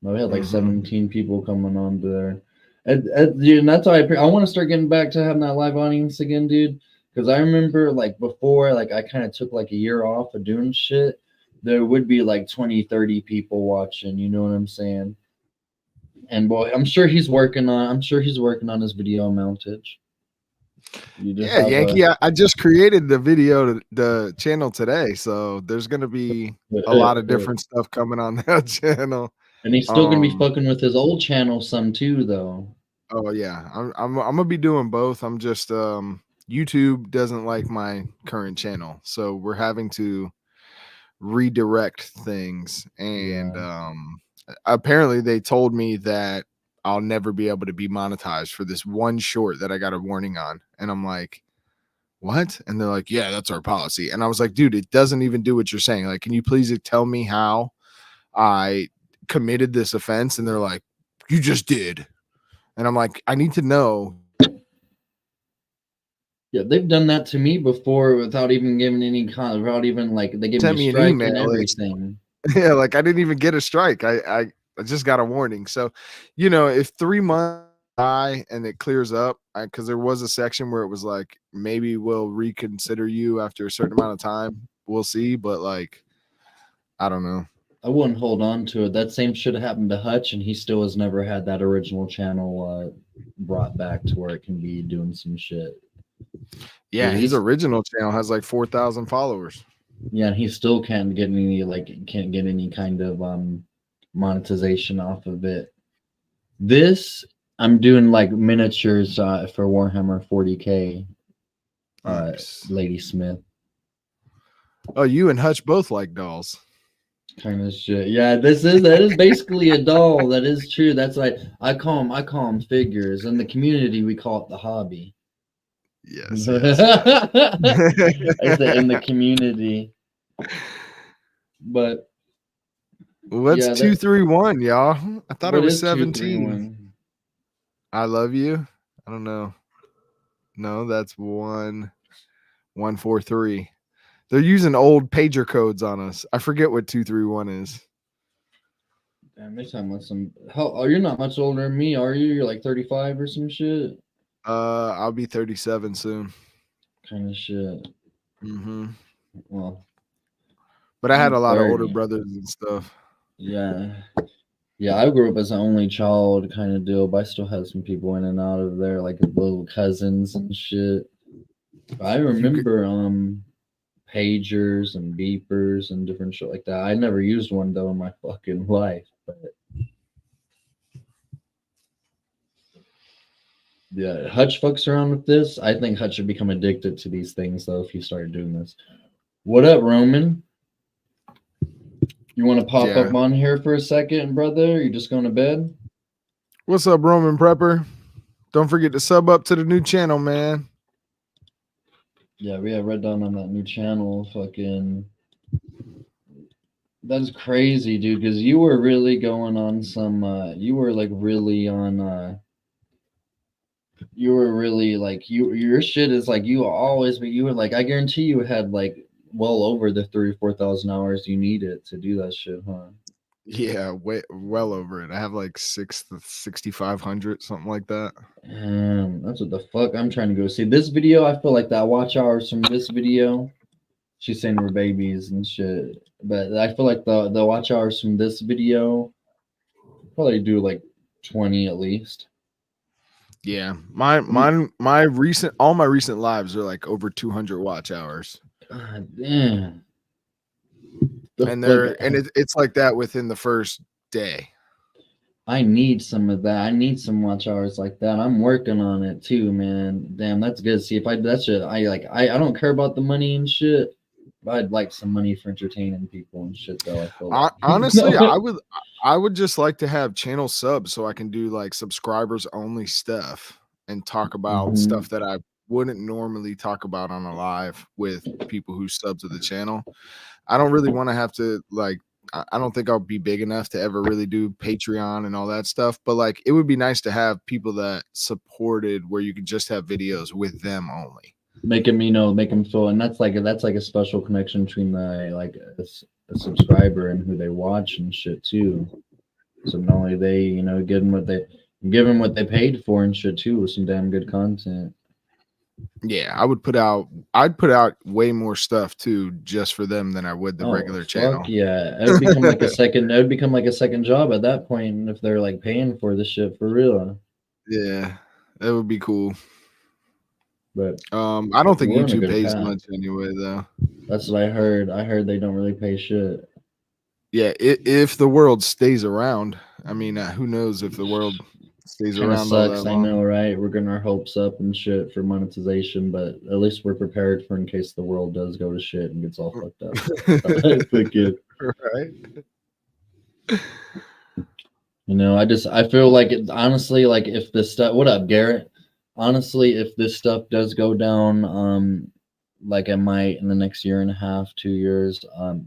No, we had like 17 people coming on there. Dude, and that's why I want to start getting back to having that live audience again, dude. Because I remember like before, like I kind of took like a year off of doing shit. There would be like 20, 30 people watching, you know what I'm saying? And boy, I'm sure he's working on his video mountage. Yeah, Yankee. I just created the video, the channel today, so there's gonna be a lot of different stuff coming on that channel. And he's still gonna be fucking with his old channel some too, though. Oh yeah, I'm gonna be doing both. I'm just YouTube doesn't like my current channel, so we're having to redirect things. And apparently they told me that I'll never be able to be monetized for this one short that I got a warning on. And I'm like, what? And they're like, yeah, that's our policy. And I was like, dude, it doesn't even do what you're saying. Like, can you please tell me how I committed this offense? And they're like, you just did. And I'm like, I need to know. Yeah, they've done that to me before without even giving any without even like they gave Sent me me a an strike email. and everything. Yeah, like I didn't even get a strike. I just got a warning. So, you know, if 3 months die and it clears up, because there was a section where it was like, maybe we'll reconsider you after a certain amount of time. We'll see, but like, I don't know. I wouldn't hold on to it. That same shit happened to Hutch, and he still has never had that original channel brought back to where it can be doing some shit. Yeah, his original channel has like 4,000 followers. Yeah, and he still can't get any kind of monetization off of it. This I'm doing like miniatures for Warhammer 40K. Lady Smith. Oh, you and Hutch both like dolls. Kind of shit. Yeah, that is basically a doll. That is true. That's like I call them figures. In the community, we call it the hobby. Yes. I said in the community. But what's yeah, 231, y'all? I thought it was 17. 231? I love you. I don't know. No, that's 1143. They're using old pager codes on us. I forget what 231 is. Damn, they're talking about some. You're not much older than me, are you? You're like 35 or some shit. I'll be 37 soon. Kind of shit. Mm-hmm. Well, but I had a lot of older brothers and stuff. Yeah. Yeah, I grew up as an only child kind of deal, but I still had some people in and out of there, like little cousins and shit. I remember pagers and beepers and different shit like that. I never used one though in my fucking life. But yeah, Hutch fucks around with this. I think Hutch should become addicted to these things though if he started doing this. What up, Roman? You want to pop Yeah. up on here for a second, brother? You just going to bed? What's up, Roman Prepper? Don't forget to sub up to the new channel, man. Yeah, we have Red Dawn on that new channel. Fucking, that's crazy, dude. Because you were really going on some. You were like really on. You were really like your shit is like you always. But you were like, I guarantee you had like well over the 3,000 or 4,000 hours you needed to do that shit, huh? Yeah, well over it. I have like 6,500, something like that. That's what the fuck I'm trying to go see. This video, I feel like that watch hours from this video. She's saying we're babies and shit, but I feel like the watch hours from this video probably do like 20 at least. Yeah, my recent all my recent lives are like over 200 watch hours. God damn. And it's like that within the first day. I need some of that. I need some watch hours like that. I'm working on it too, man. Damn, that's good. See, if I do that shit, I don't care about the money and shit. But I'd like some money for entertaining people and shit though. I feel like. Honestly, I would just like to have channel subs so I can do like subscribers only stuff and talk about stuff that I wouldn't normally talk about on a live with people who sub to the channel. I don't really want to have to like I don't think I'll be big enough to ever really do Patreon and all that stuff, but like it would be nice to have people that supported where you could just have videos with them only. Make them feel, and that's like a special connection between the like a subscriber and who they watch and shit too. So not only they give them what they paid for and shit too with some damn good content. Yeah, I'd put out way more stuff too just for them than I would the regular channel. Yeah, it would become like a second. It would become like a second job at that point if they're like paying for this shit for real. Yeah, that would be cool. But I don't think YouTube pays much anyway, though. That's what I heard. I heard they don't really pay shit. Yeah, if the world stays around. I mean, who knows if the world stays Kinda around all sucks, that I long. know, right? We're getting our hopes up and shit for monetization, but at least we're prepared for in case the world does go to shit and gets all fucked up. Right. I feel like it, honestly, like if this stuff, what up, Garrett? Honestly, if this stuff does go down, like it might in the next year and a half, 2 years,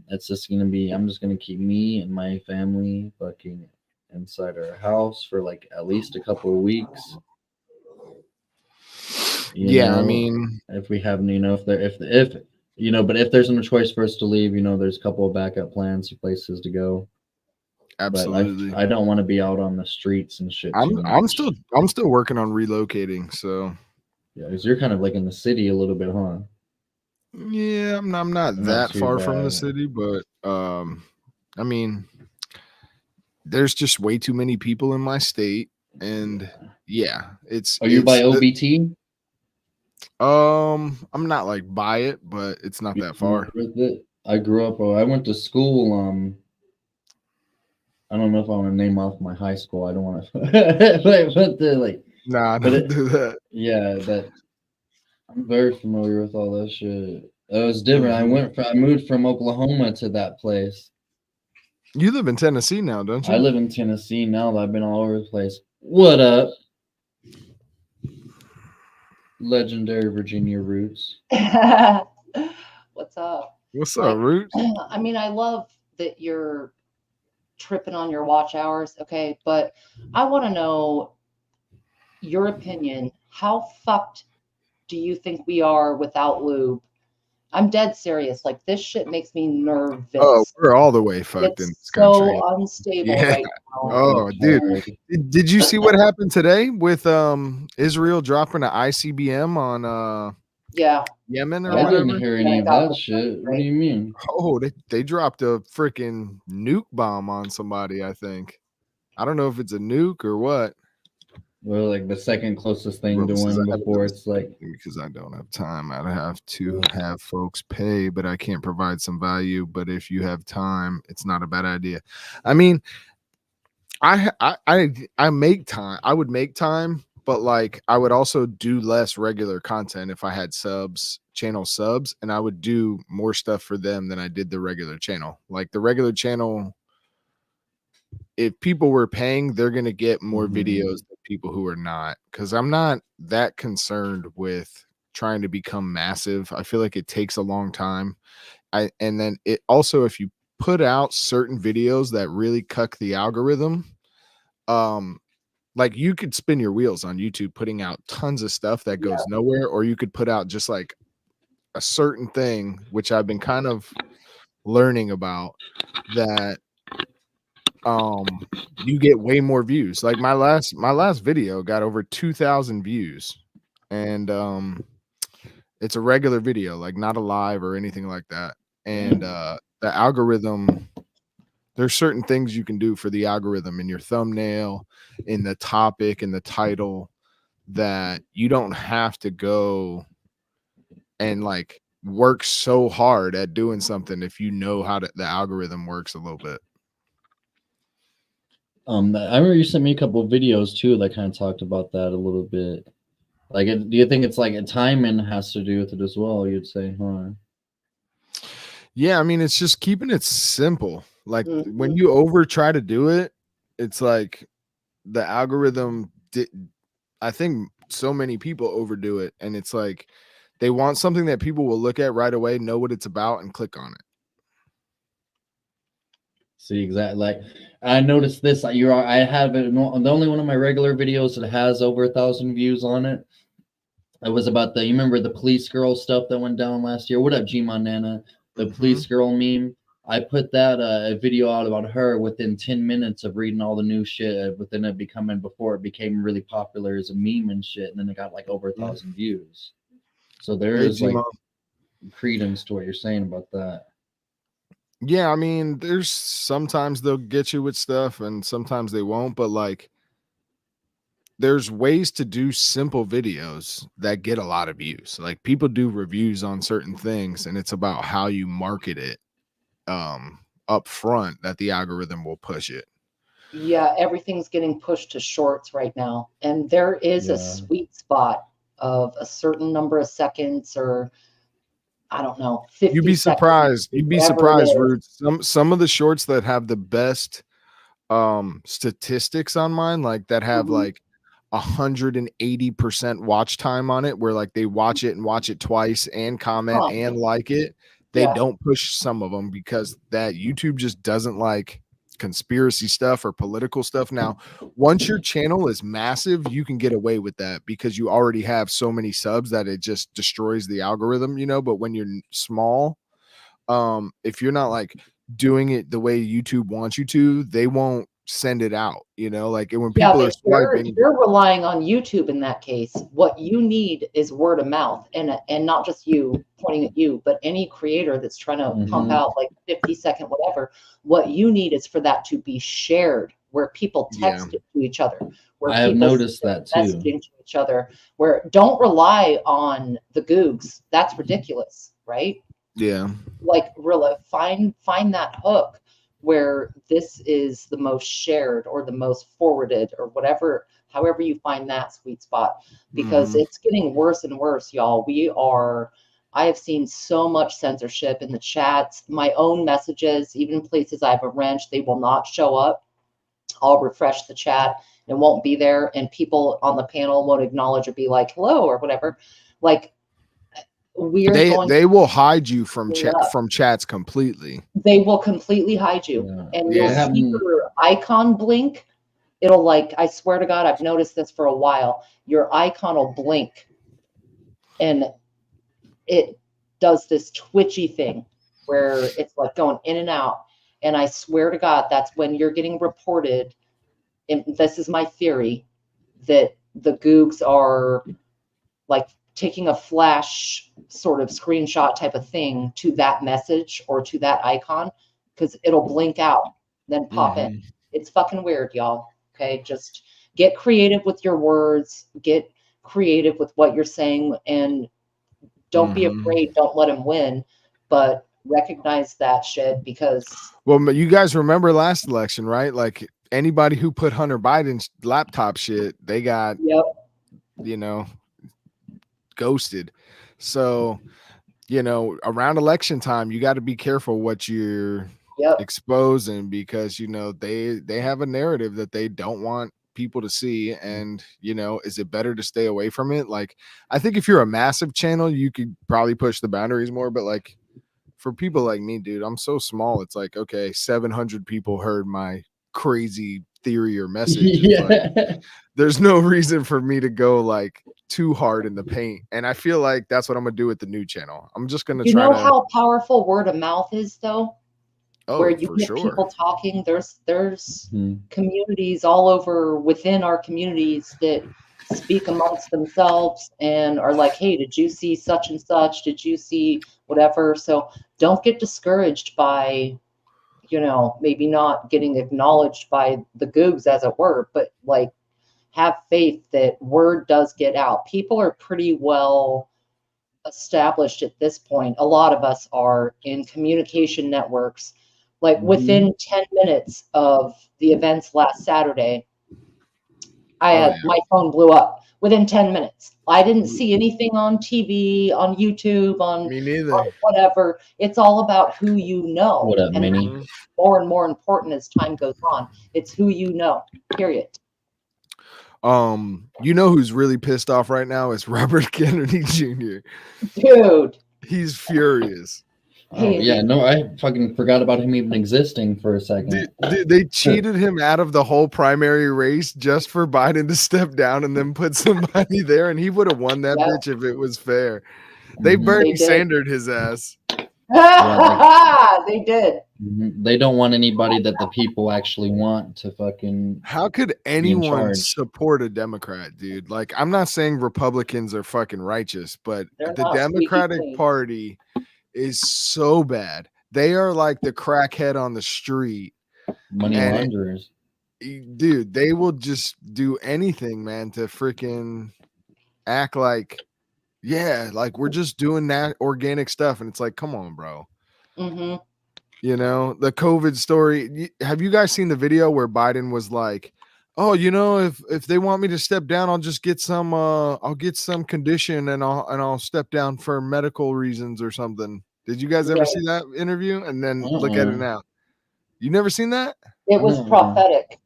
it's just gonna be, I'm just gonna keep me and my family fucking inside our house for like at least a couple of weeks. I mean, if we have, if but if there's no choice for us to leave, there's a couple of backup plans, places to go. Absolutely. But I don't want to be out on the streets and shit. I'm still working on relocating, so yeah, because you're kind of like in the city a little bit, huh? Yeah, I'm not that far from the city, but I mean, there's just way too many people in my state, and yeah, it's. Are you by OBT? I'm not like by it, but it's not that far. I grew up. I went to school. I don't know if I want to name off my high school. I don't want to. Nah, don't do that. Yeah, but I'm very familiar with all that shit. It was different. I moved from Oklahoma to that place. You live in Tennessee now, don't you? I live in Tennessee now. I've been all over the place. What up? Legendary Virginia Roots. What's up? What's up, Roots? I mean, I love that you're tripping on your watch hours, okay? But I want to know your opinion. How fucked do you think we are without lube? I'm dead serious. Like, this shit makes me nervous. Oh, we're all the way fucked in this country. So unstable right now. Oh, dude. Did you see what happened today with Israel dropping an ICBM on Yemen or I whatever? didn't hear any of that shit. What do you mean? Oh, they dropped a freaking nuke bomb on somebody, I think. I don't know if it's a nuke or what. Well, like the second closest thing to Rome says one I have before it's like because I don't have time. I'd have to have folks pay, but I can't provide some value. But if you have time, it's not a bad idea. I mean, I make time. I would make time, but like I would also do less regular content if I had channel subs, and I would do more stuff for them than I did the regular channel. Like the regular channel, if people were paying, they're going to get more videos than people who are not, because I'm not that concerned with trying to become massive. I feel like it takes a long time. And then it also, if you put out certain videos that really cuck the algorithm, like you could spin your wheels on YouTube putting out tons of stuff that goes nowhere, or you could put out just like a certain thing, which I've been kind of learning about, that you get way more views. Like my last video got over 2,000 views, and it's a regular video, like not a live or anything like that. And the algorithm, there's certain things you can do for the algorithm in your thumbnail, in the topic, in the title, that you don't have to go and like work so hard at doing something if you know how the algorithm works a little bit. I remember you sent me a couple of videos too that kind of talked about that a little bit. Like, do you think it's like a timing has to do with it as well? You'd say, huh? Yeah, I mean, it's just keeping it simple. Like when you over try to do it, it's like the algorithm I think so many people overdo it, and it's like they want something that people will look at right away, know what it's about, and click on it. See, exactly. Like I noticed this. I have it. The only one of my regular videos that has over 1,000 views on it. It was about you remember the police girl stuff that went down last year? What up, G Nana? The police girl meme. I put that a video out about her within 10 minutes of reading all the new shit within it before it became really popular as a meme and shit, and then it got like over 1,000 views. So there is like credence to what you're saying about that. Yeah, I mean, there's sometimes they'll get you with stuff and sometimes they won't, but like there's ways to do simple videos that get a lot of views. Like people do reviews on certain things, and it's about how you market it up front that the algorithm will push it. Yeah, everything's getting pushed to shorts right now. And there is a sweet spot of a certain number of seconds, or I don't know, 50 You'd be surprised. seconds, You'd be whatever it surprised, is. Rude. Some of the shorts that have the best statistics on mine, like that have like 180% watch time on it, where like they watch it and watch it twice and comment and like it. They don't push some of them because that YouTube just doesn't like conspiracy stuff or political stuff. Now, once your channel is massive, you can get away with that because you already have so many subs that it just destroys the algorithm, you know. But when you're small, if you're not like doing it the way YouTube wants you to, they won't send it out, you know. Like when people are swiping, you're relying on YouTube in that case. What you need is word of mouth, and not just you pointing at you, but any creator that's trying to pump out like 50-second whatever. What you need is for that to be shared, where people text it to each other, where I have people noticed that too. messaging to each other. Where don't rely on the Googs. That's ridiculous, right? Yeah. Like really find that hook where this is the most shared or the most forwarded or whatever, however you find that sweet spot, because it's getting worse and worse, y'all. I have seen so much censorship in the chats, my own messages, even places I've arranged, they will not show up. I'll refresh the chat, it won't be there, and people on the panel won't acknowledge or be like, hello, or whatever. Like, they will hide you from chats completely. They will completely hide you, and you'll see your icon blink. It'll like, I swear to God, I've noticed this for a while. Your icon will blink, and it does this twitchy thing where it's like going in and out. And I swear to God, that's when you're getting reported. And this is my theory, that the Googs are like taking a flash sort of screenshot type of thing to that message or to that icon, because it'll blink out, then pop in. It's fucking weird, y'all. Okay, just get creative with your words, get creative with what you're saying, and don't be afraid. Don't let him win, but recognize that shit because. Well, you guys remember last election, right? Like anybody who put Hunter Biden's laptop shit, they got, you know, ghosted. So, you know, around election time, you got to be careful what you're exposing because, you know, they have a narrative that they don't want people to see. And, you know, is it better to stay away from it? Like, I think if you're a massive channel, you could probably push the boundaries more, but like for people like me, dude, I'm so small. It's like, okay, 700 people heard my crazy theory or message. It's like, there's no reason for me to go like too hard in the paint. And I feel like that's what I'm gonna do with the new channel. I'm just gonna You try know to. how powerful word of mouth is, though? Where Oh, you for get sure. people talking. There's communities all over within our communities that speak amongst themselves and are like, hey, did you see such and such? Did you see whatever? So don't get discouraged by, you know, maybe not getting acknowledged by the goobs, as it were, but like have faith that word does get out. People are pretty well established at this point. A lot of us are in communication networks. Like within 10 minutes of the events last Saturday, I had my phone blew up within 10 minutes. I didn't see anything on TV, on YouTube, on, Me neither. on whatever. It's all about who you know. What up, and Minnie? that's more and more important as time goes on. It's who you know, period. You know who's really pissed off right now is Robert Kennedy Jr. Dude, he's furious. Oh yeah, no, I fucking forgot about him even existing for a second. Dude, they cheated him out of the whole primary race just for Biden to step down and then put somebody there, and he would have won that bitch if it was fair. They Bernie Sandered his ass. They did. They don't want anybody that the people actually want to fucking. How could anyone support a Democrat, dude? Like, I'm not saying Republicans are fucking righteous, but They're the not squeaky Democratic clean. Party is so bad. They are like the crackhead on the street. Money launderers. Dude, they will just do anything, man, to freaking act like, yeah, like we're just doing that organic stuff. And it's like, come on, bro. Mm-hmm. You know, the COVID story. Have you guys seen the video where Biden was like, oh, you know, if they want me to step down, I'll just get some I'll get some condition and I'll step down for medical reasons or something. Did you guys ever see that interview? And then look at it now. You never seen that? It was prophetic.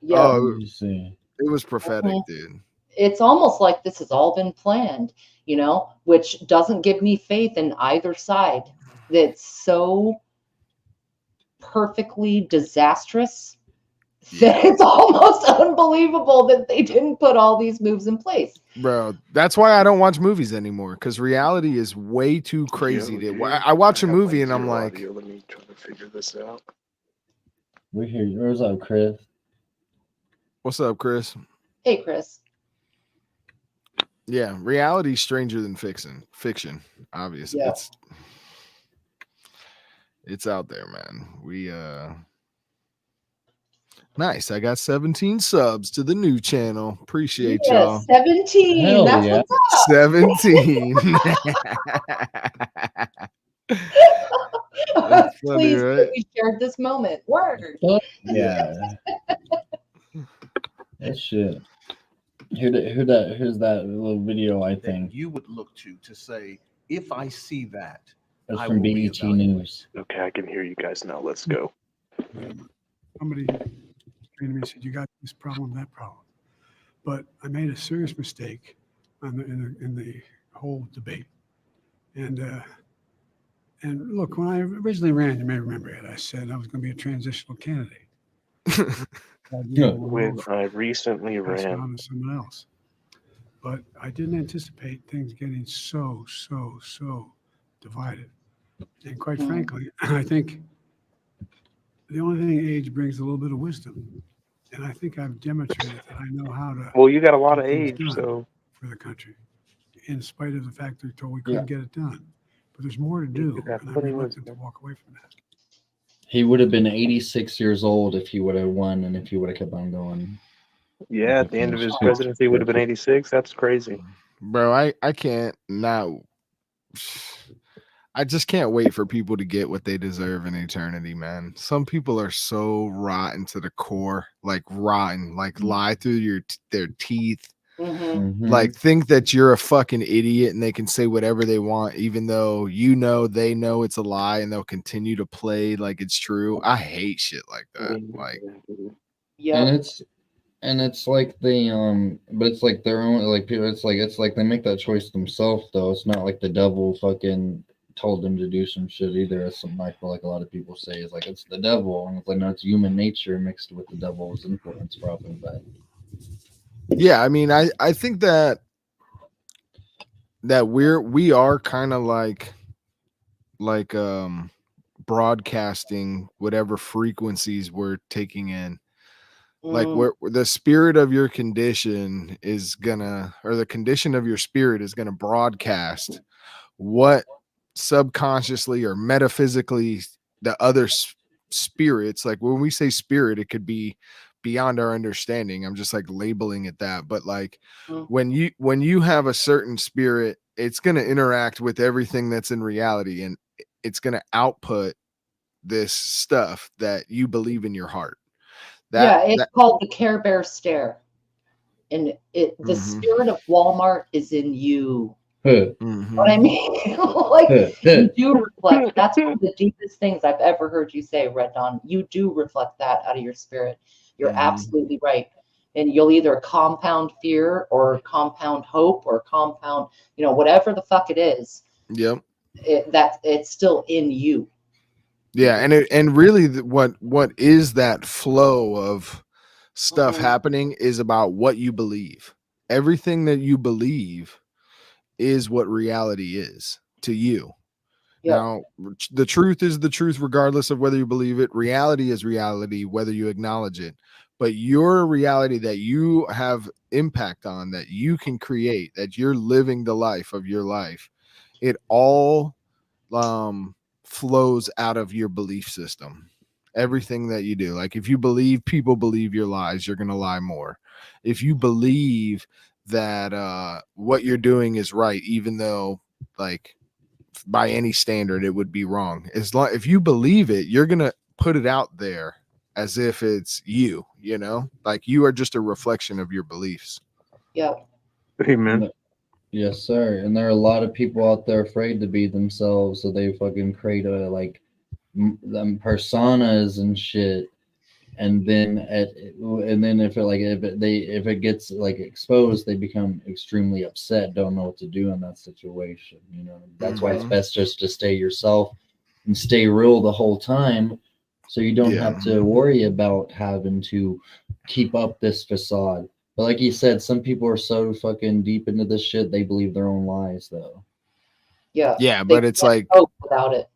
Yeah. Oh, it was prophetic, dude. It's almost like this has all been planned, you know, which doesn't give me faith in either side. That's so perfectly disastrous that it's almost unbelievable that they didn't put all these moves in place. Bro, that's why I don't watch movies anymore, because reality is way too crazy. I watch a movie and I'm like, let me try to figure this out. We hear you. What's up, Chris? What's up, Chris? Hey, Chris. Yeah, reality's stranger than fiction, obviously. Yeah. It's out there, man. We nice. I got 17 subs to the new channel. Appreciate y'all. 17. Hell That's yeah. what's up. 17. That's funny, Please, right? we shared this moment. Word. Yeah. That shit. Here's that little video, I think. You would look to say, if I see that, That's I from will BET reevaluate. News. Okay, I can hear you guys now. Let's go. Somebody came to me and said, you got this problem, that problem. But I made a serious mistake in the whole debate. And look, when I originally ran, you may remember it, I said I was going to be a transitional candidate. When I recently Pass it ran, on to someone else. But I didn't anticipate things getting so divided. And quite frankly, I think the only thing age brings a little bit of wisdom. And I think I've demonstrated that I know how to. well, you got a lot of get things age, done so for the country, in spite of the fact that we couldn't get it done. But there's more to do, got and I'm plenty of reluctant to wisdom. walk away from that. He would have been 86 years old if he would have won and if he would have kept on going. Yeah, at the end of his presidency would have been 86. That's crazy. Bro, I can't now. I just can't wait for people to get what they deserve in eternity, man. Some people are so rotten to the core, like rotten, like lie through their teeth. Like think that you're a fucking idiot and they can say whatever they want, even though you know they know it's a lie and they'll continue to play like it's true. I hate shit like that. Like, And it's like they but it's like their own, like people, it's like they make that choice themselves though. It's not like the devil fucking told them to do some shit either. It's something I feel like a lot of people say is like it's the devil, and it's like no, it's human nature mixed with the devil's influence probably. But yeah, I mean, I think that we are kind of like broadcasting whatever frequencies we're taking in. Like where the spirit of your condition is gonna, or the condition of your spirit is gonna broadcast what subconsciously or metaphysically the other spirits, like when we say spirit, it could be beyond our understanding. I'm just like labeling it that. But like when you have a certain spirit, it's going to interact with everything that's in reality, and it's going to output this stuff that you believe in your heart. It's called the Care Bear stare. And the spirit of Walmart is in you. What I mean, like you do reflect. That's one of the deepest things I've ever heard you say, Red Dawn. You do reflect that out of your spirit. You're absolutely right. And you'll either compound fear or compound hope or compound, whatever the fuck it is. Yep. It's still in you. Yeah, and really, what is that flow of stuff happening is about what you believe. Everything that you believe is what reality is to you. Now, the truth is the truth, regardless of whether you believe it. Reality is reality, whether you acknowledge it. But your reality that you have impact on, that you can create, that you're living the life of your life, it all flows out of your belief system. Everything that you do, like if you believe people believe your lies, you're going to lie more. If you believe that what you're doing is right, even though like by any standard it would be wrong, if you believe it, you're going to put it out there as if it's you, like you are just a reflection of your beliefs. Amen. yes, sir. And there are a lot of people out there afraid to be themselves, so they fucking create them personas and shit. And then if it gets like exposed, they become extremely upset, don't know what to do in that situation. That's why it's best just to stay yourself and stay real the whole time, so you don't have to worry about having to keep up this facade. But like you said, some people are so fucking deep into this shit, they believe their own lies though. Yeah, but it's like without it.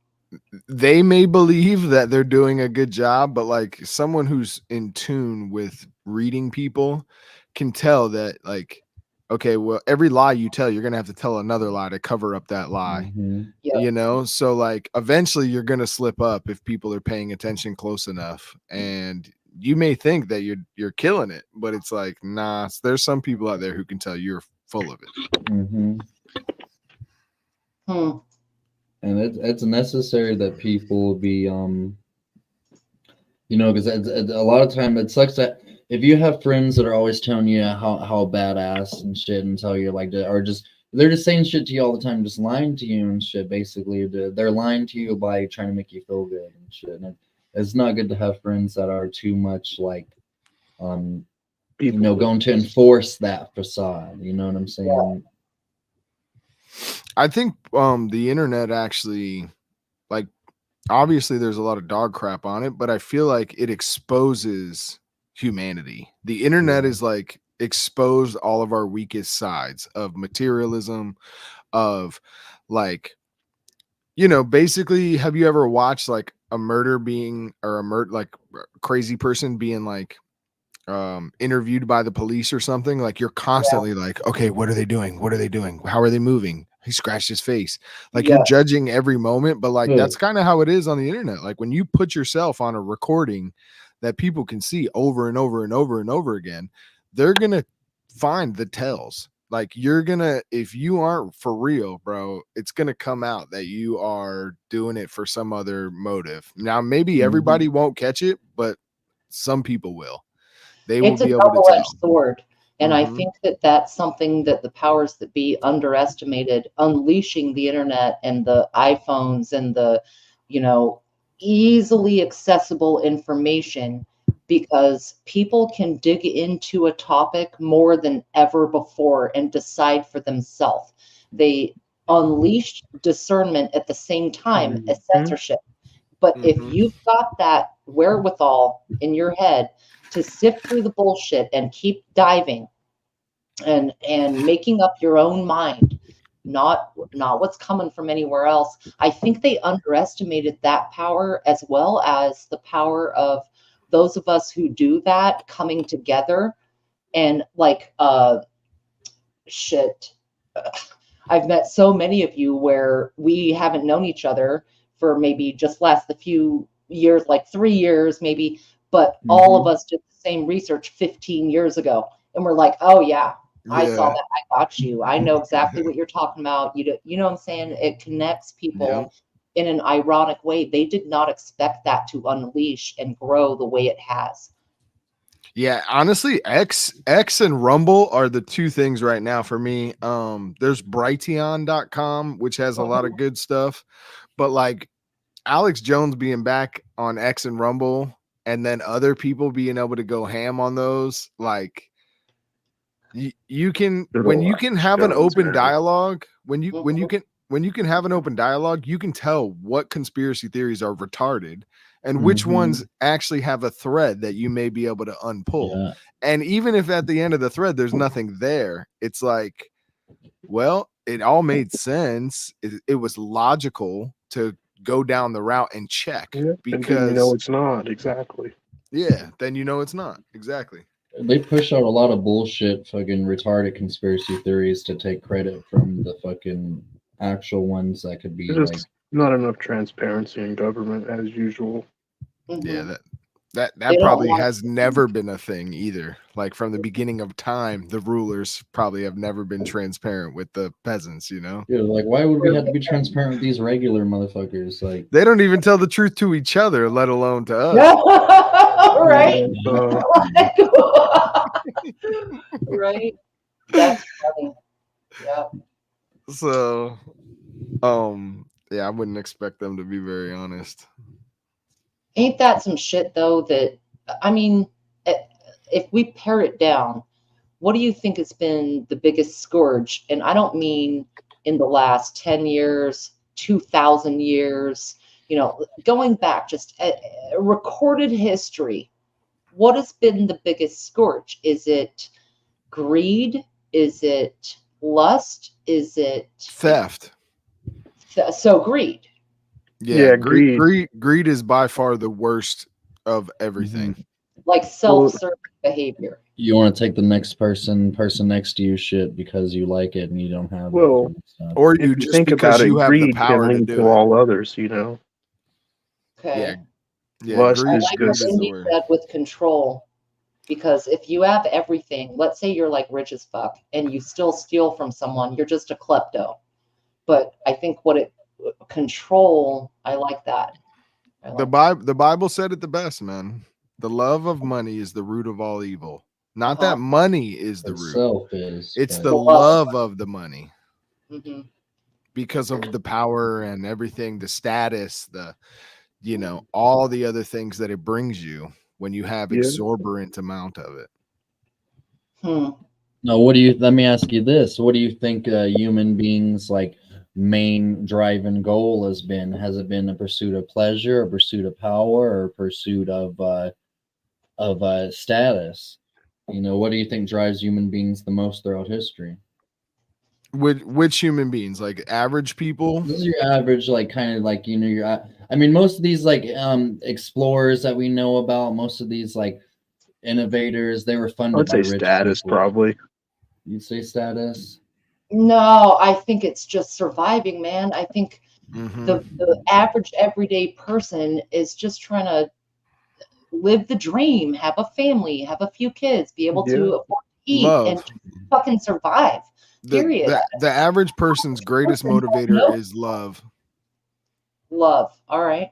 They may believe that they're doing a good job, but like someone who's in tune with reading people can tell that, like, okay, well, every lie you tell, you're gonna have to tell another lie to cover up that lie. So like eventually you're gonna slip up if people are paying attention close enough, and you may think that you're killing it, but it's like, nah, there's some people out there who can tell you're full of it. And it's necessary that people be because a lot of time it sucks that if you have friends that are always telling you how badass and shit, and tell you like or just they're just saying shit to you all the time, just lying to you and shit. Basically, they're lying to you by trying to make you feel good and shit. And it's not good to have friends that are too much like going to enforce that facade. You know what I'm saying? I think the internet actually, like, obviously there's a lot of dog crap on it, but I feel like it exposes humanity. The internet is like exposed all of our weakest sides of materialism, of like, basically, have you ever watched like a murder being, or like crazy person being like interviewed by the police or something? Like you're constantly like, okay, what are they doing? How are they moving? he scratched his face. Like Yeah. you're judging every moment, but like Yeah. that's kind of how it is on the internet. Like when you put yourself on a recording that people can see over and over and over and over again, they're gonna find the tells. Like you're gonna, if you aren't for real, bro, it's gonna come out that you are doing it for some other motive. Now, maybe everybody won't catch it, but some people will. They will It's a be able to tell. double-edged sword. And I Mhm. think that that's something that the powers that be underestimated, unleashing the internet and the iPhones and the, easily accessible information, because people can dig into a topic more than ever before and decide for themselves. They unleash discernment at the same time as censorship. But if you've got that wherewithal in your head to sift through the bullshit and keep diving and making up your own mind, not what's coming from anywhere else, I think they underestimated that power, as well as the power of those of us who do that coming together and shit. I've met so many of you where we haven't known each other for maybe just the few years, like 3 years maybe, but all of us did the same research 15 years ago. And we're like, oh yeah, I saw that. I got you. I know exactly what you're talking about. You know what I'm saying? It connects people in an ironic way. They did not expect that to unleash and grow the way it has. Yeah, honestly, X and Rumble are the two things right now for me. There's Brighteon.com, which has a lot of good stuff, but like Alex Jones being back on X and Rumble, and then other people being able to go ham on those, like you can, when you can have an open dialogue, when you can have an open dialogue, you can tell what conspiracy theories are retarded and which ones actually have a thread that you may be able to unpull. Yeah. And even if at the end of the thread there's nothing there, it's like, well, it all made sense. It was logical to go down the route and check, And because then it's not exactly. yeah, then it's not exactly. They push out a lot of bullshit, fucking retarded conspiracy theories to take credit from the fucking actual ones that could be There's like. not enough transparency in government as usual. Yeah, that They don't probably want has never been a thing either. Like from the beginning of time, the rulers probably have never been transparent with the peasants, Yeah, like why would we have to be transparent with these regular motherfuckers? Like they don't even tell the truth to each other, let alone to us. Right? Right? That's funny. Yeah. So, yeah, I wouldn't expect them to be very honest. Ain't that some shit though? That, I mean, if we pare it down, what do you think has been the biggest scourge? And I don't mean in the last 10 years, 2,000 years, going back, just recorded history. What has been the biggest scourge? Is it greed? Is it lust? Is it theft? So greed. Yeah, greed. Greed is by far the worst of everything. Like self-serving behavior. you want to take the next person next to you shit because you like it and you don't have Well, it. Or if you you just think because about it, you have the greed power can to lead do to it. all others, Okay. Yeah, Lust greed, is I like greed what just is the Indy word. said with control, because if you have everything, let's say you're like rich as fuck and you still steal from someone, you're just a klepto. But I think control, I like that. The Bible said it the best, man. The love of money is the root of all evil. Not that money is the root. Itself is, It's but- the love of the money. Mm-hmm. Because of the power and everything, the status, all the other things that it brings you when you have exorbitant amount of it. No, let me ask you this. What do you think human beings like main driving goal has been? Has it been a pursuit of pleasure, a pursuit of power, or a pursuit of status? What do you think drives human beings the most throughout history? Which human beings? Like average people? This is your average, like kind of like I mean, most of these like explorers that we know about, most of these like innovators, they were funded I'd by say rich status people. probably. You'd say status? No, I think it's just surviving, man. I think the average everyday person is just trying to live the dream, have a family, have a few kids, be able to afford to eat, and Love. just fucking survive. Period. The average person's greatest motivator is love. Love. All right.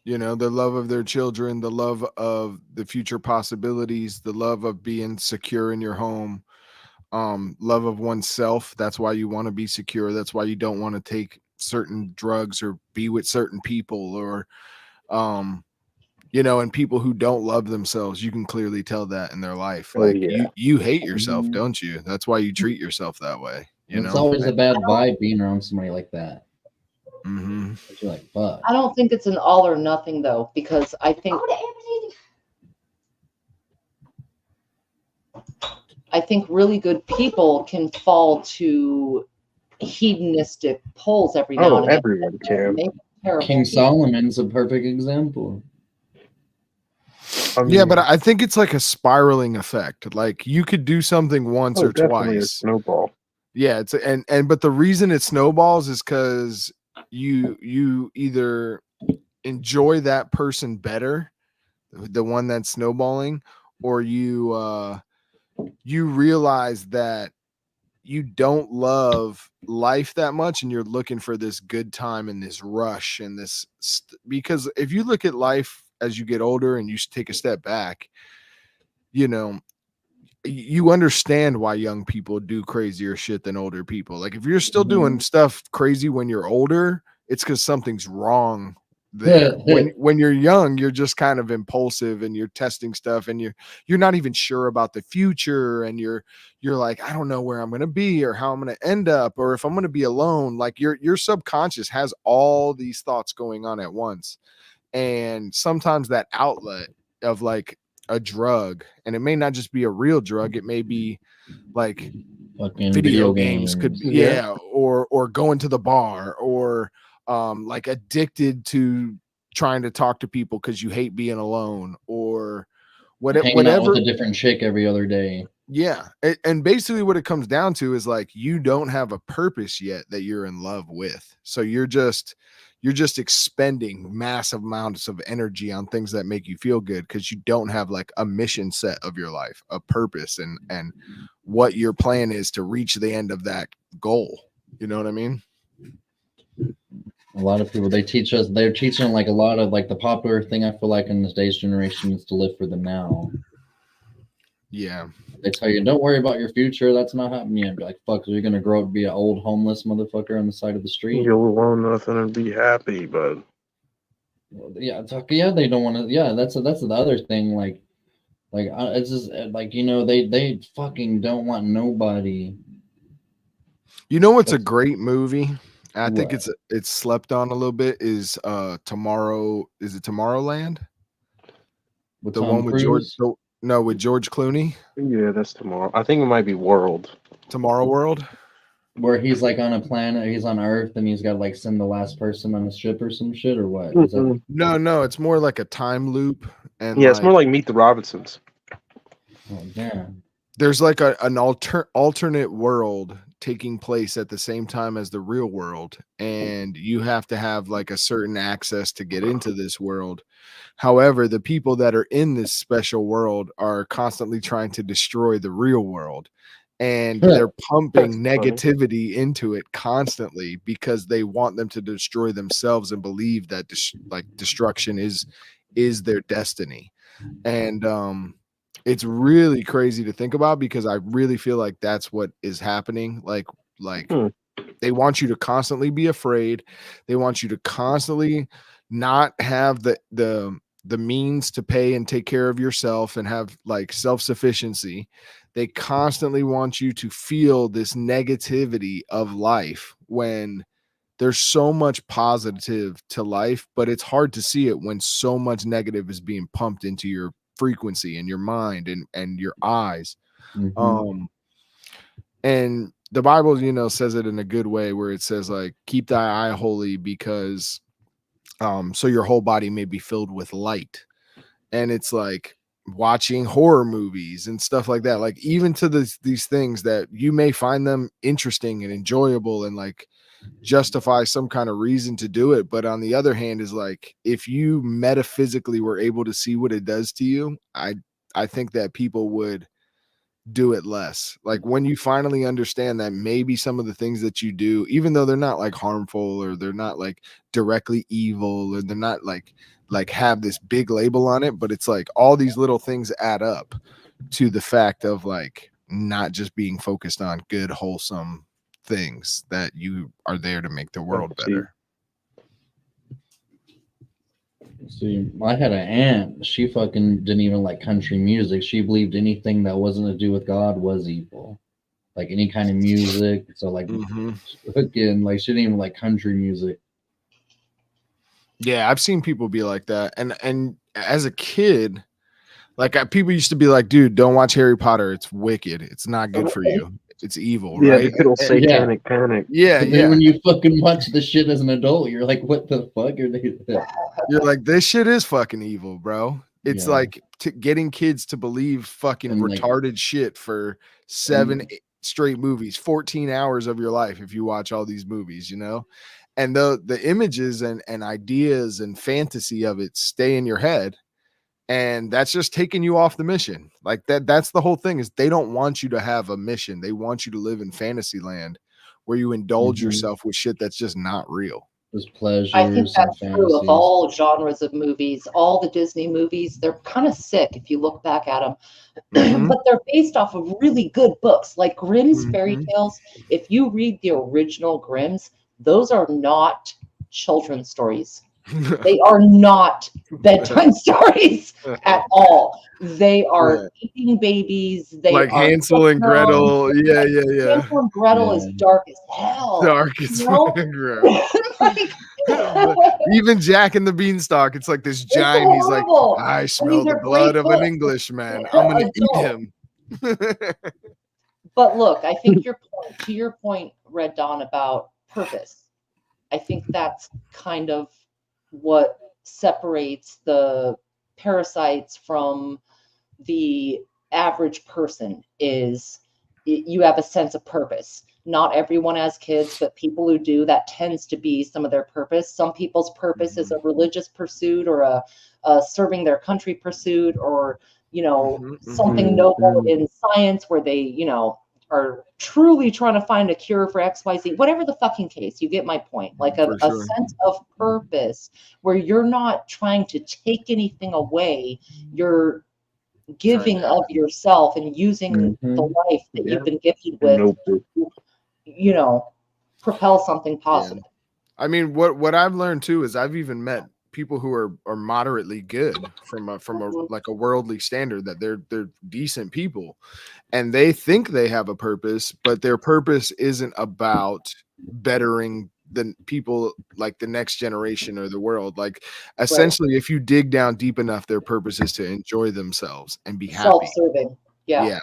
You know, the love of their children, the love of the future possibilities, the love of being secure in your home, love of oneself. That's why you want to be secure. That's why you don't want to take certain drugs or be with certain people, or you know, and people who don't love themselves, you can clearly tell that in their life. Oh, Like yeah. you hate yourself, don't you? That's why you treat yourself that way. You It's know, always a bad vibe being around somebody like that. Mm-hmm. You're like, fuck. I don't think it's an all or nothing though, because I think really good people can fall to hedonistic poles every now Oh, and again. everyone can. Make terrible King people. Solomon's a perfect example. Yeah, but I think it's like a spiraling effect. Like you could do something once Oh, or definitely a twice. snowball. Yeah, it's and but the reason it snowballs is because you either enjoy that person better, the one that's snowballing, or you realize that you don't love life that much and you're looking for this good time and this rush and this because if you look at life as you get older and you take a step back, you know, you understand why young people do crazier shit than older people. Like if you're still doing stuff crazy when you're older, it's because something's wrong there. When you're young, you're just kind of impulsive and you're testing stuff and you're not even sure about the future, and you're like, I don't know where I'm gonna be or how I'm gonna end up or if I'm gonna be alone. Like your subconscious has all these thoughts going on at once. And sometimes that outlet of like a drug, and it may not just be a real drug, it may be like fucking video games could be, Yeah. or going to the bar, or like addicted to trying to talk to people because you hate being alone, or hanging out with whatever. a different chick every other day. Yeah. And basically what it comes down to is like you don't have a purpose yet that you're in love with. So you're just expending massive amounts of energy on things that make you feel good because you don't have like a mission set of your life, a purpose, and what your plan is to reach the end of that goal. You know what I mean? A lot of people, they're teaching like a lot of like the popular thing I feel like in today's generation is to live for the now. Yeah. They tell you, don't worry about your future. That's not happening yet. Be like, fuck, you're going to grow up and be an old homeless motherfucker on the side of the street. You'll own nothing and be happy, but Yeah, they don't want to. Yeah, that's the other thing. Like it's just like, you know, they fucking don't want nobody. You know what's a great movie? I think What? it's slept on a little bit is Tomorrow. Is it Tomorrowland? With The Tom one with George Cruise? no, with George Clooney? yeah, that's tomorrow. I think it might be World. Tomorrow World? Where he's like on a planet, he's on Earth, and he's got to like send the last person on a ship or some shit, or what? Is that? No, it's more like a time loop, and Yeah, it's more like Meet the Robinsons. Oh, yeah. There's like an alternate world taking place at the same time as the real world, and you have to have like a certain access to get into this world. However, the people that are in this special world are constantly trying to destroy the real world, and they're pumping negativity into it constantly because they want them to destroy themselves and believe that destruction is their destiny. And it's really crazy to think about because I really feel like that's what is happening. Like they want you to constantly be afraid. They want you to constantly not have the means to pay and take care of yourself and have like self-sufficiency. They constantly want you to feel this negativity of life when there's so much positive to life, but it's hard to see it when so much negative is being pumped into your frequency and your mind and your eyes. And the Bible, you know, says it in a good way where it says like, keep thy eye holy because so your whole body may be filled with light. And it's like watching horror movies and stuff like that. Like even to these things that you may find them interesting and enjoyable and like justify some kind of reason to do it. But on the other hand, is like if you metaphysically were able to see what it does to you, I think that people would do it less. Like when you finally understand that maybe some of the things that you do, even though they're not like harmful or they're not like directly evil or they're not like have this big label on it, but it's like all these little things add up to the fact of like not just being focused on good, wholesome things, that you are there to make the world better. See, I had an aunt. She fucking didn't even like country music. She believed anything that wasn't to do with God was evil, like any kind of music. So like, fucking like she didn't even like country music. Yeah, I've seen people be like that, and as a kid, like people used to be like, "Dude, don't watch Harry Potter. It's wicked. It's not good for you. It's evil." Yeah, Right? the good old satanic panic. Yeah, But yeah. then when you fucking watch the shit as an adult, you're like, what the fuck are they? You're like, this shit is fucking evil, bro. It's Yeah. like getting kids to believe fucking And, like- retarded shit for 8 straight movies, 14 hours of your life if you watch all these movies, you know? And the images and ideas and fantasy of it stay in your head. And that's just taking you off the mission. Like that's the whole thing, is they don't want you to have a mission. They want you to live in fantasy land where you indulge yourself with shit that's just not real. There's pleasures. I think that's true of all genres of movies. All the Disney movies, they're kind of sick if you look back at them. But they're based off of really good books, like Grimm's fairy tales. If you read the original Grimm's, those are not children's stories. They are not bedtime stories at all. They are eating babies. They like are Hansel and Gretel. Yeah, yeah, yeah. Hansel and Gretel is dark as hell. Dark as you know? fucking gross. Even Jack and the Beanstalk, it's like this giant. He's like, horrible. I And smell these the are blood great of an books. Englishman. I'm gonna eat him. But look, I think to your point, Red Dawn, about purpose, I think that's kind of what separates the parasites from the average person, is you have a sense of purpose. Not everyone has kids, but people who do, that tends to be some of their purpose. Some people's purpose is a religious pursuit or a serving their country pursuit, or something noble in science where they are truly trying to find a cure for XYZ, whatever the fucking case. You get my point. Like a sense of purpose where you're not trying to take anything away. You're giving of yourself and using the life that you've been gifted with, propel something positive. I mean, what I've learned too is I've even met people who are moderately good from a like a worldly standard, that they're decent people, and they think they have a purpose, but their purpose isn't about bettering the people, like the next generation or the world. Like essentially, if you dig down deep enough, their purpose is to enjoy themselves and be happy. Self-serving. Yeah.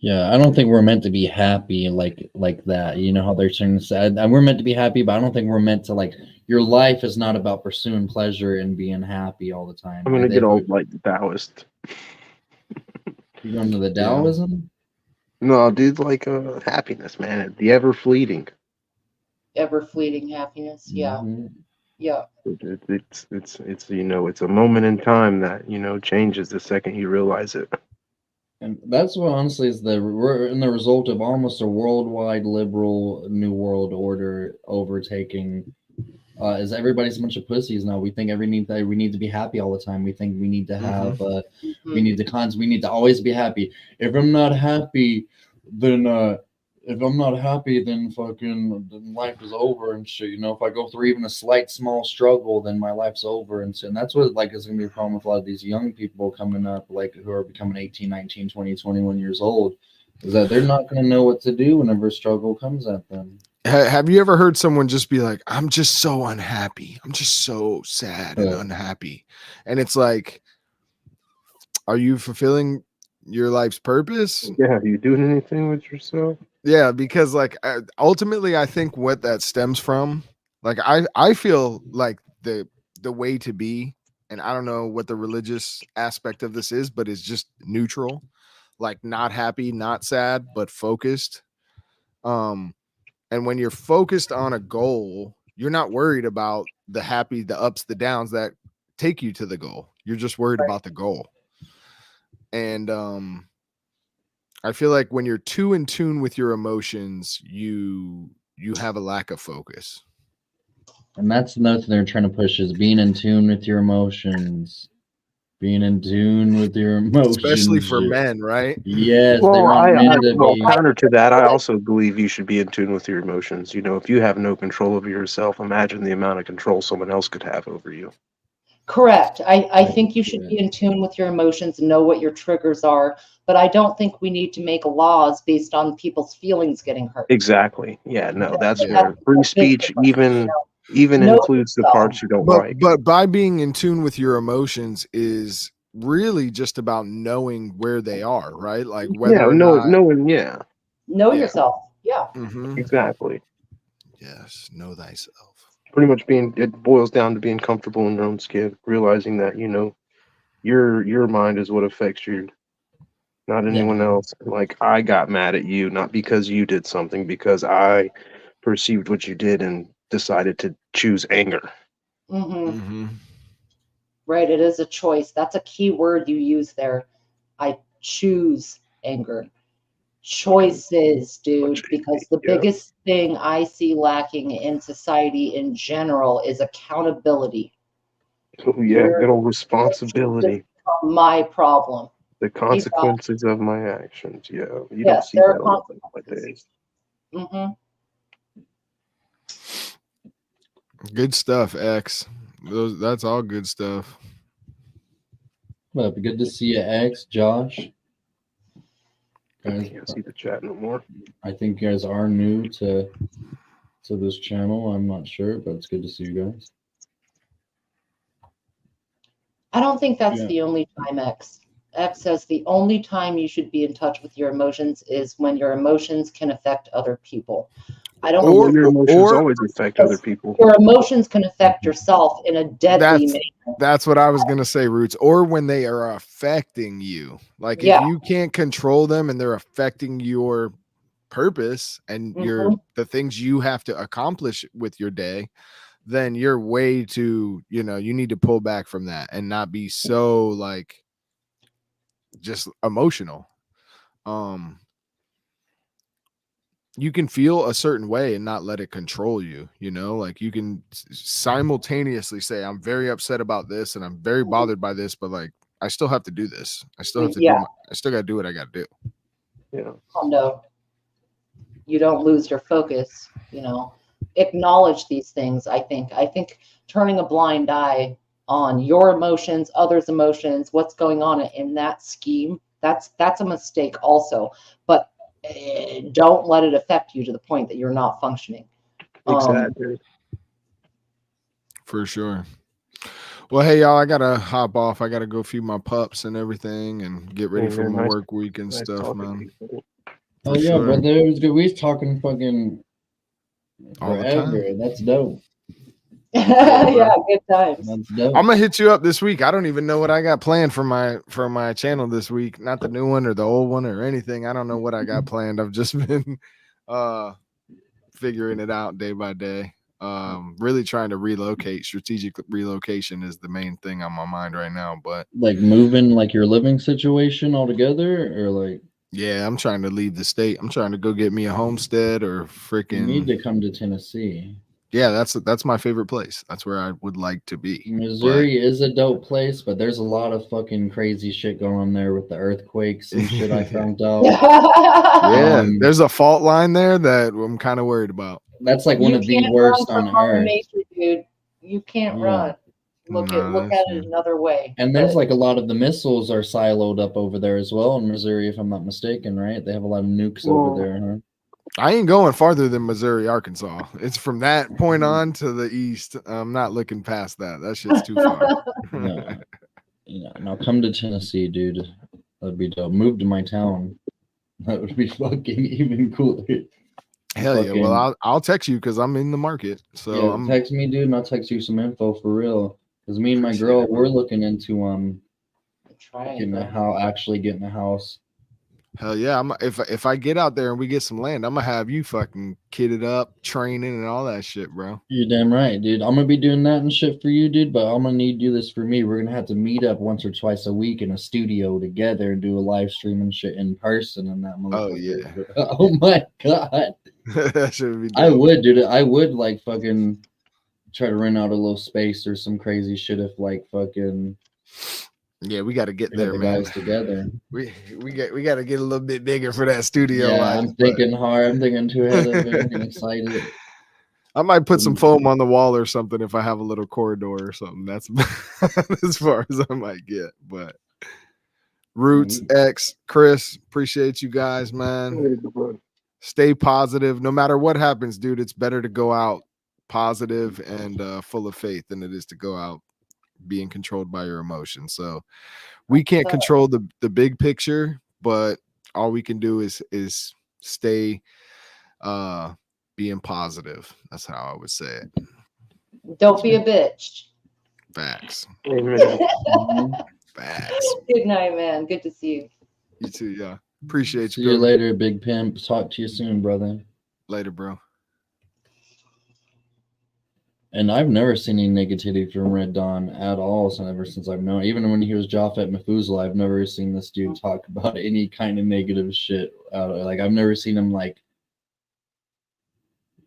Yeah, I don't think we're meant to be happy like that. You know how they're trying to say, and we're meant to be happy, but I don't think we're meant to, like, your life is not about pursuing pleasure and being happy all the time. I'm gonna get all like Taoist. You going to the Taoism? No, dude, like happiness, man. The ever fleeting. Ever fleeting happiness. Yeah. Yeah. It's it's a moment in time that changes the second you realize it. And that's what honestly is we're in the result of almost a worldwide liberal new world order overtaking. Is everybody's a bunch of pussies now? We think we need to be happy all the time. We think we need to have we need to always be happy. If I'm not happy, then fucking life is over and shit. If I go through even a slight small struggle, then my life's over and shit. And that's what is gonna be a problem with a lot of these young people coming up, like who are becoming 18, 19, 20, 21 years old, is that they're not gonna know what to do whenever struggle comes at them. Have you ever heard someone just be like, I'm just so unhappy. I'm just so sad and unhappy. And it's like, are you fulfilling your life's purpose? Yeah, are you doing anything with yourself? Yeah, because like ultimately, I think what that stems from, like I feel like the way to be and I don't know what the religious aspect of this is, but it's just neutral, like not happy, not sad, but focused. And when you're focused on a goal, you're not worried about the happy, the ups, the downs that take you to the goal. You're just worried about the goal. And I feel like when you're too in tune with your emotions, you have a lack of focus. And that's another thing they're trying to push is being in tune with your emotions. Being in tune with your emotions. Especially for men, right? Yes, they Well, want men to well, be. counter to that, I also believe you should be in tune with your emotions. You know, if you have no control over yourself, imagine the amount of control someone else could have over you. Correct. I think you should be in tune with your emotions and know what your triggers are, but I don't think we need to make laws based on people's feelings getting hurt. Exactly. Yeah, no, that's That's where free a big speech difference, even Know includes the yourself. parts you don't But like. but by being in tune with your emotions is really just about knowing where they are, right? Like whether Yeah, or not knowing, yeah. Know Yeah. yourself. Yeah. Exactly. Yes, know thyself. Pretty much it boils down to being comfortable in your own skin, realizing that, you know, your mind is what affects you, not anyone else. Like, I got mad at you, not because you did something, because I perceived what you did and decided to choose anger. Mm-hmm. Right. It is a choice. That's a key word you use there. I choose anger. Choices, dude, because the biggest thing I see lacking in society in general is accountability. Oh yeah, good old responsibility. My problem. The consequences of my actions. Yeah, you don't Yes, see there that are a lot consequences. nowadays. Mm-hmm. Good stuff, X. That's all good stuff. Well, good to see you, X, Josh. I Guys, can't see the chat no more. I think you guys are new to this channel. I'm not sure, but it's good to see you guys. I don't think that's Yeah. the only time, X. X says the only time you should be in touch with your emotions is when your emotions can affect other people. I don't Well, think your emotions always affect other people. your emotions can affect yourself in a deadly manner. That's what I was gonna say, Roots. Or when they are affecting you. Like Yeah. if you can't control them and they're affecting your purpose and the things you have to accomplish with your day, then you're way too, you need to pull back from that and not be so like just emotional. You can feel a certain way and not let it control you, like you can simultaneously say, I'm very upset about this and I'm very bothered by this, but like I still have to do this. I still have to I still gotta do what I gotta do. Yeah. No, you don't lose your focus, acknowledge these things. I think turning a blind eye on your emotions, others' emotions, what's going on in that scheme, that's a mistake also, but don't let it affect you to the point that you're not functioning. Exactly. For sure. Well, hey y'all, I gotta hop off. I gotta go feed my pups and everything and get ready for my work week and stuff, man. Oh yeah, brother, it was good. We was talking fucking all the time. forever. That's dope. Yeah, good times. That's dope. I'm gonna hit you up this week. I don't even know what I got planned for my channel this week. Not the new one or the old one or anything. I don't know what I got planned. I've just been figuring it out day by day. Really trying to relocate. Strategic relocation is the main thing on my mind right now. But like moving like your living situation altogether, or like yeah, I'm trying to leave the state. I'm trying to go get me a homestead or freaking. You need to come to Tennessee. Yeah, that's my favorite place. That's where I would like to be. Missouri is a dope place, but there's a lot of fucking crazy shit going on there with the earthquakes and shit I found out. Yeah, there's a fault line there that I'm kind of worried about. That's like one of the worst on earth. Nature, dude. You can't run. Look at it another way. And there's like a lot of the missiles are siloed up over there as well in Missouri, if I'm not mistaken, right? They have a lot of nukes over there, huh? I ain't going farther than Missouri, Arkansas. It's from that point on to the east. I'm not looking past that. That shit's too far. Now come to Tennessee, dude. That'd be dope. Move to my town. That would be fucking even cooler. Hell yeah. Well, I'll text you because I'm in the market. So yeah, text me, dude, and I'll text you some info for real. Because me and my Appreciate girl, it. we're looking into getting Triangle. getting a house. Hell yeah! If I get out there and we get some land, I'm gonna have you fucking kitted up, training, and all that shit, bro. You're damn right, dude. I'm gonna be doing that and shit for you, dude. But I'm gonna need you this for me. We're gonna have to meet up once or twice a week in a studio together and do a live stream and shit in person and that Oh motherfucker. yeah, Oh my god, that should be dope. I would, dude. I would like fucking try to rent out a little space or some crazy shit if like fucking. Yeah, we got to get we there, had the man. guys together. We got to get a little bit bigger for that studio Yeah, life. I'm thinking hard. I'm thinking too ahead of it. I'm getting excited. I might put some foam on the wall or something if I have a little corridor or something. That's as far as I might get. But Roots X, Chris, appreciate you guys, man. Stay positive. No matter what happens, dude, it's better to go out positive and full of faith than it is to go out being controlled by your emotions. So we can't control the big picture, but all we can do is stay being positive. That's how I would say it. Don't be a bitch. Facts. Amen. Facts. Good night, man. Good to see you. You too, yeah. Appreciate See you. you brother. later, Big Pimp. Talk to you soon, brother. Later, bro. And I've never seen any negativity from Red Dawn at all ever since I've known. Even when he was Japheth Methuselah, I've never seen this dude talk about any kind of negative shit. Like I've never seen him like,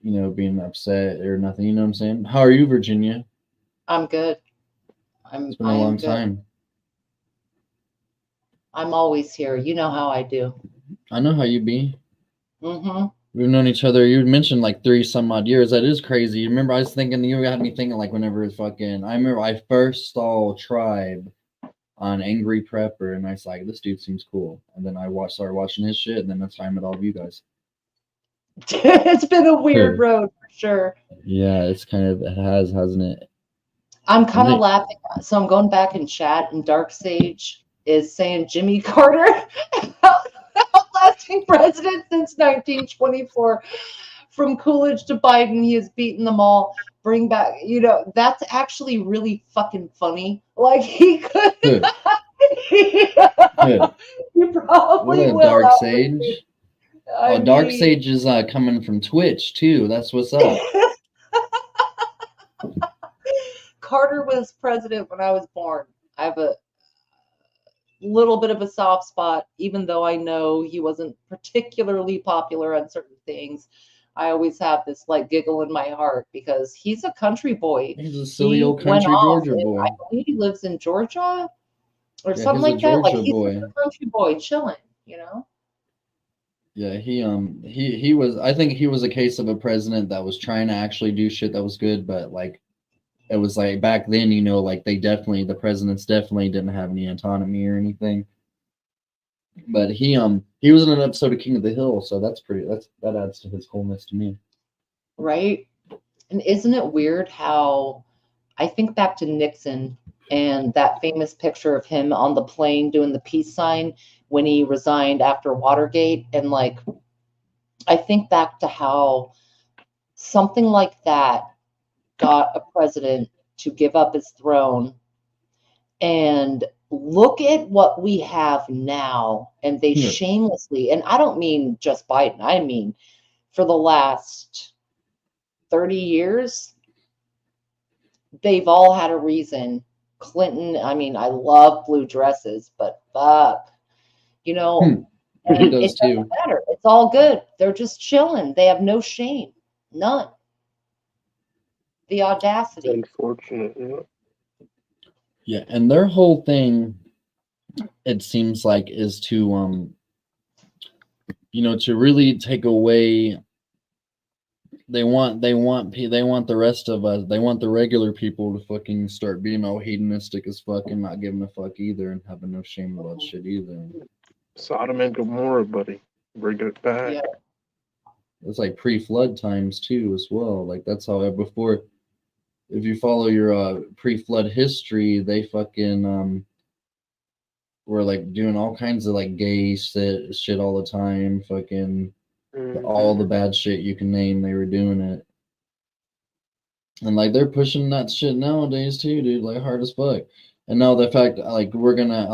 being upset or nothing. You know what I'm saying? How are you, Virginia? I'm good. It's been a long time. I'm always here. You know how I do. I know how you be. Mm-hmm. We've known each other. You mentioned like 30 some odd years. That is crazy. You remember? I was thinking. You had me thinking like whenever fucking. I remember I first saw Tribe on Angry Prepper, and I was like, this dude seems cool. And then I started watching his shit, and then that's how I met all of you guys. It's been a weird road for sure. Yeah, it has, hasn't it? I'm kind of laughing. So I'm going back in chat, and Dark Sage is saying Jimmy Carter, outlasting president since 1924. From Coolidge to Biden, he has beaten them all. Bring back, that's actually really fucking funny. Like he could. He probably What will. Dark Sage? Dark mean, Sage is coming from Twitch too. That's what's up. Carter was president when I was born. I have a little bit of a soft spot, even though I know he wasn't particularly popular on certain things. I always have this like giggle in my heart because he's a country boy. He's a silly old country Georgia boy. I believe he lives in Georgia or Yeah, something he's a like that. Like Georgia he's boy. a country boy chilling, Yeah, he was. I think he was a case of a president that was trying to actually do shit that was good, but like it was like back then, like the presidents definitely didn't have any autonomy or anything. But he was in an episode of King of the Hill, so that adds to his coolness to me. Right? And isn't it weird how I think back to Nixon and that famous picture of him on the plane doing the peace sign when he resigned after Watergate, and like I think back to how something like that got a president to give up his throne, and look at what we have now. And they shamelessly, and I don't mean just Biden, I mean for the last 30 years, they've all had a reason. Clinton, I mean, I love blue dresses, but fuck, and it doesn't matter. It's all good. They're just chilling. They have no shame. None. The audacity. Unfortunate, yeah. Yeah, and their whole thing, it seems like, is to to really take away. They want the rest of us. They want the regular people to fucking start being all hedonistic as fuck and not giving a fuck either and having no shame about shit either. Sodom and Gomorrah, buddy. Bring it back. Yeah. It's like pre-flood times too, as well. Like that's how before. If you follow your pre-flood history, they fucking were like doing all kinds of like gay shit all the time. Fucking all the bad shit you can name, they were doing it. And like they're pushing that shit nowadays too, dude, like hard as fuck. And now the fact like we're gonna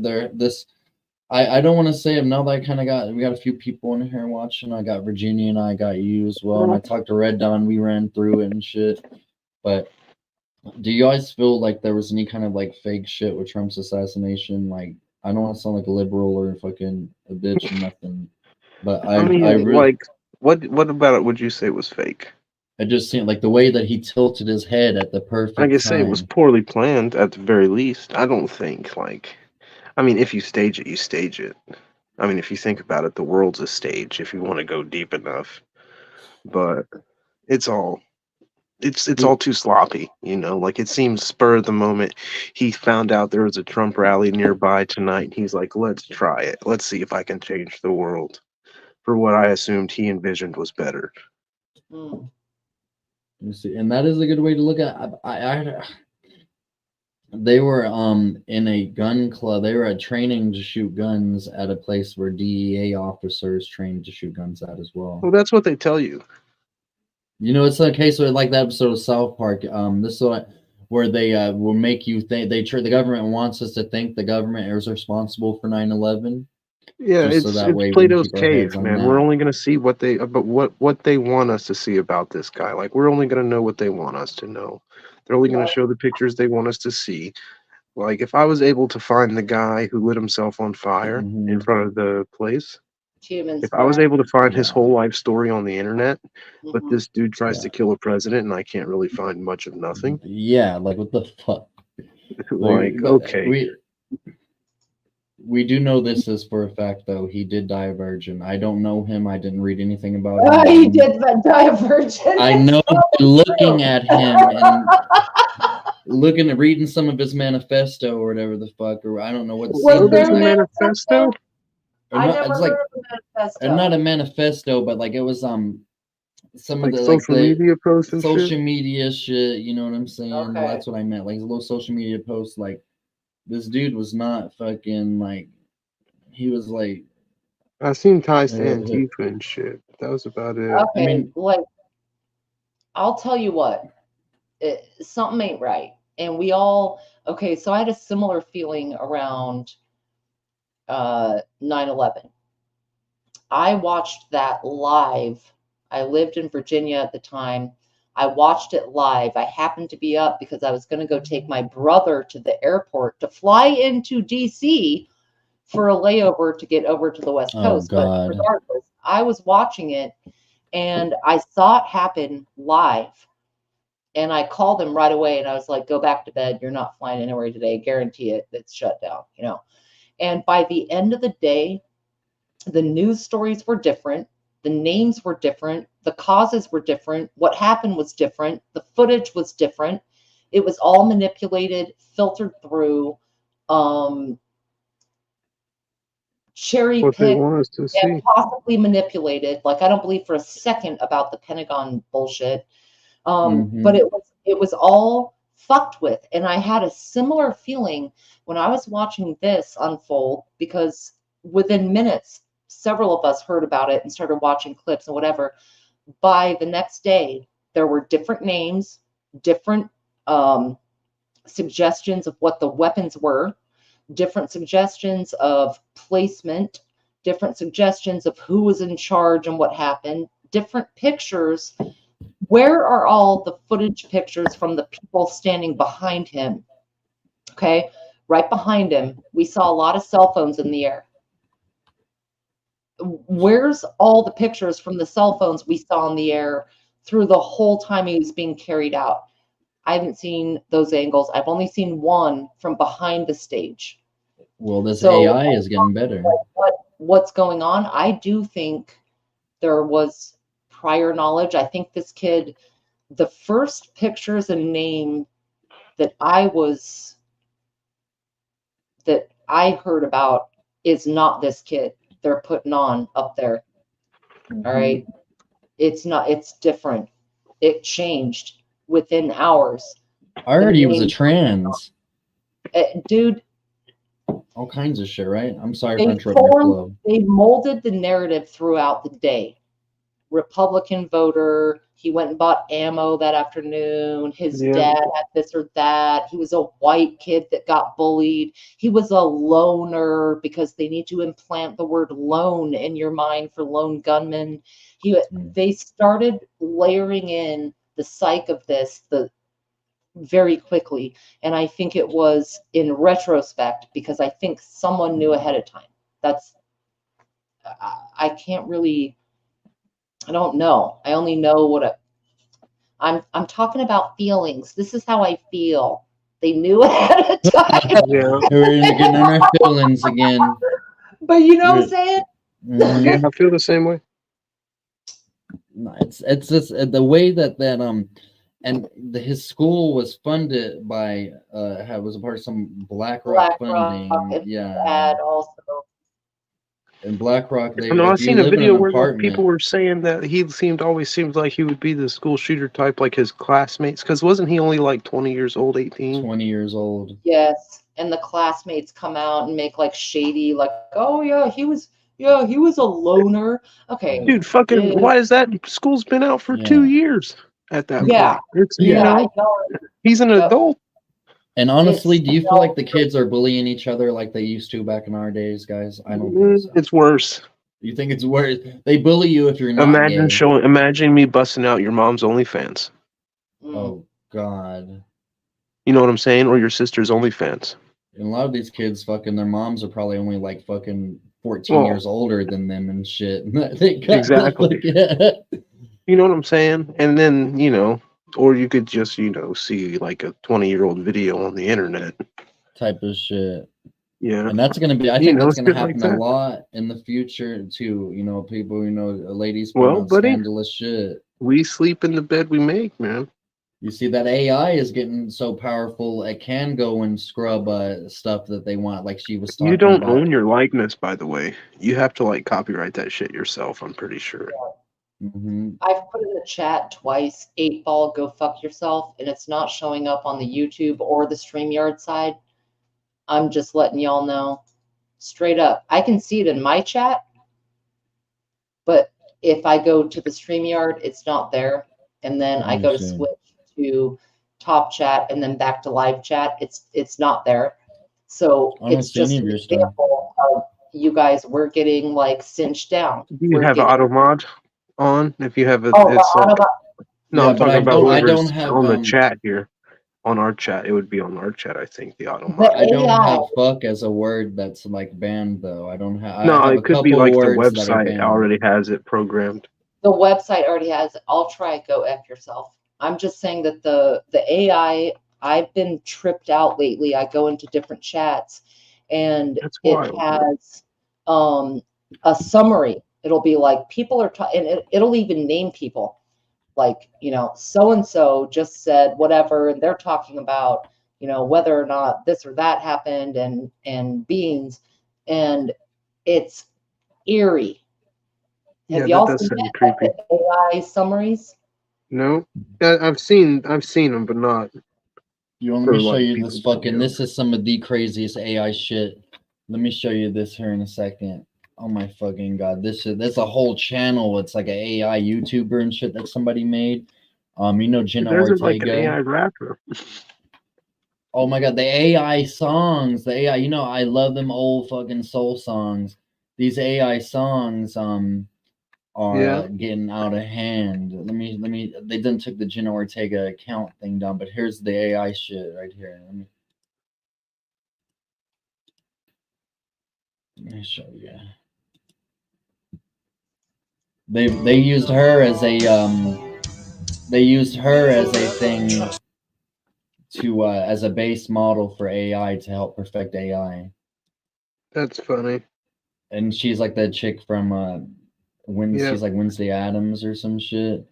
they're this I don't want to say it now that I kind of got we got a few people in here watching. I got Virginia and I got you as well. And I talked to Red Dawn, we ran through it and shit. But do you guys feel like there was any kind of like fake shit with Trump's assassination? Like I don't want to sound like a liberal or fucking a bitch or nothing, but I mean, I really like, what about it would you say was fake? it just seemed like the way that he tilted his head at the Like perfect I say, it was time. poorly planned at the very least. I don't think, like, I mean, if you stage it, you stage it. I mean, if you think about it, the world's a stage if you want to go deep enough. But it's all it's all too sloppy, you know. Like it seems spur of the moment. He found out there was a Trump rally nearby tonight. And he's like, "Let's try it. Let's see if I can change the world." For what I assumed he envisioned was better. You see, and that is a good way to look at. They were in a gun club. They were training to shoot guns at a place where DEA officers trained to shoot guns at as well. Well, that's what they tell you. You know, it's a case where like that episode of South Park. This is where they will make you think the government wants us to think the government is responsible for 9/11. Yeah, just so it's that way we can Plato's keep our heads cave, on man. that. We're only gonna see what they what they want us to see about this guy. Like we're only gonna know what they want us to know. They're only gonna show the pictures they want us to see. Like if I was able to find the guy who lit himself on fire in front of the place, Humans. if I was able to find his whole life story on the internet, but this dude tries to kill a president and I can't really find much of nothing. Yeah, like what the fuck? Like, but okay. We do know this is for a fact though. He did die a virgin. I don't know him. I didn't read anything about him. He did die a virgin. I know looking at him and reading some of his manifesto or whatever the fuck, or I don't know what. Was there a manifesto? I Not, never it's heard like of a manifesto. not a manifesto, but like it was some Like of the social media posts and social shit? media shit. You know what I'm saying? Okay. That's what I meant. Like little social media posts. Like this dude was not fucking like he was like. I seen ties to Antifa and shit. That was about it. Okay, like I'll tell you what, something ain't right, and we all okay. So I had a similar feeling around 9/11. I watched that live. I lived in Virginia at the time. I watched it live. I happened to be up because I was going to go take my brother to the airport to fly into DC for a layover to get over to the West Coast. God. But regardless, I was watching it and I saw it happen live. And I called them right away and I was like, go back to bed. You're not flying anywhere today. Guarantee it. It's shut down, you know. And by the end of the day, the news stories were different. The names were different. The causes were different. What happened was different. The footage was different. It was all manipulated, filtered through, cherry What they picked, want us to see. and possibly manipulated. Like I don't believe for a second about the Pentagon bullshit. But it was all fucked with. And I had a similar feeling when I was watching this unfold because within minutes, several of us heard about it and started watching clips and whatever. By the next day, there were different names, different suggestions of what the weapons were, different suggestions of placement, different suggestions of who was in charge and what happened, different pictures. Where are all the footage pictures from the people standing behind him? Okay, right behind him, we saw a lot of cell phones in the air. Where's all the pictures from the cell phones we saw in the air through the whole time he was being carried out? I haven't seen those angles. I've only seen one from behind the stage. Well, this AI is getting better. What's going on? I do think there was prior knowledge. I think this kid, the first pictures and name that I heard about is not this kid they're putting on up there. All right. It's not, it's different. It changed within hours. I heard he was a trans. Dude. All kinds of shit, right? I'm sorry for interrupting your flow. They molded the narrative throughout the day. Republican voter. He went and bought ammo that afternoon. His Yeah. dad had this or that. He was a white kid that got bullied. He was a loner because they need to implant the word lone in your mind for lone gunman. They started layering in the psyche of this very quickly. And I think it was in retrospect because I think someone knew ahead of time. I can't really, I don't know. I only know what I'm talking about feelings. This is how I feel. They knew ahead of time. Yeah. We're getting on our feelings again. But you know what I'm saying? Yeah, I feel the same way. No, it's just the way that and his school was funded by was a part of some BlackRock funding. Ad also. And BlackRock, I know I've if you seen a live in video an where apartment, people were saying that he always seemed like he would be the school shooter type, like his classmates. Because wasn't he only like 20 years old, 18? 20 years old. Yes. And the classmates come out and make like shady, like, oh yeah, he was a loner. Okay. Dude, fucking, why is that? School's been out for 2 years at that Yeah. point. It's, Yeah. he's an adult. And honestly, do you feel like the kids are bullying each other like they used to back in our days, guys? I don't think so. It's worse. You think it's worse? They bully you if you're not Imagine gay. imagine me busting out your mom's OnlyFans. Oh God. You know what I'm saying? Or your sister's OnlyFans. And a lot of these kids, fucking, their moms are probably only like fucking 14 years older than them and shit. They got Exactly. You know what I'm saying? And then, or you could just, see like a 20-year-old video on the internet. Type of shit. Yeah. And that's gonna be, I think that's gonna shit happen like a that. lot in the future too. People, ladies Well, putting out buddy, scandalous shit. We sleep in the bed we make, man. You see that AI is getting so powerful, it can go and scrub stuff that they want, like she was talking You don't about. own your likeness, by the way. You have to like copyright that shit yourself, I'm pretty sure. I've put in the chat twice, 8-ball, go fuck yourself, and it's not showing up on the YouTube or the StreamYard side. I'm just letting y'all know. Straight up. I can see it in my chat, but if I go to the StreamYard, it's not there. And then I go to switch to top chat and then back to live chat. It's not there. So I don't it's see any just of an your stuff. example of you guys were getting like cinched down. Do you have auto mod on? If you have a, Oh, it's like, no, Yeah, I'm but talking about I whoever's don't have on the chat here. On our chat, it would be on our chat, I think, the auto mod. I don't have fuck as a word that's like banned though. I don't have. No, I have it a could be couple like the words that are website banned. already has it programmed. The website already has it. I'll try it. Go F yourself. I'm just saying that the AI, I've been tripped out lately. I go into different chats and it has a summary. It'll be like people are and it'll even name people like, so and so just said whatever, and they're talking about, whether or not this or that happened and beans, and it's eerie. Have Yeah, y'all that does seen sound that, creepy. like the AI summaries? No, I've seen them, but not. You want for, me to show like, you people this to fucking? This is some of the craziest AI shit. Let me show you this here in a second. Oh my fucking god! That's a whole channel. It's like an AI YouTuber and shit that somebody made. Jenna There's Ortega. like an AI rapper. Oh my god, the AI songs, the AI. I love them old fucking soul songs. These AI songs, are getting out of hand. Let me. They didn't took the Jenna Ortega account thing down, but here's the AI shit right here. Let me show you. They used her as a thing to as a base model for AI to help perfect AI. That's funny. And she's like that chick from she's like Wednesday Addams or some shit.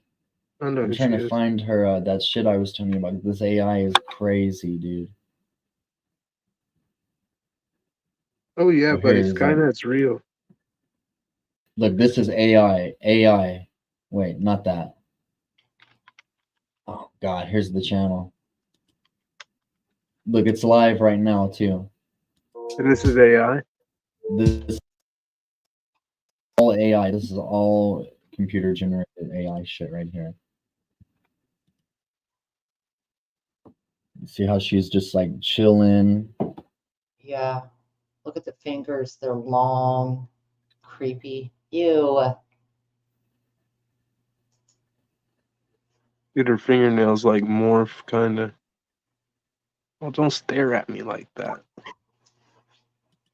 I know I'm who trying she to is. find her that shit I was telling you about. This AI is crazy, dude. Oh yeah, Oh, buddy, here it is, Skynet's real. Look, this is AI. AI. Wait, not that. Oh god, here's the channel. Look, it's live right now too. And this is AI. This is all AI. This is all computer generated AI shit right here. See how she's just like chilling. Yeah. Look at the fingers. They're long, creepy. Ew. Dude, her fingernails like morph, kind of. Well, don't stare at me like that.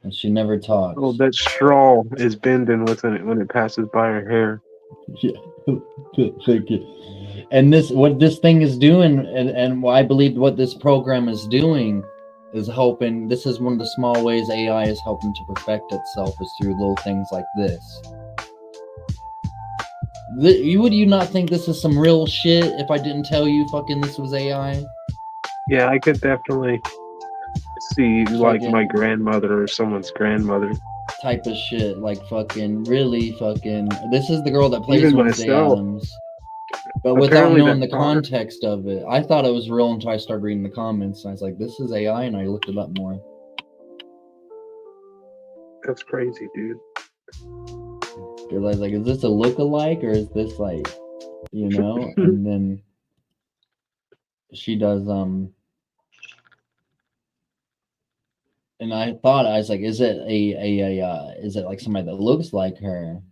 And she never talks. Oh, that straw is bending when it passes by her hair. Yeah. Thank you. And what this thing is doing, and I believe what this program is doing is helping. This is one of the small ways AI is helping to perfect itself, is through little things like this. Would you not think this is some real shit if I didn't tell you fucking this was AI? Yeah, I could definitely see like Fucking my grandmother or someone's grandmother. type of shit, like fucking really fucking. This is the girl that plays Even Wednesday myself. Addams, but without Apparently knowing the that car- context of it. I thought it was real until I started reading the comments, and I was like, "This is AI," and I looked it up more. That's crazy, dude. Because I was like, "Is this a look-alike, or is this like, you know?" And then she does and I thought, I was like, "Is it is it like somebody that looks like her?"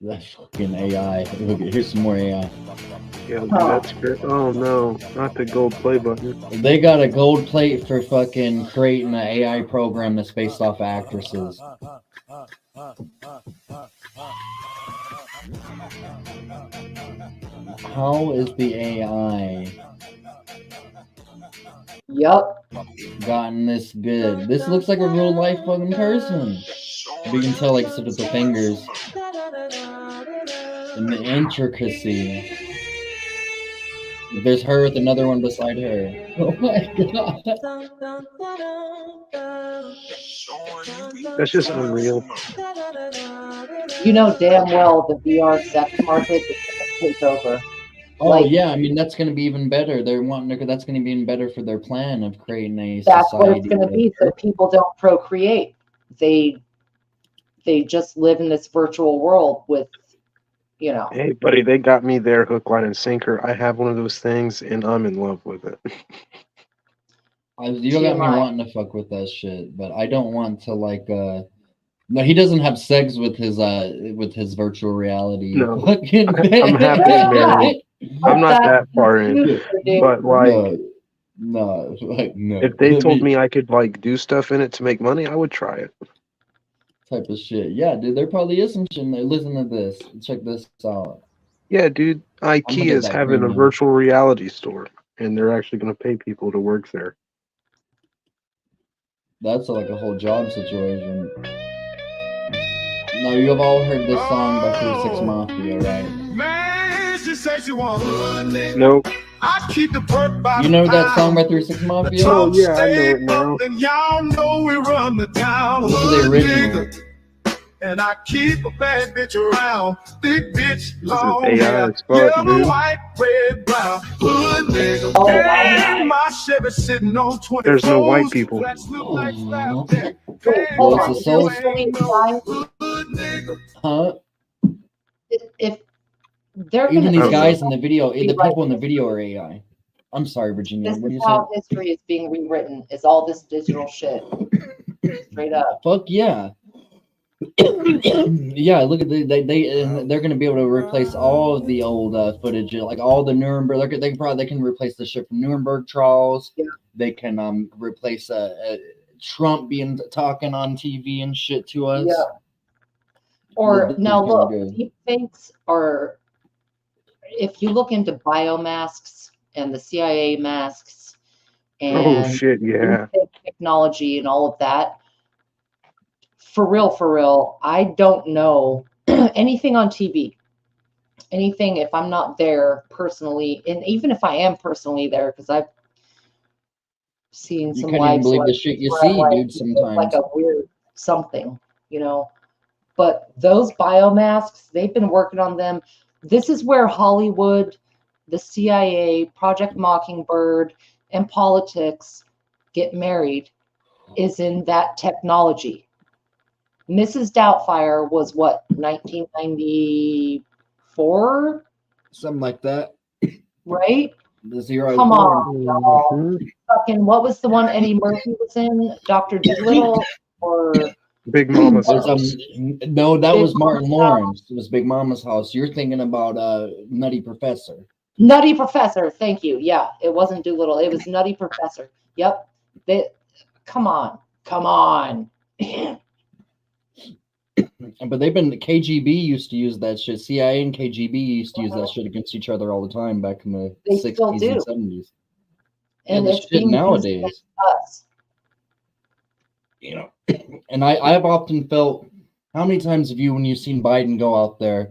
That's fucking AI. Look, here's some more AI. Yeah, dude, that's great. Oh no, not the gold play button. They got a gold plate for fucking creating an AI program that's based off actresses. How is the AI Yup. gotten this good? This looks like a real life fucking person. But you can tell, like, sort of the fingers and the intricacy. There's her with another one beside her. Oh my god. That's just unreal. You know damn well the VR sex market is going to take over. Oh Like, yeah, I mean that's gonna be even better. They're wanting to, that's gonna be even better for their plan of creating a that's what it's society. going to be. So people don't procreate. They just live in this virtual world with, you know. Hey, buddy, they got me there, hook, line, and sinker. I have one of those things, and I'm in love with it. You got me wanting to fuck with that shit, but I don't want to like. No, he doesn't have sex with his virtual reality. No, Fucking I'm happily married. I'm not that far in, but like, no, like no. if they told me I could like do stuff in it to make money, I would try it. Type of shit. Yeah, dude, there probably is some shit in there. Listen to this. Check this out. Yeah, dude, gonna get IKEA is that having a premium. virtual reality store, and they're actually going to pay people to work there. That's like a whole job situation. Now, you have all heard this song by 36 Mafia, right? Man, she said she want Nope. I keep the perk by You know that song by 36 Mafia? Oh, yeah, I know it now. and y'all know we run the town. This is the original. And I keep a bad bitch around. Thick bitch, long AI hair, as fuck, yellow, dude. white, red, brown. Hood nigga. And my Chevy sitting on 20. There's no white people. Well, Hold it's on. a soul. Huh? If they're Even gonna these this guys is in the video, the right. people in the video are AI. I'm sorry, Virginia. This What do is you say? how history is being rewritten. Is all this digital shit. Straight up. Fuck yeah. Yeah, look at they're gonna be able to replace all of the old footage, like all the Nuremberg. They can replace the shit from Nuremberg trials. Yeah. They can replace Trump being talking on TV and shit to us. Yeah. Or This now is kinda look, good. deepfakes are. If you look into biomasks and the CIA masks Oh and shit, yeah. deepfake technology and all of that. For real, I don't know anything on TV. Anything if I'm not there personally, and even if I am personally there, because I've seen You some can't even lives believe where the shit you where I'm see, like, dude. this looks like Sometimes. a weird something, you know. But those biomasks, they've been working on them. This is where Hollywood, the CIA, Project Mockingbird, and politics get married is in that technology. Mrs. Doubtfire was what, 1994? Something like that. Right? This year I was Come born. on, y'all. Fucking, what was the one Eddie Murphy was in? Dr. Dolittle or Big Mama's There's, house. no, that Big was Martin Mama's House? Lawrence. It was Big Mama's House. You're thinking about Nutty Professor. Nutty Professor, thank you. Yeah, it wasn't Doolittle. It was Nutty Professor. Yep. Come on. Come on. But they've been KGB used to use that shit. CIA and KGB used to use that shit against each other all the time back in the They still 60s do. and 70s. And the it's shit being used nowadays, against us. you know. And I've often felt, how many times have you, when you've seen Biden go out there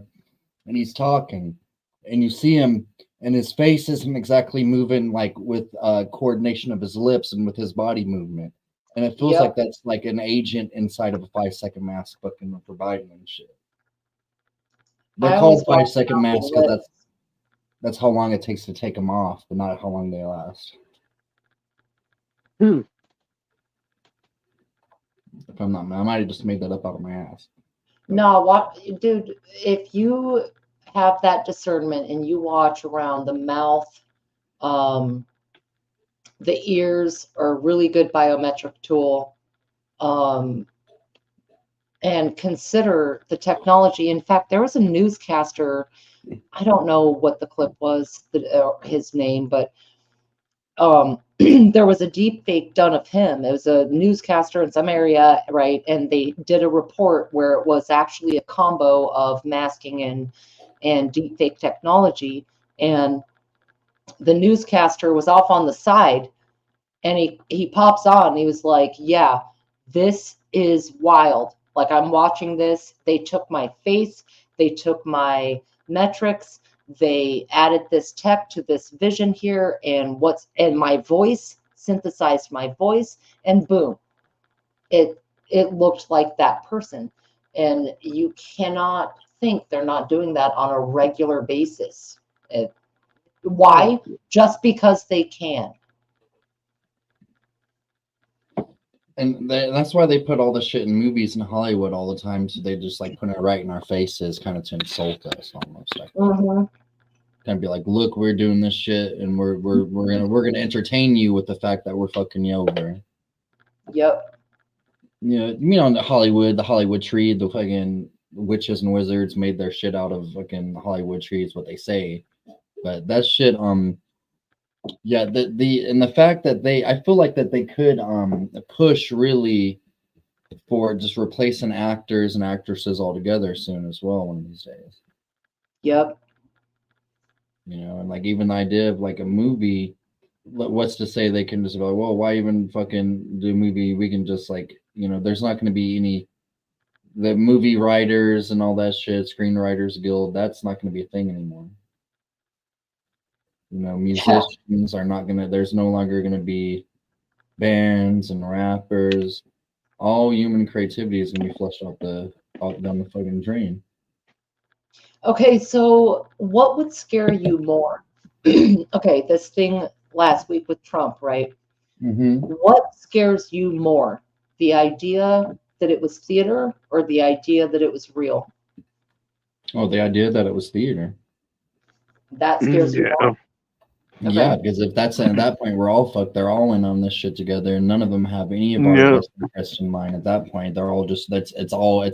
and he's talking and you see him and his face isn't exactly moving like with coordination of his lips and with his body movement. And it feels like that's like an agent inside of a 5-second mask fucking for Biden and shit. They're called 5-second masks because that's how long it takes to take them off, but not how long they last. If I'm not, I might have just made that up out of my ass. No, what, dude, if you have that discernment and you watch around the mouth, the ears are a really good biometric tool. And consider the technology. In fact, there was a newscaster, I don't know what the clip was, his name, but there was a deep fake done of him. It was a newscaster in some area, right? And they did a report where it was actually a combo of masking and deep fake technology. And the newscaster was off on the side, and he pops on and he was like, yeah, this is wild. Like, I'm watching this. They took my face, they took my metrics, they added this tech to this vision here, and my voice, synthesized my voice, and boom, it looked like that person. And you cannot think they're not doing that on a regular basis. Why? Just because they can. And that's why they put all the shit in movies in Hollywood all the time. So they just like put it right in our faces, kind of to insult us almost. Like, kind of be like, look, we're doing this shit, and we're gonna entertain you with the fact that we're fucking you over. Yep. You know, you know, the Hollywood tree, the fucking witches and wizards made their shit out of fucking Hollywood tree is what they say. But that shit, yeah, the fact that I feel like that they could push really for just replacing actors and actresses altogether soon as well one of these days. Yep. You know, and like even the idea of like a movie, what's to say they can just be like, well, why even fucking do a movie? We can just like, you know, there's not going to be the movie writers and all that shit, Screenwriters Guild, that's not going to be a thing anymore. You know, musicians are not gonna, there's no longer gonna be bands and rappers. All human creativity is gonna be flushed out down the fucking drain. Okay, so what would scare you more? Okay, this thing last week with Trump, right? What scares you more? The idea that it was theater or the idea that it was real? Oh, the idea that it was theater. That scares you more? Yeah, because if that's at that point, we're all fucked. They're all in on this shit together, and none of them have any of our best interests in mind. At that point, they're all just it's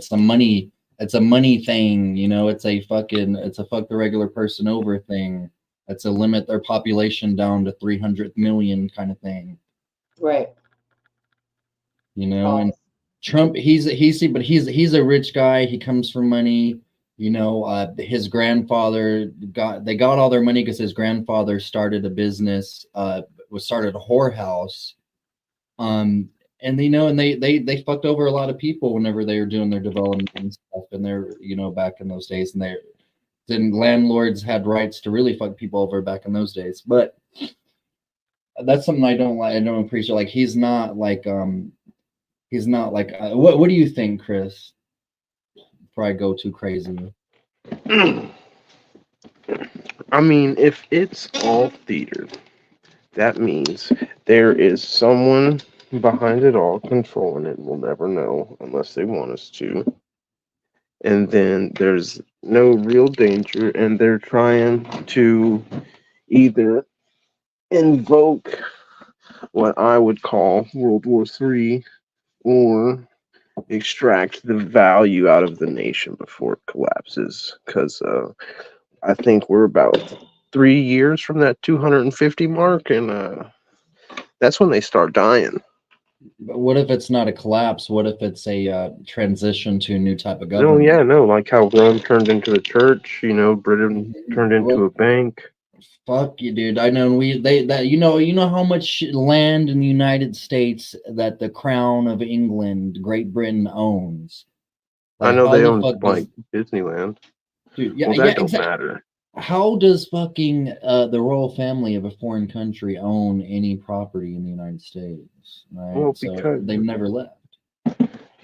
the money. It's a money thing, you know. It's a fuck the regular person over thing. It's a limit their population down to 300 million kind of thing. Right. You know, and Trump, he's a rich guy. He comes from money. You know, his grandfather got all their money because his grandfather started a business, started a whorehouse. And you know, and they fucked over a lot of people whenever they were doing their development and stuff. And they're, you know, back in those days, and then landlords had rights to really fuck people over back in those days. But that's something I don't like. I don't appreciate. Like he's not like what do you think, Chris? Before I go too crazy. I mean, if it's all theater, that means there is someone behind it all controlling it. We'll never know unless they want us to. And then there's no real danger, and they're trying to either invoke what I would call World War III or extract the value out of the nation before it collapses. Because I think we're about 3 years from that 250 mark, and that's when they start dying. But what if it's not a collapse? What if it's a transition to a new type of No, government? yeah, no, like how Rome turned into a church, Britain turned into a bank. Fuck you, dude. I know you know how much land in the United States that the Crown of England, Great Britain owns. I know how they the own fuck like does, Disneyland. dude? Yeah, Well, yeah, that don't exactly. matter. How does fucking the royal family of a foreign country own any property in the United States? Right. Well, So they've never left.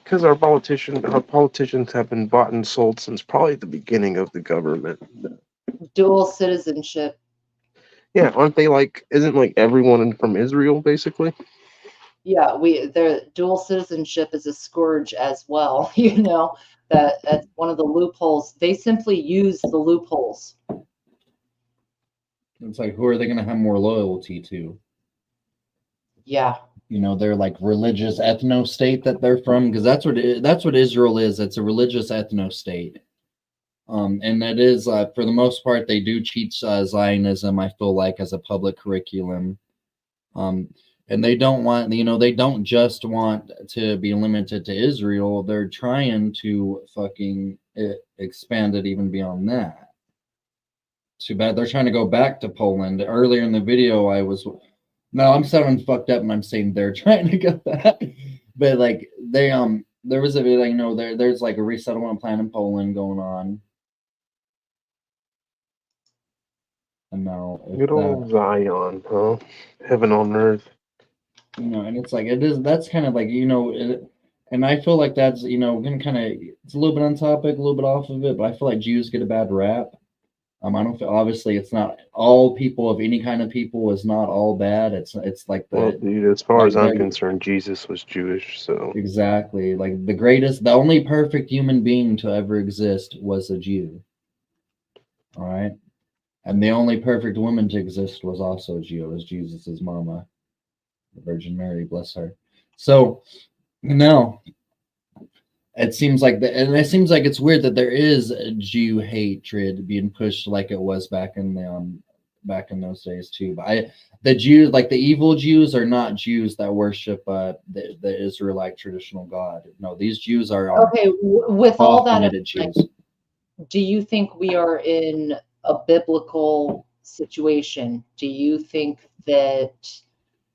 because our politicians have been bought and sold since probably the beginning of the government. Dual citizenship. Yeah, aren't they like? Isn't like everyone from Israel basically? Yeah, their dual citizenship is a scourge as well. That's one of the loopholes. They simply use the loopholes. It's like, who are they going to have more loyalty to? Yeah. Their like religious ethno state that they're from, because that's what Israel is. It's a religious ethno state. And that is for the most part they do teach Zionism, I feel like, as a public curriculum. And they don't want, they don't just want to be limited to Israel. They're trying to fucking expand it even beyond that. Too bad they're trying to go back to Poland. Earlier in the video, I'm sounding fucked up and I'm saying they're trying to go back. But like there was a video, there's like a resettlement plan in Poland going on. And now Good old Zion, huh? Heaven on earth. And it's like that's kind of like and I feel like that's gonna kind of, it's a little bit on topic, a little bit off of it, but I feel like Jews get a bad rap. I don't feel, obviously it's not all people of any kind of people is not all bad. It's like Well, dude, as far as I'm concerned, Jesus was Jewish, so exactly, like the only perfect human being to ever exist was a Jew. All right, and the only perfect woman to exist was also a Jew, was Jesus's mama, the Virgin Mary, bless her. So no, it seems like and it seems like it's weird that there is a Jew hatred being pushed like it was back in those days too. But the Jews, like the evil Jews, are not Jews that worship the Israelite traditional God. No, these Jews are Okay. With all that, Jews. Do you think we are in a biblical situation? Do you think that,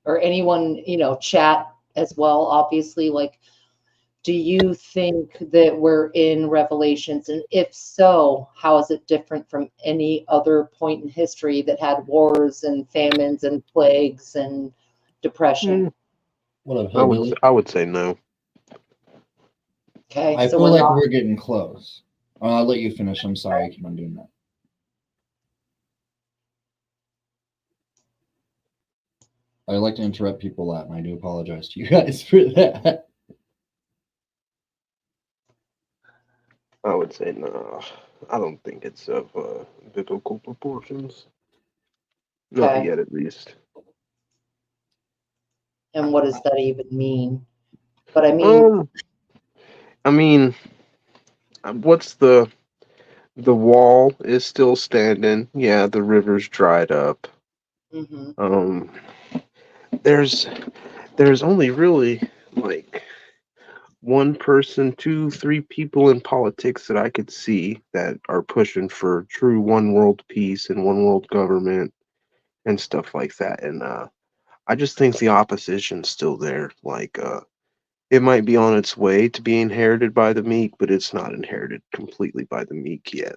or anyone, chat as well, obviously, like, do you think that we're in Revelations? And if so, how is it different from any other point in history that had wars and famines and plagues and depression? I would say no. Okay, I so feel like we're getting close. I'll let you finish. I'm sorry I keep on doing that. I like to interrupt people a lot, and I do apologize to you guys for that. I would say no. I don't think it's of biblical proportions. Not Okay. yet, at least. And what does that even mean? But I mean, what's the wall is still standing. Yeah, the river's dried up. Mhm. There's only really like one person, 2, 3 people in politics that I could see that are pushing for true one world peace and one world government and stuff like that. And I just think the opposition's still there. Like it might be on its way to being inherited by the meek, but it's not inherited completely by the meek yet.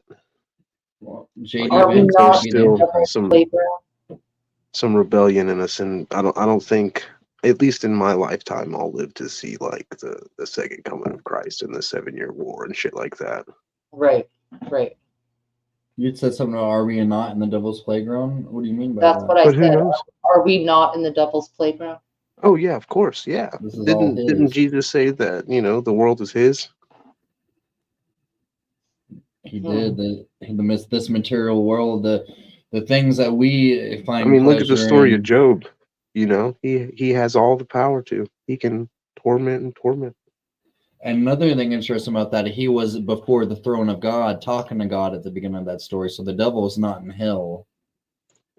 Well, Are we not there's still labor? some rebellion in us, and I don't think, at least in my lifetime, I'll live to see like the second coming of Christ and the 7-year war and shit like that. Right, right. You said something about are we not in the devil's playground? What do you mean by That's that? what I But who said. knows? Are we not in the devil's playground? Oh yeah, of course, yeah. This is all Didn't his. Jesus say that, you know, the world is his? He did this material world, the things that we I find mean, look at the pleasure story of in. Job. You know, he has all the power to. He can torment and torment. And another thing interesting about that, he was before the throne of God, talking to God at the beginning of that story. So the devil is not in hell.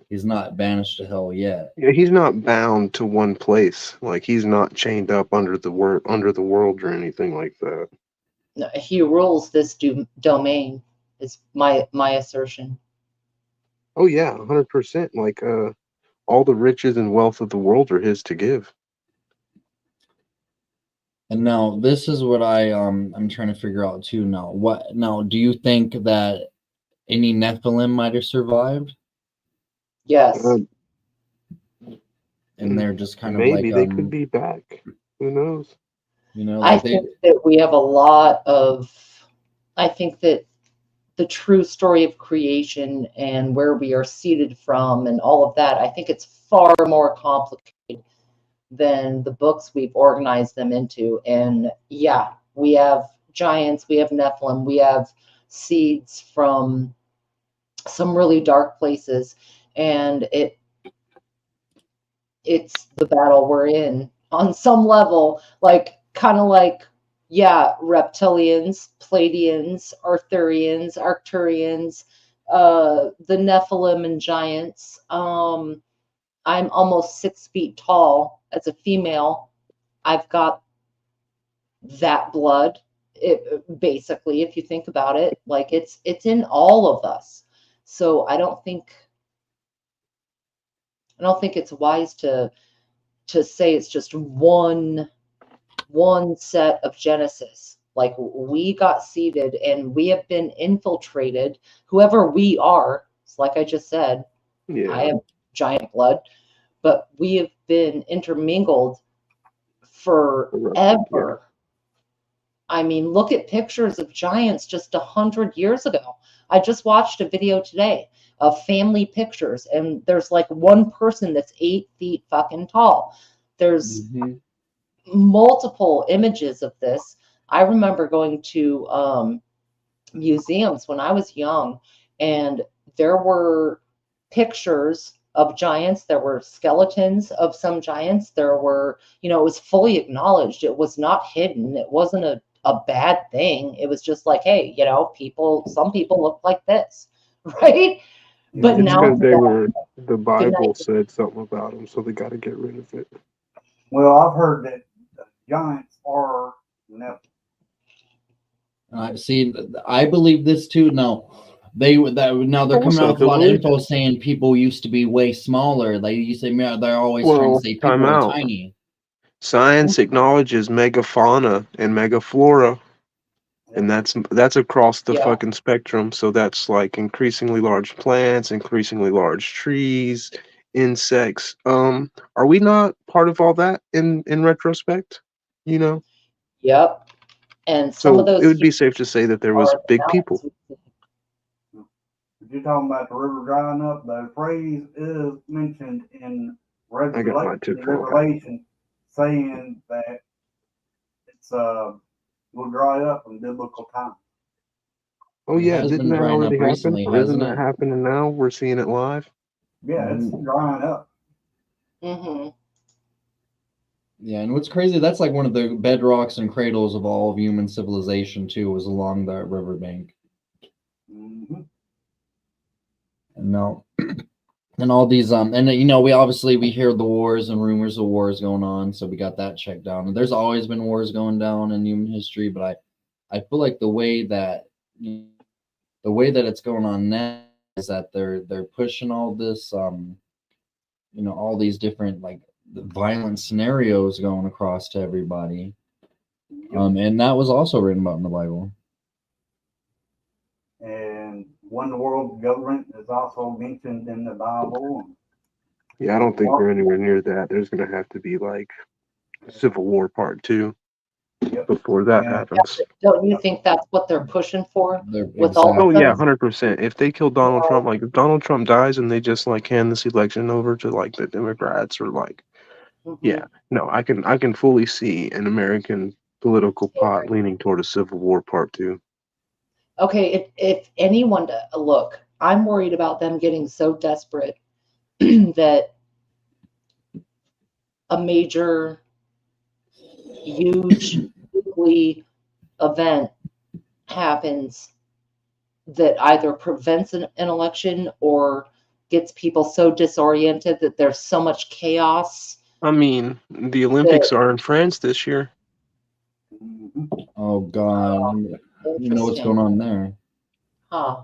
He's not banished to hell yet. Yeah, he's not bound to one place. Like he's not chained up under the world or anything like that. No, he rules this domain. Is my assertion. Oh yeah, 100%. Like all the riches and wealth of the world are his to give. And now this is what I'm trying to figure out too now. What now do you think that any Nephilim might have survived? Yes. And they're just kind of Maybe like they could be back. Who knows? you know, I like they think that we have a lot of, I think that the true story of creation and where we are seeded from and all of that, I think it's far more complicated than the books we've organized them into. And yeah, we have giants, we have Nephilim, we have seeds from some really dark places, and it's the battle we're in on some level, like kind of like, yeah, reptilians, Pleiadians, Arthurians, Arcturians, the Nephilim and giants. I'm almost 6 feet tall as a female. I've got that blood. Basically, if you think about it, like it's in all of us. So I don't think it's wise to say it's just one set of Genesis. Like we got seeded and we have been infiltrated. Whoever we are, it's like I just said, I have giant blood, but we have been intermingled forever. I mean, look at pictures of giants just 100 years ago. I just watched a video today of family pictures, and there's like one person that's 8 feet fucking tall. There's multiple images of this. I remember going to museums when I was young, and there were pictures of giants. There were skeletons of some giants. There were, it was fully acknowledged. It was not hidden. It wasn't a bad thing. It was just like, hey, some people look like this, right? But It's now because the Good Bible night. said something about them, so they got to get rid of it. Well, I've heard that the giants are Nephilim. see. I believe this too. Now they're coming out with a lot of info saying people used to be way smaller. They used to they're always trying to say people time are out. tiny. Science acknowledges megafauna and megaflora, and that's across the fucking spectrum. So that's like increasingly large plants, increasingly large trees, insects. Are we not part of all that in retrospect? Yep. And some of So those it would be safe to say that there was are big people. If you're talking about the river drying up, the phrase is mentioned in I got my tip for Revelation, saying that it's will dry up in biblical time. Oh yeah, has didn't been that drying up already happen? recently, Or isn't hasn't that it? happening now? We're seeing it live. Yeah, it's drying up. Mm-hmm. Yeah, and what's crazy, that's like one of the bedrocks and cradles of all of human civilization too, was along that riverbank. And now, and all these and we hear the wars and rumors of wars going on, so we got that checked down. And there's always been wars going down in human history, but I feel like the way that it's going on now is that they're pushing all this all these different like the violent scenarios going across to everybody. And that was also written about in the Bible. And one world government is also mentioned in the Bible. Yeah, I don't think we're anywhere near that. There's gonna have to be like Civil War Part 2. before that happens. Don't you think that's what they're pushing for They're with all Oh of yeah, those? 100%. If they kill Donald Trump, like if Donald Trump dies and they just like hand this election over to like the Democrats or like, yeah, no, I can fully see an American political pot leaning toward a Civil War Part 2. Okay, if anyone, look, I'm worried about them getting so desperate that a major, huge, nuclear event happens that either prevents an election or gets people so disoriented that there's so much chaos. I mean, the Olympics are in France this year. Oh God, you know what's Interesting. going on there? Huh.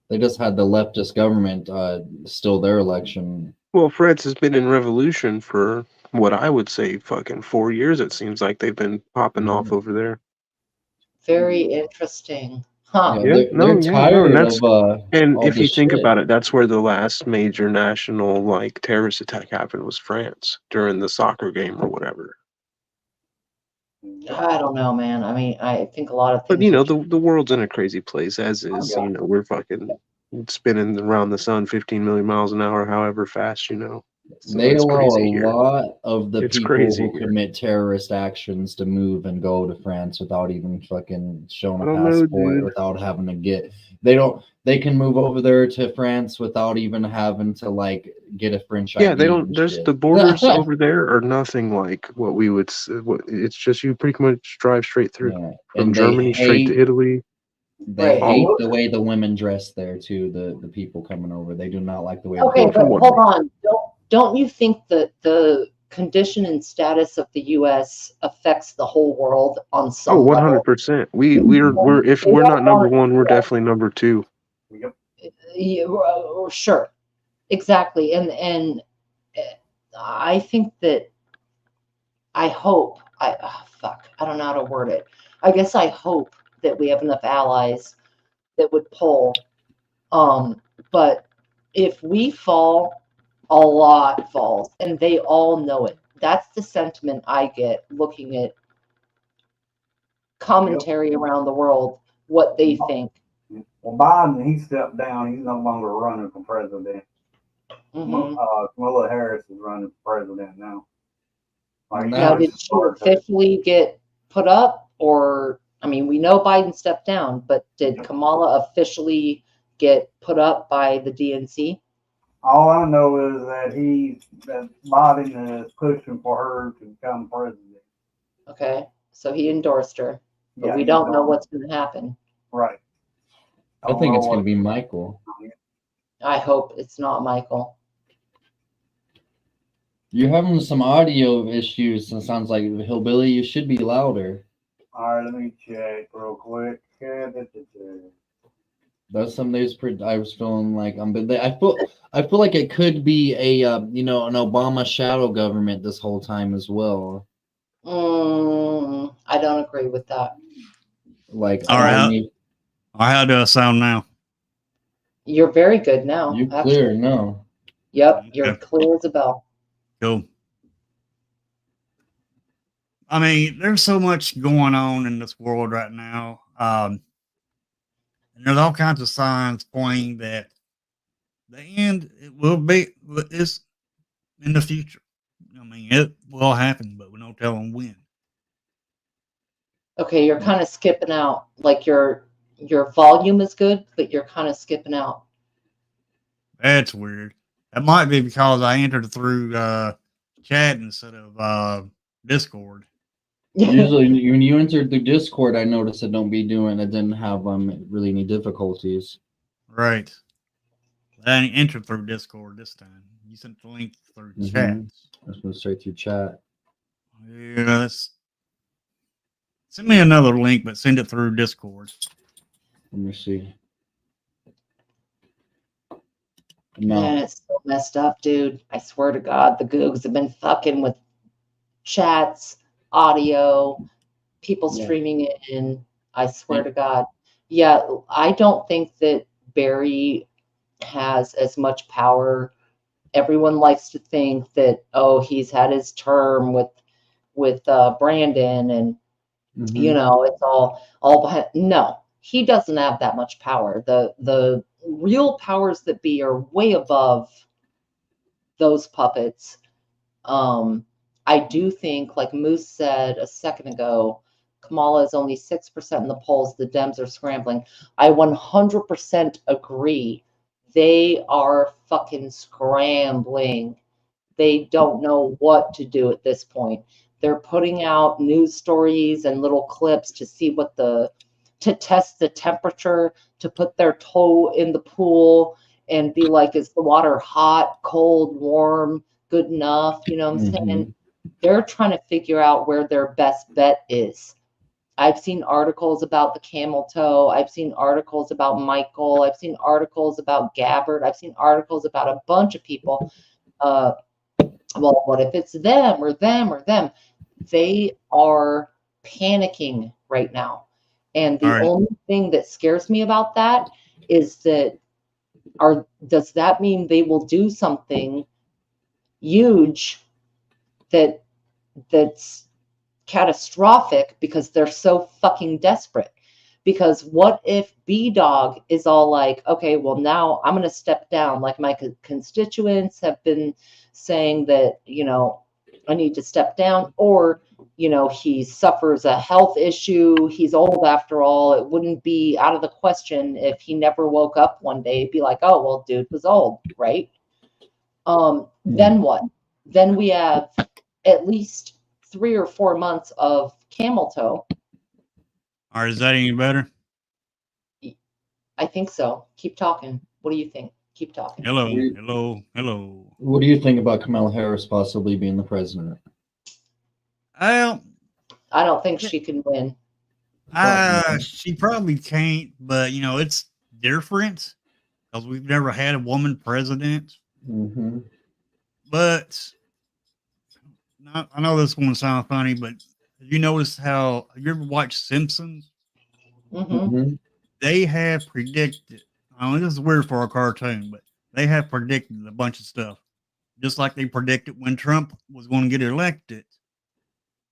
They just had the leftist government steal their election. Well, France has been in revolution for what I would say fucking 4 years. It seems like they've been popping off over there. Very interesting. Huh. Yeah, no, they're yeah, no, and tired that's of and all if you this think shit. about it, that's where the last major national like terrorist attack happened was France during the soccer game or whatever. I don't know, man. I mean, I think a lot of But things you are know, the world's in a crazy place as is. Yeah. You know, we're fucking spinning around the sun 15 million miles an hour, however fast, you know. So They it's allow a crazy here. lot of the It's people crazy who here. commit terrorist actions to move and go to France without even fucking showing I a don't know, passport, dude. without having to get. They can move over there to France without even having to like get a French Yeah, ID. they don't. and There's shit. the borders over there are nothing like what we would. What it's just you pretty much drive straight through Yeah, from and they Germany straight to hate Italy. they Right. hate the way the women dress there too. The people coming over, they do not like the way. Okay, they but hold on. Don't you think that the condition and status of the U.S. affects the whole world on Oh, some level? 100%. We're if They we're don't not number want one, we're definitely number two. Yeah, sure, exactly, and I think that I hope fuck, I don't know how to word it. I guess I hope that we have enough allies that would pull. But if we fall, a lot falls, and they all know it. That's the sentiment I get looking at commentary around the world, what they think. Well, Biden, he stepped down. He's no longer running for president. Mhm. Kamala Harris is running for president now. Like, Now, did she officially get put up, or I mean, we know Biden stepped down, but did Kamala officially get put up by the DNC? all I know is that Biden is pushing for her to become president. Okay, so he endorsed her, but Yeah, we he don't know endorsed what's going to happen. Right. I think it's gonna be Michael. I hope it's not Michael. You're having some audio issues, and it sounds like Hillbilly. You should be louder. All right, let me check real quick. That's some days. I was feeling like I feel like it could be a an Obama shadow government this whole time as well. I don't agree with that. Like All right, how do I sound now? You're very good now. You clear now. Yep, you're clear as a bell. Cool. I mean, there's so much going on in this world right now. And there's all kinds of signs pointing that the end is in the future. I mean, it will happen, but we're not telling when. Okay, you're kind of skipping out. Like your volume is good, but you're kind of skipping out. That's weird. That might be because I entered through chat instead of Discord. Usually, when you enter through Discord, I noticed it didn't have really any difficulties. Right. But I didn't enter through Discord this time. You sent the link through chat. I just went straight through chat. Yeah, send me another link, but send it through Discord. Let me see. Man, it's so messed up, dude. I swear to God, the Googs have been fucking with chats, audio, people streaming it in. I swear to God. Yeah, I don't think that Barry has as much power. Everyone likes to think that, oh, he's had his term with Brandon, and You know, it's all behind. No, he doesn't have that much power. The real powers that be are way above those puppets. I do think, like Moose said a second ago, Kamala is only 6% in the polls. The Dems are scrambling. I 100% agree. They are fucking scrambling. They don't know what to do at this point. They're putting out news stories and little clips to see what to test the temperature, to put their toe in the pool and be like, is the water hot, cold, warm, good enough? You know what I'm saying? They're trying to figure out where their best bet is. I've seen articles about the camel toe. I've seen articles about Michael. I've seen articles about Gabbard. I've seen articles about a bunch of people. Well, what if it's them or them or them? They are panicking right now. And the only thing that scares me about that is that does that mean they will do something huge that's catastrophic because they're so fucking desperate? Because what if B-Dog is all like, okay, well, now I'm going to step down. Like my constituents have been saying that, you know, I need to step down, or, you know, he suffers a health issue. He's old after all. It wouldn't be out of the question if he never woke up one day. It'd be like, oh, well, dude was old, right? Then what? Then we have at least 3 or 4 months of camel toe. All right, is that any better? I think so. Keep talking. What do you think? Keep talking. Hello, hello, hello. What do you think about Kamala Harris possibly being the president? I don't think she can win. She probably can't, but you know, it's different because we've never had a woman president. But I know this won't sound funny, but have you noticed have you ever watched Simpsons? They have predicted. I mean, this is weird for a cartoon, but they have predicted a bunch of stuff, just like they predicted when Trump was going to get elected.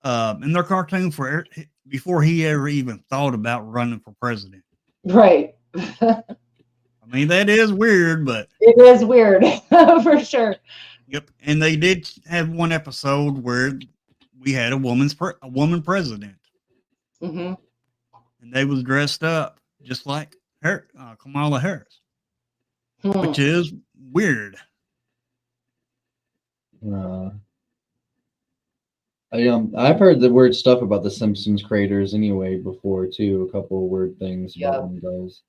In their cartoon before he ever even thought about running for president. Right. I mean, that is weird, but it is weird for sure. Yep, and they did have one episode where we had a woman president, Mm-hmm. and they was dressed up just like her, Kamala Harris, which is weird. I've heard the weird stuff about the Simpsons creators anyway before too. A couple of weird things about them guys.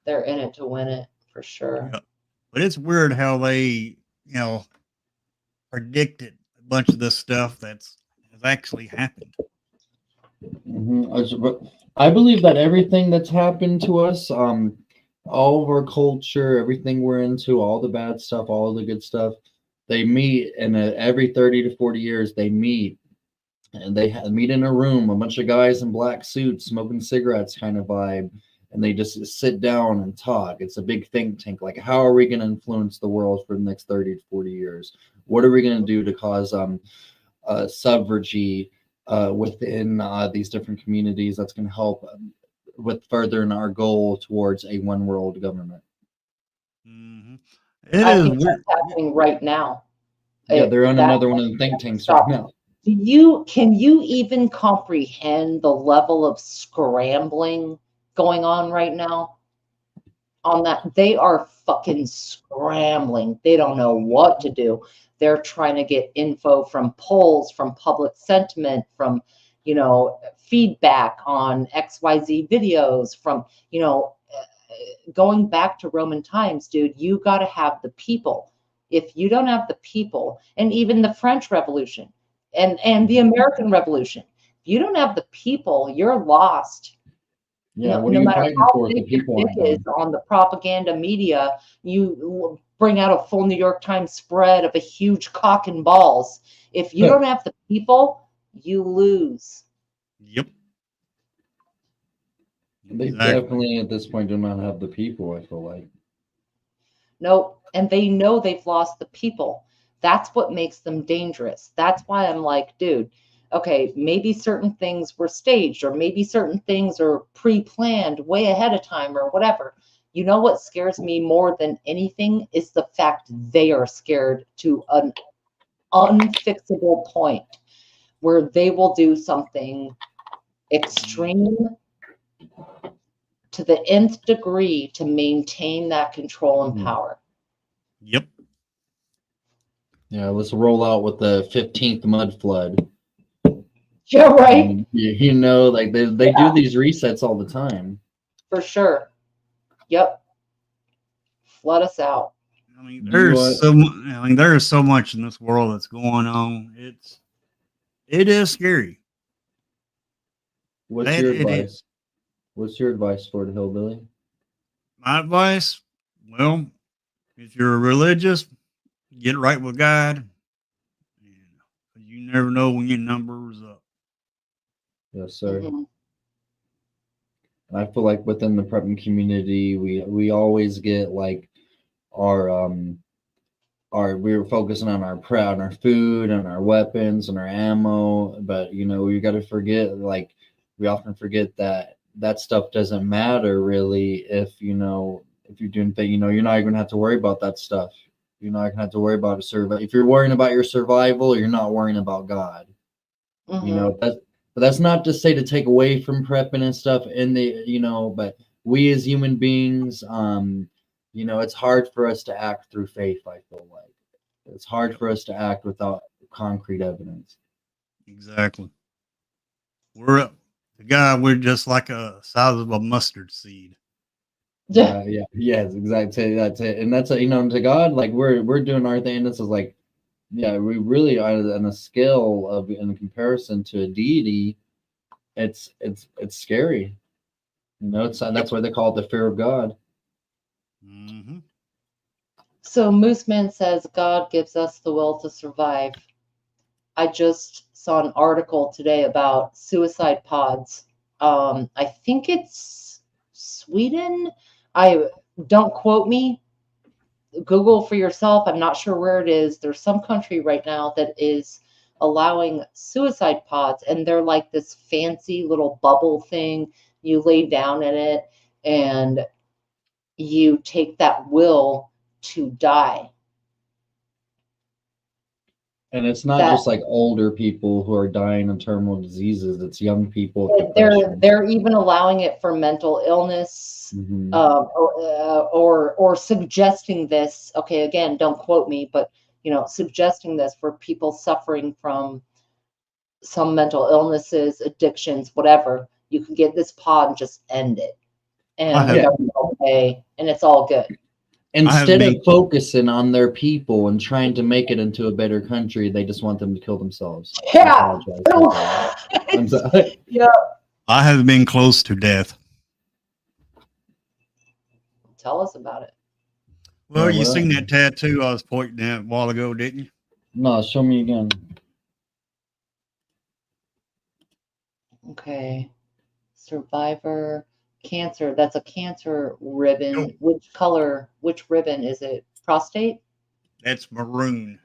They're in it to win it for sure. Yep. But it's weird how they, you know, predicted a bunch of this stuff has actually happened. I believe that everything that's happened to us, all of our culture, everything we're into, all the bad stuff, all the good stuff, they meet, and every 30 to 40 years they meet, and they meet in a room, a bunch of guys in black suits smoking cigarettes kind of vibe, and they just sit down and talk. It's a big think tank. Like, how are we going to influence the world for the next 30 to 40 years? What are we going to do to cause suffragette within these different communities that's going to help with furthering our goal towards a one world government? I think that's happening right now. Yeah, they're on another one of the think tanks right now. Can you even comprehend the level of scrambling going on right now? On that, they are fucking scrambling. They don't know what to do. They're trying to get info from polls, from public sentiment, from, you know, feedback on XYZ videos, from, you know, going back to Roman times, dude, you got to have the people. If you don't have the people, and even the French Revolution and the American Revolution, if you don't have the people, you're lost. Yeah, no, what no are you matter fighting how for if the big your people dick aren't is on the propaganda media, you bring out a full New York Times spread of a huge cock and balls. If you don't have the people, you lose. Yep. They definitely at this point do not have the people, I feel like. Nope. And they know they've lost the people. That's what makes them dangerous. That's why I'm like, dude, okay, maybe certain things were staged, or maybe certain things are pre-planned way ahead of time, or whatever. You know what scares me more than anything is the fact they are scared to an unfixable point where they will do something extreme to the nth degree to maintain that control and power. Yep. Yeah, let's roll out with the 15th mud flood. Yeah, right. You know, like they do these resets all the time. For sure. Yep. Flood us out. I mean, there's so much in this world that's going on. It is scary. What's your advice? What's your advice for the hillbilly? My advice, well, if you're religious, get right with God. You never know when your number is up. Yes, sir. And I feel like within the prepping community, we always get like we're focusing on our prep, on our food, and our weapons and our ammo, but you know, we got to forget, like we often forget that stuff doesn't matter really if if you're doing things, you're not even gonna have to worry about that stuff. You're not gonna have to worry about if you're worrying about your survival, you're not worrying about God. But that's not to say to take away from prepping and stuff but we as human beings, it's hard for us to act through faith. I feel like it's hard for us to act without concrete evidence. Exactly. We're just like a size of a mustard seed. Yes, exactly. That's it. And that's to God, like we're doing our thing. This is like, we really are on a scale of, in comparison to a deity, it's scary. That's why they call it the fear of God. So Mooseman says God gives us the will to survive. I just saw an article today about suicide pods. I think it's Sweden. Don't quote me. Google for yourself. I'm not sure where it is. There's some country right now that is allowing suicide pods, and they're like this fancy little bubble thing. You lay down in it and you take that will to die. And it's not just like older people who are dying of terminal diseases. It's young people. They're even allowing it for mental illness, or suggesting this. Okay, again, don't quote me, but suggesting this for people suffering from some mental illnesses, addictions, whatever. You can get this pod and just end it, and okay, and it's all good. Instead of focusing on their people and trying to make it into a better country, they just want them to kill themselves. Yeah. I'm sorry. Yeah. I have been close to death. Tell us about it. Well, you seen that tattoo I was pointing at a while ago, didn't you? No, show me again. Okay. Survivor. Cancer. That's a cancer ribbon. Which color? Which ribbon is it? Prostate? That's maroon.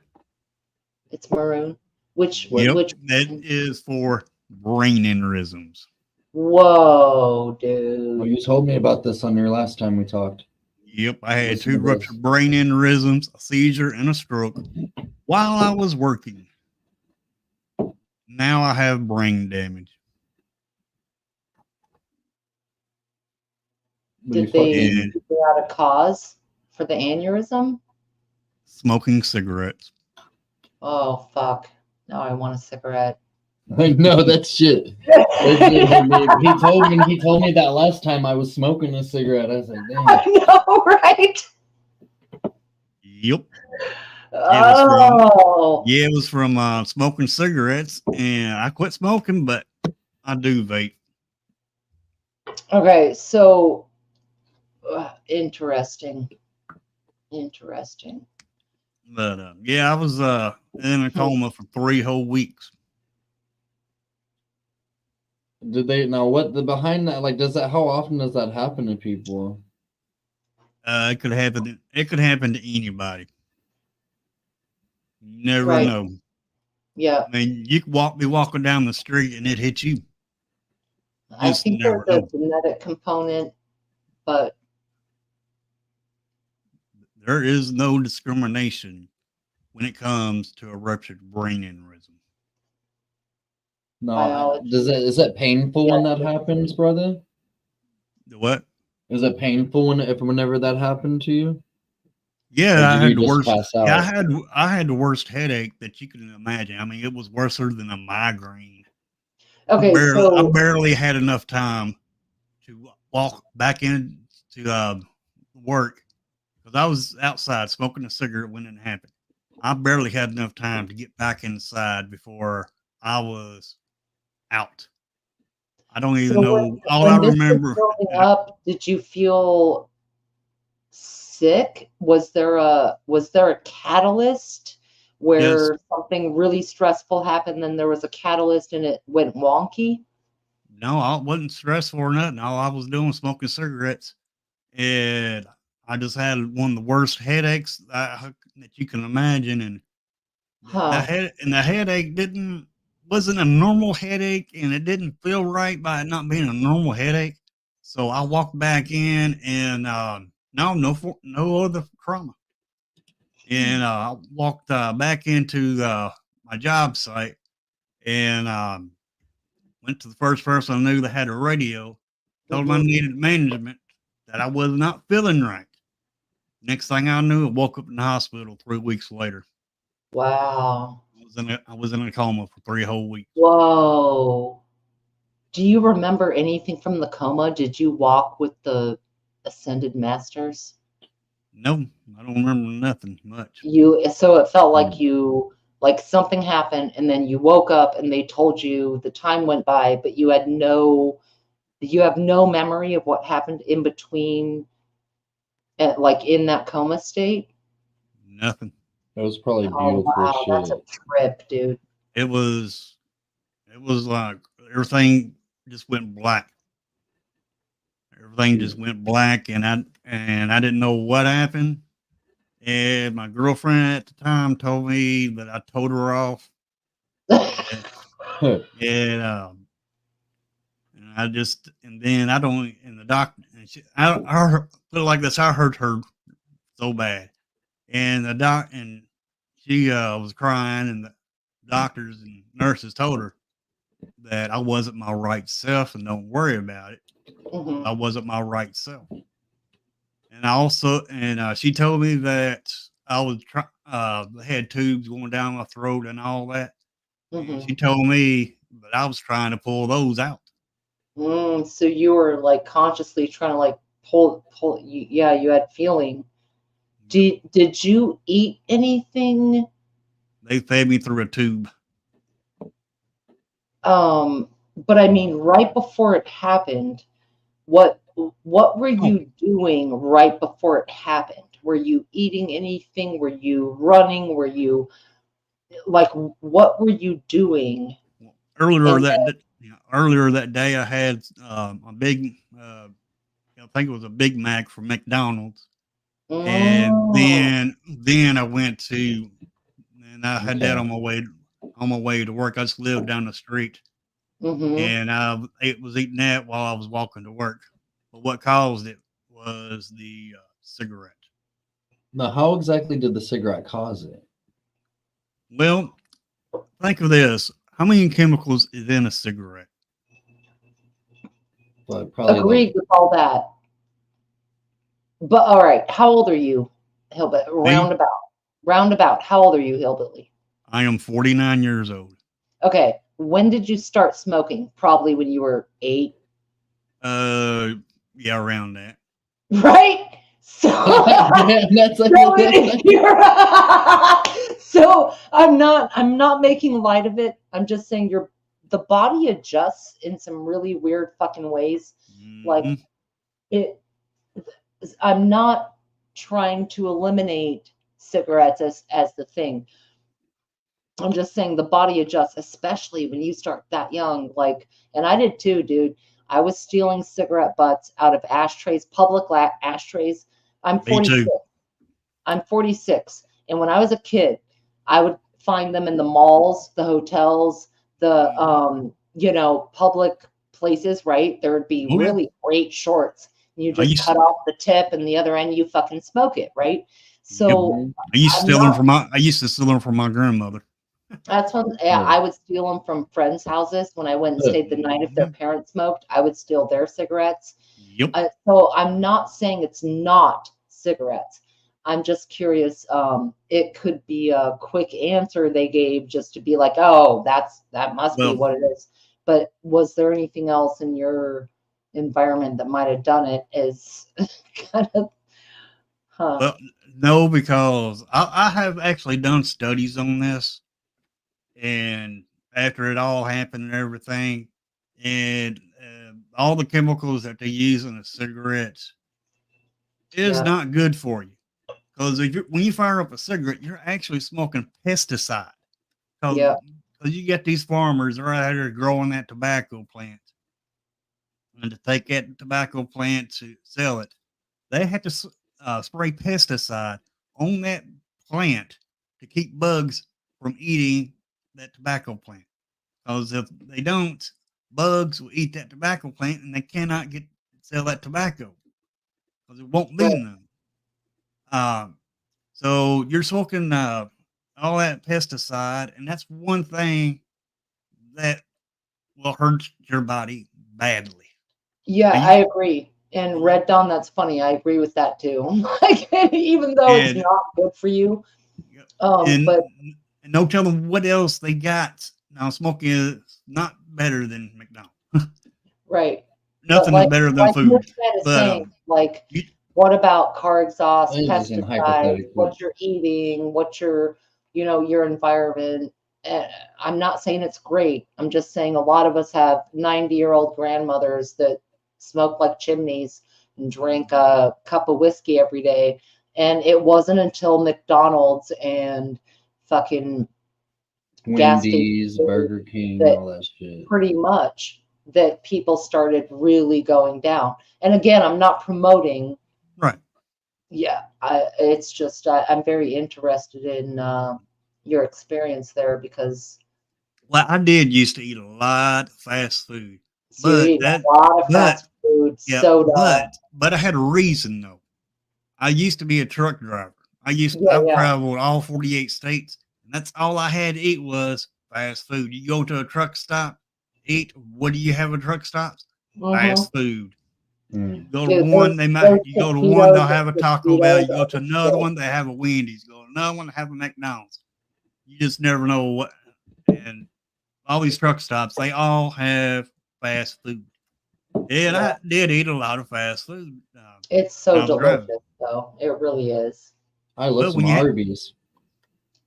It's maroon. Which? That is for brain aneurysms. Whoa, dude! Well, you told me about this on your last time we talked. Yep, I had 2 ruptured brain aneurysms, a seizure, and a stroke while I was working. Now I have brain damage. Did they figure out a cause for the aneurysm? Smoking cigarettes. Oh, fuck. Now I want a cigarette. I know, that's shit. He told me that last time I was smoking a cigarette. I was like, damn. I know, right? Yep. Oh. It was from smoking cigarettes, and I quit smoking, but I do vape. Okay, so interesting. But I was in a coma for 3 whole weeks. Did they behind that? Like, how often does that happen to people? It could happen. It could happen to anybody. You never know. Yeah. I mean, you could be walking down the street and it hit you. I Just think never there's a know. genetic component, but There is no discrimination when it comes to a ruptured brain aneurysm. No, biology. is it painful when that Yeah. happens, brother? The what? Is it painful whenever that happened to you? Yeah, Or I did had you the just worst. pass Yeah, out? I had the worst headache that you can imagine. I mean, it was worse than a migraine. Okay, I so barely had enough time to walk back into work because I was outside smoking a cigarette when it happened. I barely had enough time to get back inside before I was out. I don't even so know. All I when this was remember, building up, did you feel sick? Was there a catalyst yes, where something really stressful happened, then there was a catalyst and it went wonky? no, I wasn't stressful or nothing. All I was doing was smoking cigarettes, and I just had one of the worst headaches that you can imagine, and Huh. the headache wasn't a normal headache, and it didn't feel right by it not being a normal headache. So I walked back in, and no other trauma, and I walked back into my job site, and went to the first person I knew that had a radio, told him I Mhm. needed management, that I was not feeling right. Next thing I knew, I woke up in the hospital 3 weeks later. Wow. I was in a coma for 3 whole weeks. Whoa. Do you remember anything from the coma? Did you walk with the ascended masters? No, I don't remember nothing much. So it felt Mm. like something happened and then you woke up and they told you the time went by, but you have no memory of what happened in between, like in that coma state? Nothing. It was probably Oh, beautiful wow, that's a shit. trip, dude. It was like everything just went black. Everything just went black, and I didn't know what happened. And my girlfriend at the time told me that I told her off, and and then I don't, and the doctor, and I put it like this, I hurt her so bad, and and she was crying, and the doctors and nurses told her that I wasn't my right self, and don't worry about it. Mhm. I wasn't my right self. And I also, and she told me that I was had tubes going down my throat and all that. And Mhm. she told me that I was trying to pull those out. So you were like consciously trying to like pull yeah, you had feeling. Did you eat anything? They fed me through a tube. But I mean, right before it happened, what were you doing right before it happened? Were you eating anything? Were you running? Were you like, what were you doing? Earlier And earlier that day, I had a big, I think it was a Big Mac from McDonald's, and Mm, then I went to, and I had that Okay. on my way to work. I just lived down the street, mhm. and I was eating that while I was walking to work. But what caused it was the cigarette. Now, how exactly did the cigarette cause it? Well, think of this: how many chemicals is in a cigarette? But probably Agreed like with all that. But all right, how old are you, Hillbilly? Me, Roundabout. How old are you, Hillbilly? I am 49 years old. Okay. When did you start smoking? Probably when you were 8, Yeah, around that. right? So, that's like so, so I'm not making light of it. I'm just saying the body adjusts in some really weird fucking ways. Like Mhm. it I'm not trying to eliminate cigarettes as the thing. I'm just saying the body adjusts, especially when you start that young. Like, and I did too, dude. I was stealing cigarette butts out of ashtrays, public ashtrays. I'm Me 46. too. I'm 46. And when I was a kid, I would find them in the malls, the hotels, the public places, right? There would be Oh, yeah. really great shorts. You I just used cut to- off the tip and the other end you fucking smoke it, right? So I used to I'm steal them not from my. I used to steal them from my grandmother. that's when I would steal them from friends' houses when I went and stayed the night. If their parents smoked, I would steal their cigarettes. Yep. So I'm not saying it's not cigarettes. I'm just curious. It could be a quick answer they gave just to be like, oh, that must be Well- what it is. But was there anything else in your environment that might have done it? Is kind of, huh? Well, no, because I have actually done studies on this, and after it all happened and everything, and all the chemicals that they use in the cigarettes is Yeah. not good for you. Because when you fire up a cigarette, you're actually smoking pesticide. Yeah. Because you get these farmers right there growing that tobacco plant, and to take that tobacco plant to sell it, they have to spray pesticide on that plant to keep bugs from eating that tobacco plant. Because if they don't, bugs will eat that tobacco plant and they cannot sell that tobacco because it won't be them. So you're smoking all that pesticide, and that's one thing that will hurt your body badly. Yeah, Are you- I agree. And Red Dawn, that's funny. I agree with that too. Like, even though it's And- not good for you. and, But and no telling what else they got. Now, smoking is not better than McDonald's. right. Nothing But is better than like food. Mitch said is But, saying, like, what about car exhaust, I think it's in pesticides, hypothetically. what you're eating, what your environment. I'm not saying it's great. I'm just saying a lot of us have 90-year-old grandmothers that smoke like chimneys and drink a cup of whiskey every day. And it wasn't until McDonald's and fucking gas Wendy's, stations Burger King, that all that shit. pretty much that people started really going down. And again, I'm not promoting. Right. Yeah, it's just I'm very interested in your experience there because Well, I did used to eat a lot of fast food, you're but eating a lot of fast food, soda. but I had a reason though. I used to be a truck driver. I've traveled all 48 states, and that's all I had to eat was fast food. You go to a truck stop, eat. What do you have at truck stops? Fast food. You go to Dude, one, you go to one, they'll have a taquitos, Taco Bell. You go taquitos to are another shit. one, they have a Wendy's. Go to another one, they have a McDonald's. You just never know what. And all these truck stops, they all have fast food. And I did eat a lot of fast food. It's when so I was driving. delicious, though. It really is. I love some when you- Arby's.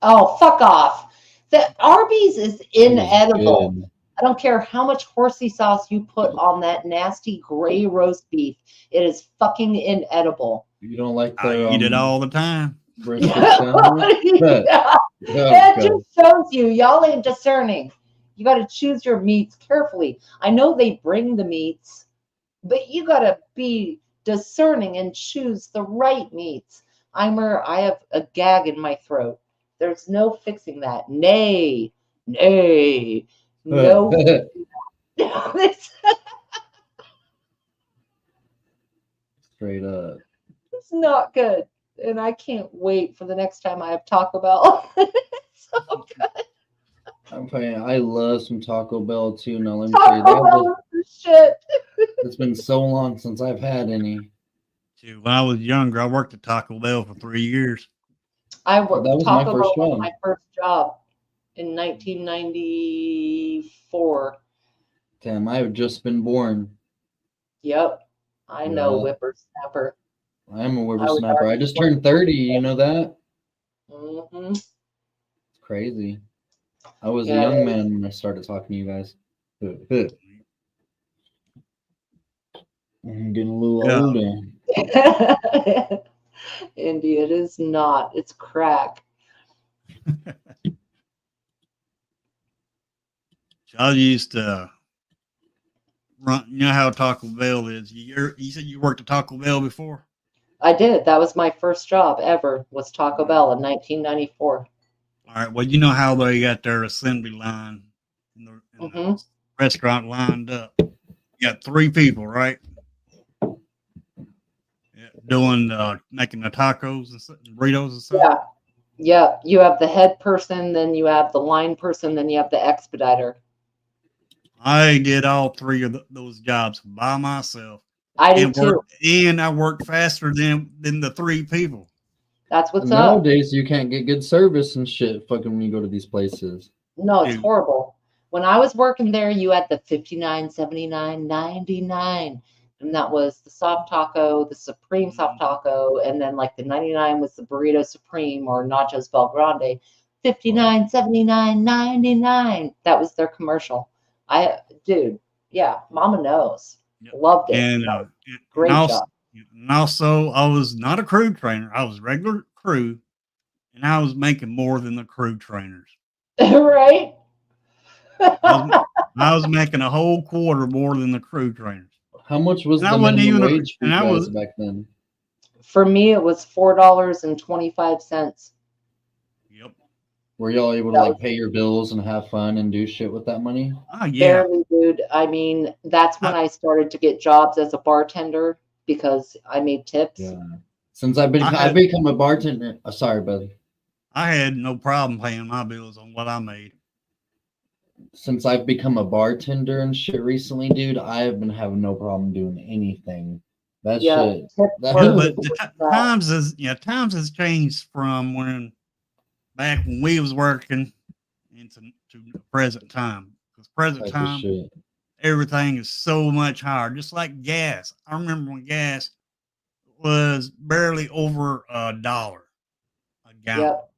Oh, fuck off. The Arby's is inedible. good. I don't care how much horsey sauce you put on that nasty gray roast beef. It is fucking inedible. You don't like I their eat it all the time. brisket sandwich? Yeah. Oh, That God. just shows you. Y'all ain't discerning. You got to choose your meats carefully. I know they bring the meats, but you got to be discerning and choose the right meats. I have a gag in my throat. There's no fixing that. Nay. No. It's Straight up. not good. And I can't wait for the next time I have Taco Bell. It's so good. I'm playing. I love some Taco Bell too. Now let me tell you, Taco Bell is the shit. it's been so long since I've had any. Shoot, when I was younger, I worked at Taco Bell for 3 years. I worked That was my Taco first Bell was job. my first job in 1994. Damn, I have just been born. Yep. I know, Yeah. whippersnapper. I am a was whippersnapper. I already just turned 30. You know that? Mm-hmm. It's crazy. I was Yeah, a young it man when I started talking to you guys. I'm getting a little Yeah. older. Indy, it is not. It's crack. I used to run. You know how Taco Bell is. You said you worked at Taco Bell before. I did. That was my first job ever. Was Taco Bell in 1994. All right. Well, you know how they got their assembly line in the restaurant lined up. You got 3 people, right? Yeah, doing making the tacos and burritos and stuff. Yeah. Yeah. You have the head person, then you have the line person, then you have the expediter. I did all 3 of those jobs by myself. I did too. And I worked faster than the 3 people. That's what's And up. nowadays, you can't get good service and shit fucking when you go to these places. No, it's horrible. When I was working there, you had the 59, 79, 99. And that was the soft taco, the supreme soft taco, and then like the 99 was the burrito supreme or nachos Bel Grande. 59, 79, 99. That was their commercial. Dude, yeah, mama knows. Loved it. And, Great and also, job. And also, I was not a crew trainer. I was regular crew, and I was making more than the crew trainers. Right? I was making a whole quarter more than the crew trainers. How much was And the I wasn't minimum even wage for you guys back then? For me, it was $4.25. Were y'all able to like pay your bills and have fun and do shit with that money? Oh yeah. Barely, dude. I mean, that's when I started to get jobs as a bartender because I made tips. Yeah. Since I've become a bartender. Sorry, buddy. I had no problem paying my bills on what I made. Since I've become a bartender and shit recently, dude, I have been having no problem doing anything. That shit. But the times has changed from when back when we was working into the present time. Because present Type of time, shit. everything is so much higher. Just like gas. I remember when gas was barely over $1 a gallon. Yep.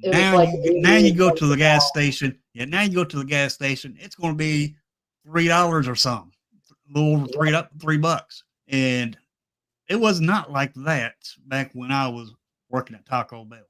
It was Now like now you go to the gas station. Yeah, now you go to the gas station. It's going to be $3 or something, a little over $3, and it was not like that back when I was working at Taco Bell.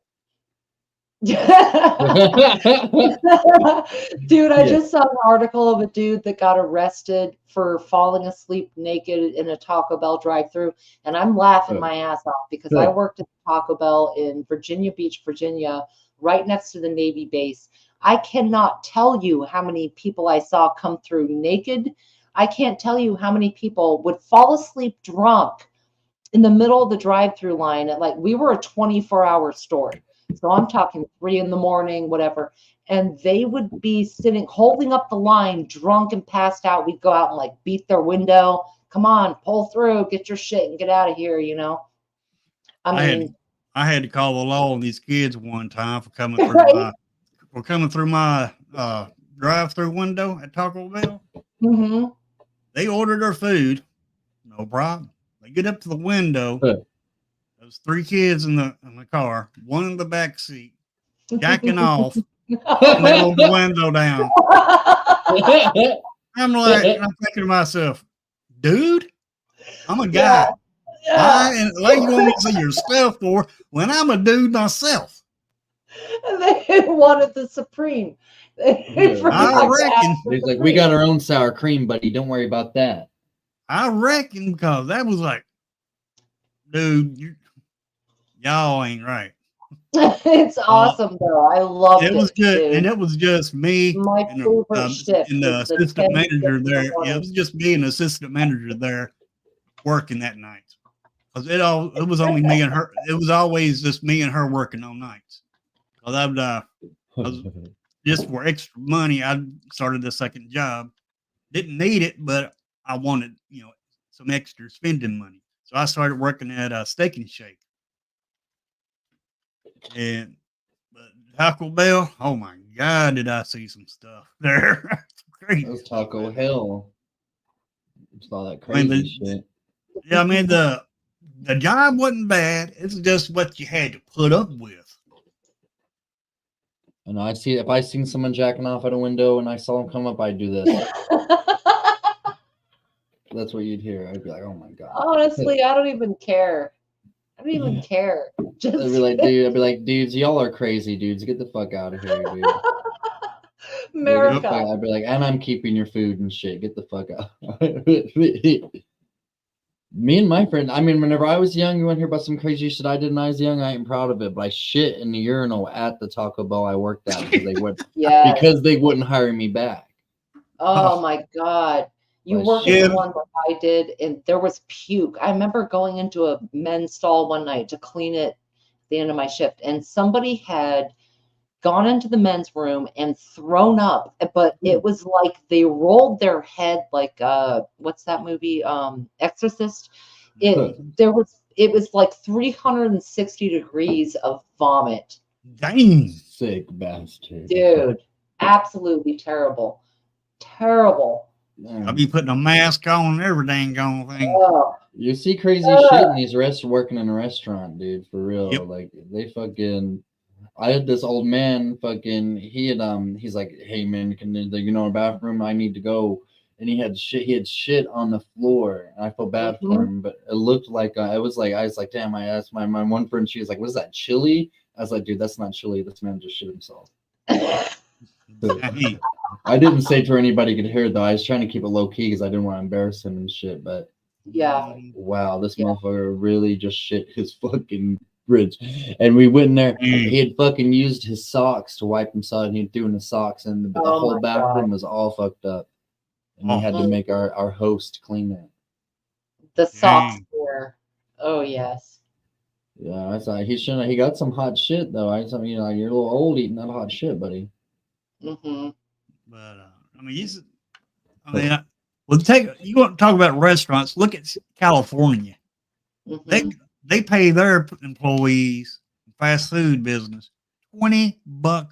Dude, I just saw an article of a dude that got arrested for falling asleep naked in a Taco Bell drive-thru, and I'm laughing my ass off because I worked at Taco Bell in Virginia Beach, Virginia, right next to the Navy base. I cannot tell you how many people I saw come through naked. I can't tell you how many people would fall asleep drunk in the middle of the drive-thru line. Like, we were a 24-hour store. So I'm talking 3 in the morning, whatever. And they would be sitting, holding up the line, drunk and passed out. We'd go out and like beat their window. Come on, pull through, get your shit and get out of here, you know? I had to call the law on these kids one time for coming through my drive-through window at Taco Bell. Mm-hmm. They ordered their food, no problem. They get up to the window. There's 3 kids in the car, one in the back seat, jacking off, and they rolled the window down. I'm thinking to myself, dude, I'm a guy. Why you want me to see your stuff for when I'm a dude myself? They wanted the Supreme. I reckon. He's like, we got our own sour cream, buddy. Don't worry about that. I reckon because that was like, dude, y'all ain't right. It's awesome though. I loved it. It was good, dude. and it was just me My and favorite shift and the was the assistant 10 manager there. in the Yeah, it was just me and the assistant manager there working that night. Because it was only me and her. It was always just me and her working on nights. Because I was just for extra money. I started a second job. Didn't need it, but I wanted some extra spending money. So I started working at a Steak and Shake. And Taco Bell, oh my God, did I see some stuff there? Crazy. That was Taco Hell. It's all that crazy shit. Yeah, I mean the job wasn't bad. It's just what you had to put up with. And if I seen someone jacking off at a window and I saw them come up, I'd do this. That's what you'd hear. I'd be like, oh my God. Honestly, I don't even care. I don't even care. I'd be like, dudes, y'all are crazy, dudes. Get the fuck out of here, dude. America. I'd be like, and I'm keeping your food and shit. Get the fuck out. Me and my friend, I mean, whenever I was young, you want to hear about some crazy shit I did when I was young. I ain't proud of it, but I shit in the urinal at the Taco Bell I worked at Yes. because they wouldn't hire me back. Oh my God. You Like, work at shit. the one where I did, and there was puke. I remember going into a men's stall one night to clean it at the end of my shift, and somebody had gone into the men's room and thrown up, but it was like they rolled their head like what's that movie? Exorcist. It was like 360 degrees of vomit. Dang. Sick bastard. Dude, absolutely terrible. Terrible. I'll be putting a mask on and every dang gone thing. Oh. You see crazy shit in these working in a restaurant, dude, for real. Yep. Like they fucking I had this old man fucking he's like, hey man, can you know a bathroom? I need to go. And he had shit on the floor. And I felt bad for him, but it looked like I was like, damn, I asked my one friend, she was like, what is that, chili? I was like, dude, that's not chili. This man just shit himself. I didn't say to her anybody could hear it though. I was trying to keep it low key because I didn't want to embarrass him and shit. But yeah, wow, this motherfucker really just shit his fucking fridge. And we went in there. He had fucking used his socks to wipe himself, and he threw in his socks, and the whole bathroom was all fucked up. And we had to make our host clean it. The socks were. Oh yes. Yeah, I thought he shouldn't. He got some hot shit though. I thought, you know, you're a little old eating that hot shit, buddy. Mm-hmm. But I mean, well, you want to talk about restaurants? Look at California. Mm-hmm. They pay their employees, fast food business, $20 an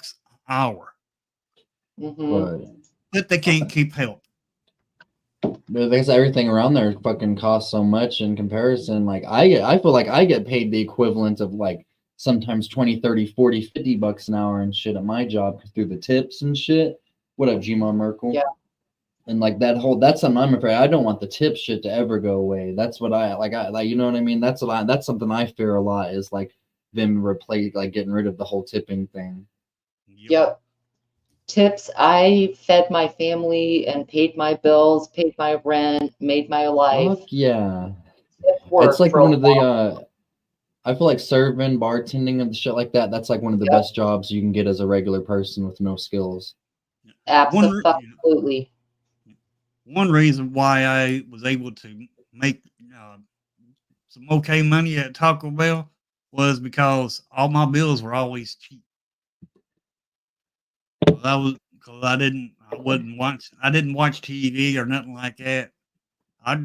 hour, but they can't keep help. But I guess everything around there fucking costs so much in comparison. Like I feel like I get paid the equivalent of like sometimes 20, 30, 40, 50 bucks an hour and shit at my job through the tips and shit. What up, G-Mon Merkel? Yeah. And like that's something I'm afraid. I don't want the tip shit to ever go away. That's what I like, you know what I mean? That's something I fear a lot is like them getting rid of the whole tipping thing. Yep. Tips. I fed my family and paid my bills, paid my rent, made my life. Fuck yeah. It's like one of the I feel like serving, bartending, and shit like that. That's like one of the best jobs you can get as a regular person with no skills. Absolutely. One reason why I was able to make some okay money at Taco Bell was because all my bills were always cheap. I didn't watch TV or nothing like that. I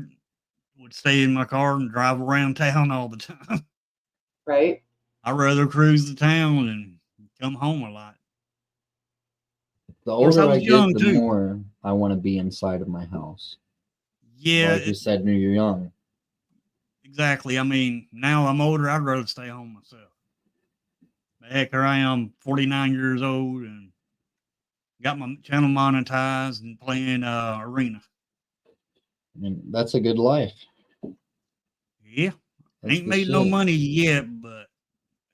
would stay in my car and drive around town all the time. Right. I'd rather cruise the town and come home a lot. The older I get, the more I want to be inside of my house. Yeah. Like you said, when you're young. Exactly. I mean, now I'm older, I'd rather stay home myself. Heck, here I am, 49 years old, and got my channel monetized and playing Arena. I mean, that's a good life. Yeah. That's Ain't made no money yet, but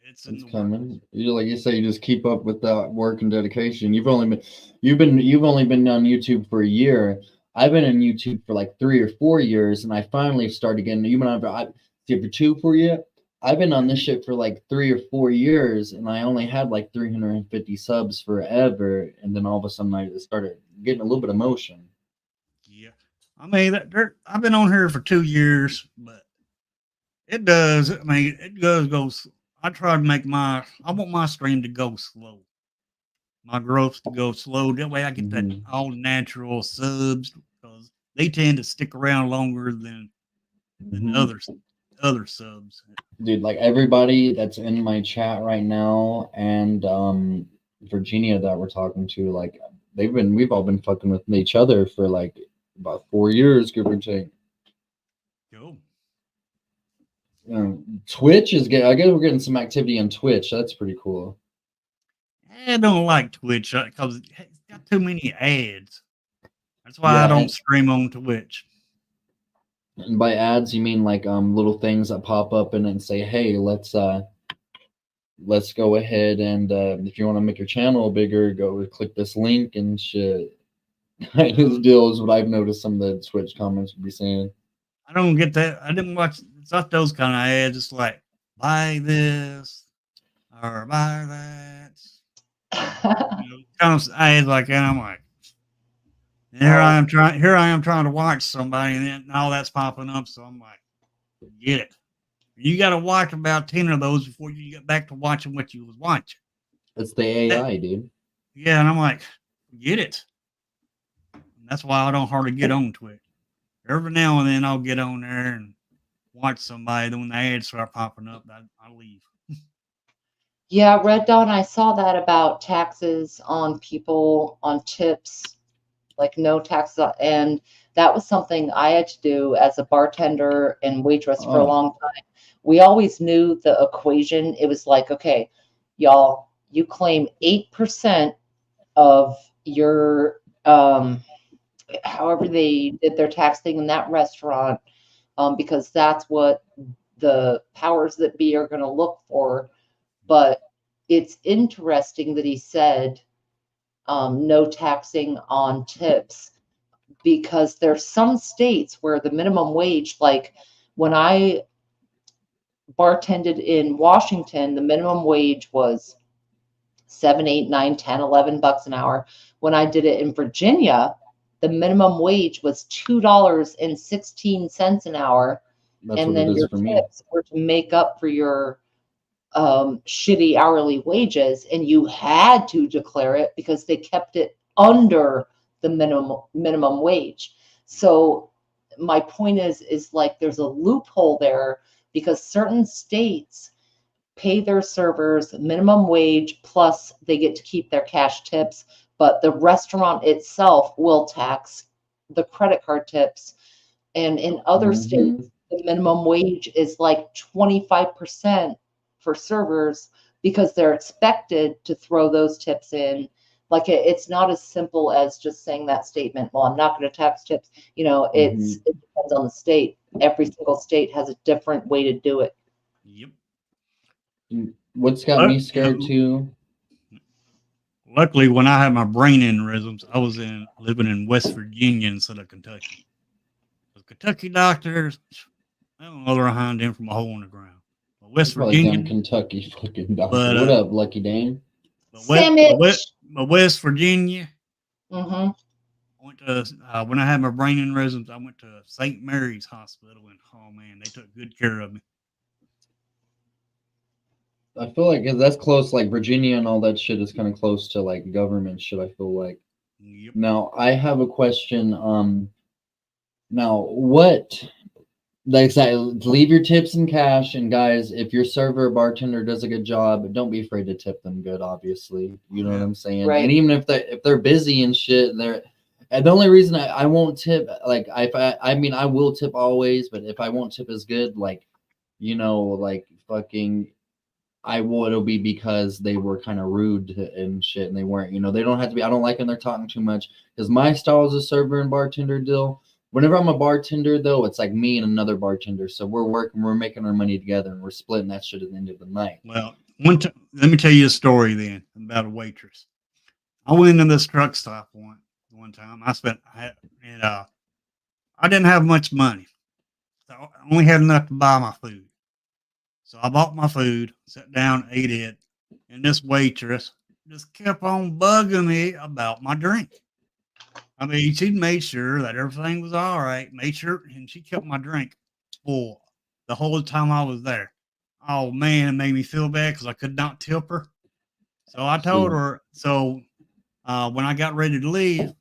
it's coming. You like you say, you just keep up with that work and dedication. You've only been on YouTube for a year. I've been on YouTube for like 3 or 4 years, and I finally started getting. You've been on for 2 for you. I've been on this shit for like 3 or 4 years, and I only had like 350 subs forever, and then all of a sudden I started getting a little bit of motion. Yeah, I mean, I've been on here for 2 years, but it does. I mean, it does go. I try to I want my stream to go slow. My growth to go slow. That way I get that all natural subs because they tend to stick around longer than other subs. Dude, like everybody that's in my chat right now and Virginia that we're talking to, like we've all been fucking with each other for like about 4 years, give or take. Cool. Twitch is getting. I guess we're getting some activity on Twitch. That's pretty cool. I don't like Twitch because it's got too many ads. That's why I don't stream on Twitch. And by ads, you mean like little things that pop up and then say, "Hey, let's go ahead and if you want to make your channel bigger, go click this link and shit." This deal is what I've noticed some of the Twitch comments would be saying. I don't get that. I didn't watch. It's not those kind of ads. It's like buy this or buy that. Kind of ads like that. I'm like, and here I am trying. Here I am trying to watch somebody, and then all that's popping up. So I'm like, get it. You got to watch about 10 of those before you get back to watching what you was watching. It's the AI, dude. Yeah, and I'm like, get it. And that's why I don't hardly get on Twitch. Every now and then I'll get on there and watch somebody. Then when the ads start popping up, I leave. Yeah, Red Dawn, I saw that about taxes on people, on tips, like no taxes. And that was something I had to do as a bartender and waitress for a long time. We always knew the equation. It was like, okay, y'all, you claim 8% of your, however they did their tax thing in that restaurant, because that's what the powers that be are going to look for. But it's interesting that he said no taxing on tips, because there's some states where the minimum wage, like when I bartended in Washington, the minimum wage was 7, 8, 9, 10, 11 bucks an hour. When I did it in Virginia, the minimum wage was $2.16 an hour. That's and what it then is your for me. tips were to make up for your shitty hourly wages, and you had to declare it because they kept it under the minimum wage. So my point is like there's a loophole there, because certain states pay their servers minimum wage plus they get to keep their cash tips, but the restaurant itself will tax the credit card tips. And in other states, the minimum wage is like 25% for servers, because they're expected to throw those tips in. Like it's not as simple as just saying that statement, well, I'm not going to tax tips. You know, it depends on the state. Every single state has a different way to do it. Yep. What's got me scared too? Luckily, when I had my brain aneurysms, I was living in West Virginia instead of Kentucky. The Kentucky doctors, I don't know, they're behind them from a hole in the ground. But West Probably Virginia, damn Kentucky fucking doctor. But, What up, Lucky Dame? but West Virginia, Mm-hmm. went to when I had my brain aneurysms, I went to St. Mary's Hospital, and oh man, they took good care of me. I feel like that's close, like Virginia and all that shit is kind of close to like government shit, I feel like. Yep. Now, I have a question. Now what, like, leave your tips in cash, and guys, if your server or bartender does a good job, don't be afraid to tip them good, obviously. You know what I'm saying? Right. And even if they're busy and shit, and the only reason I won't tip, like, I mean, I will tip always, but if I won't tip as good, like, you know, like fucking, it'll be because they were kind of rude and shit, and they weren't, you know, they don't have to be. I don't like when they're talking too much, because my style as a server and bartender deal, whenever I'm a bartender though, it's like me and another bartender, so we're making our money together, and we're splitting that shit at the end of the night. Well, let me tell you a story then about a waitress. I went into this truck stop one time. I didn't have much money, so I only had enough to buy my food. So I bought my food, sat down, ate it, and this waitress just kept on bugging me about my drink. I mean, she made sure that everything was all right, made sure, and she kept my drink full the whole time I was there. Oh man, it made me feel bad because I could not tip her. So I told her. So when I got ready to leave,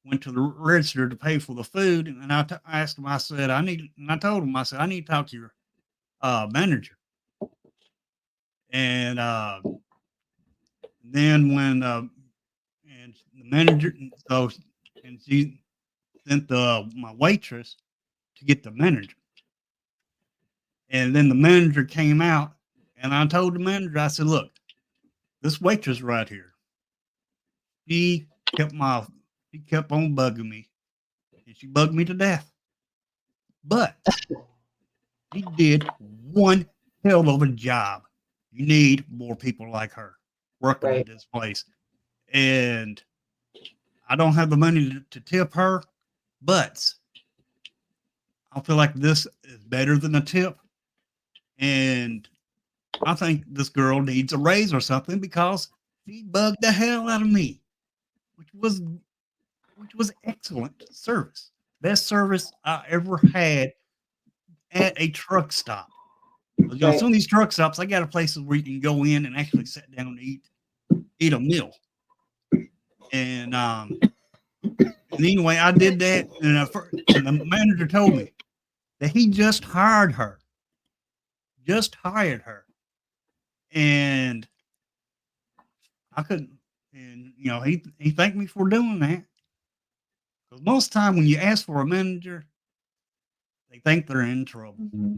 went to the register to pay for the food, and I asked him. I told him, I said, I need to talk to your manager. And then when and the manager, and she sent my waitress to get the manager. And then the manager came out, and I told the manager, I said, look, this waitress right here, she kept on bugging me, and she bugged me to death. But she did one hell of a job. You need more people like her working at this place. And I don't have the money to tip her, But I feel like this is better than a tip. And I think this girl needs a raise or something because she bugged the hell out of me, which was excellent service. Best service I ever had at a truck stop. You know, some of these truck stops, I got places where you can go in and actually sit down and eat a meal. And anyway, I did that, and the manager told me that he just hired her. And I couldn't, and you know, he thanked me for doing that. Because most of the time when you ask for a manager, they think they're in trouble. Mm-hmm.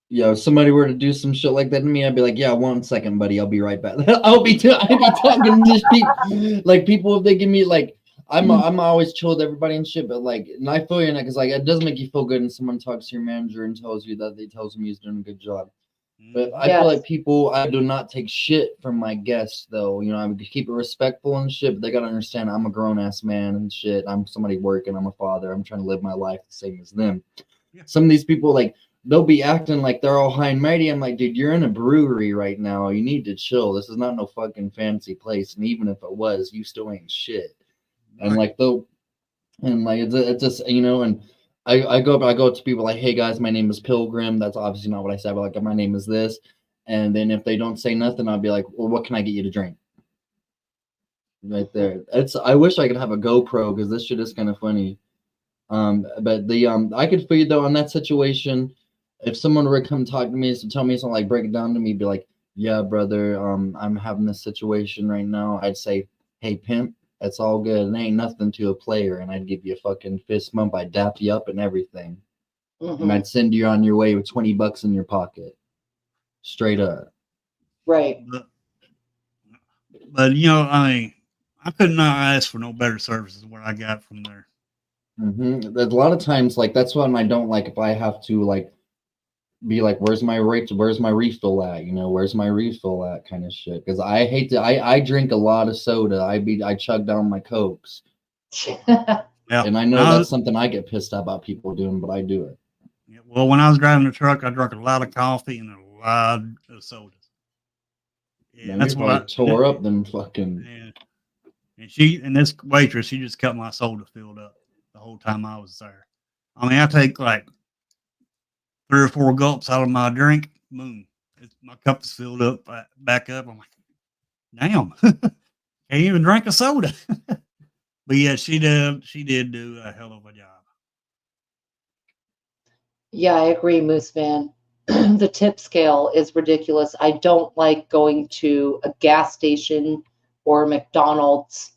Yeah, if somebody were to do some shit like that to me, I'd be like, yeah, 1 second, buddy, I'll be right back. I'd be talking to people, like people, if they give me like, I'm always chill with everybody and shit, but like, and I feel you in that because like it does make you feel good when someone talks to your manager and tells you that they tells him he's doing a good job. But I feel like people, I do not take shit from my guests though. You know, I would keep it respectful and shit, but they gotta understand I'm a grown ass man and shit. I'm somebody working, I'm a father, I'm trying to live my life the same as them. Some of these people like they'll be acting like they're all high and mighty. I'm like, dude, you're in a brewery right now. You need to chill. This is not no fucking fancy place. And even if it was, you still ain't shit. And like it's just, you know, and I go up to people like, hey guys, my name is Pilgrim. That's obviously not what I said, but like my name is this. And then if they don't say nothing, I'll be like, well, what can I get you to drink? Right there. I wish I could have a GoPro because this shit is kind of funny. But I could feel you though on that situation. If someone were to come talk to me, so tell me something like break it down to me, be like, yeah, brother, I'm having this situation right now. I'd say, hey, pimp, it's all good. It ain't nothing to a player, and I'd give you a fucking fist bump. I'd dap you up and everything, and I'd send you on your way with $20 in your pocket, straight up. Right. But you know, I mean, I could not ask for no better services than what I got from there. There's a lot of times like that's what I don't like if I have to like be like, where's my refill at? You know, where's my refill at kind of shit. Because I hate to I drink a lot of soda. I chug down my Cokes. And I know that's something I get pissed about people doing, but I do it. Yeah, well, when I was driving the truck, I drank a lot of coffee and a lot of sodas. Yeah, Man, that's we what I tore up them fucking. Yeah. And this waitress, she just kept my soda filled up the whole time I was there. I mean, I take like 3 or 4 gulps out of my drink. Boom, my cup is filled up back up. I'm like, damn, can't even drink a soda. But yeah, she did do a hell of a job. Yeah, I agree, Moose Man. The tip scale is ridiculous. I don't like going to a gas station or McDonald's,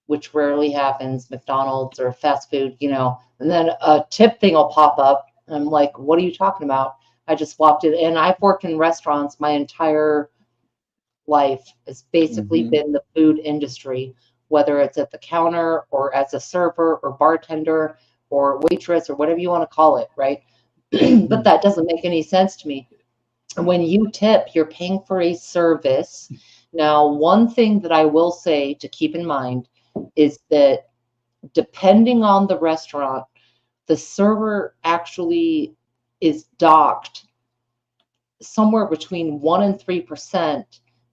which rarely happens, McDonald's or fast food, you know, and then a tip thing will pop up. And I'm like, what are you talking about? I just walked in, and I've worked in restaurants my entire life. It's basically been the food industry, whether it's at the counter or as a server or bartender or waitress or whatever you want to call it, right? But that doesn't make any sense to me. When you tip, you're paying for a service. Now, one thing that I will say to keep in mind is that depending on the restaurant, the server actually is docked somewhere between 1% and 3%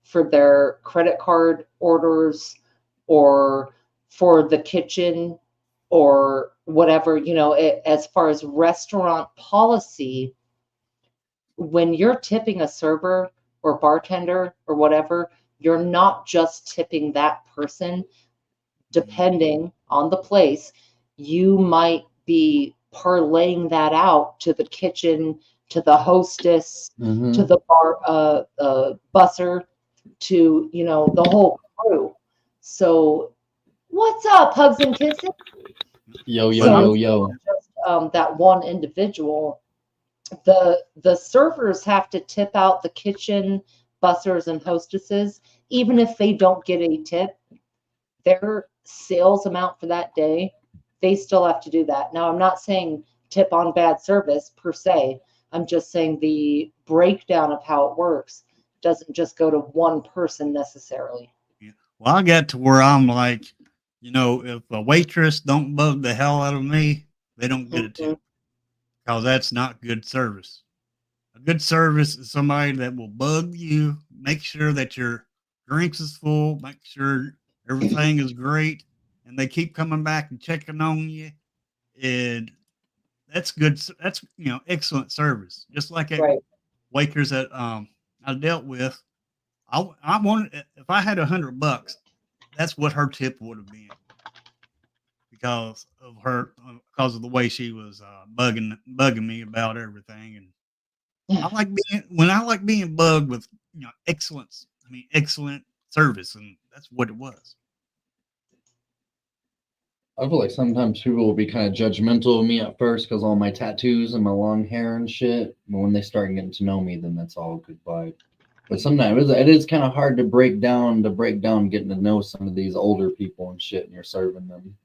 for their credit card orders or for the kitchen or whatever, you know, as far as restaurant policy, when you're tipping a server or bartender or whatever, you're not just tipping that person. Depending on the place, you might be parlaying that out to the kitchen, to the hostess, to the bar busser, to, you know, the whole crew. So what's up, hugs and kisses? Yo. Just, that one individual. The servers have to tip out the kitchen bussers and hostesses, even if they don't get a tip. Their sales amount for that day, they still have to do that. Now, I'm not saying tip on bad service per se. I'm just saying the breakdown of how it works doesn't just go to one person necessarily. Well, I got to where I'm like, You know, if a waitress don't bug the hell out of me, they don't get a tip because that's not good service. A good service is somebody that will bug you, make sure that your drinks is full, make sure everything is great, and they keep coming back and checking on you. And that's good. That's excellent service. Just like that Right. waitress that I dealt with. I wanted if I had $100, that's what her tip would have been because of the way she was bugging me about everything. And I like being bugged with excellence. I mean excellent service, and that's what it was. I feel like sometimes people will be kind of judgmental of me at first because all my tattoos and my long hair and shit. But when they start getting to know me, then that's all goodbye. But sometimes it is kind of hard to break down getting to know some of these older people and shit, and you're serving them.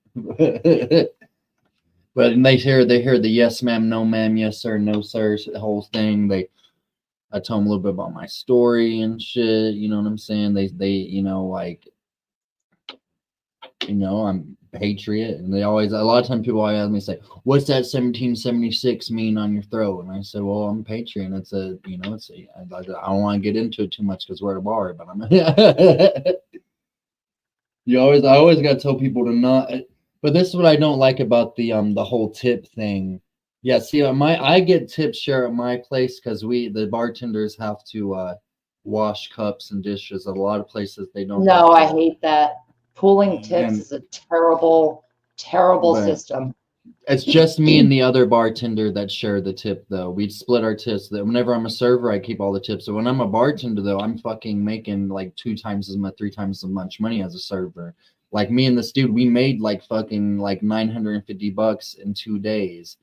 But they hear the yes ma'am, no ma'am, yes sir, no sir, the whole thing. I tell them a little bit about my story and shit. You know what I'm saying? I'm patriot, and a lot of times people always ask me, say, what's that 1776 mean on your throat? And I said, well, I'm patriot. And I don't want to get into it too much because we're at a bar, but I'm I always got to tell people to not. But this is what I don't like about the whole tip thing. Yeah, see, I get tip share at my place because the bartenders have to wash cups and dishes. At a lot of places they don't. No, I hate that. Pooling tips is a terrible, terrible system. It's just me and the other bartender that share the tip, though. We'd split our tips. That whenever I'm a server, I keep all the tips. So when I'm a bartender, though, I'm fucking making like 2 times as much, 3 times as much money as a server. Like me and this dude, we made like fucking like $950 in 2 days.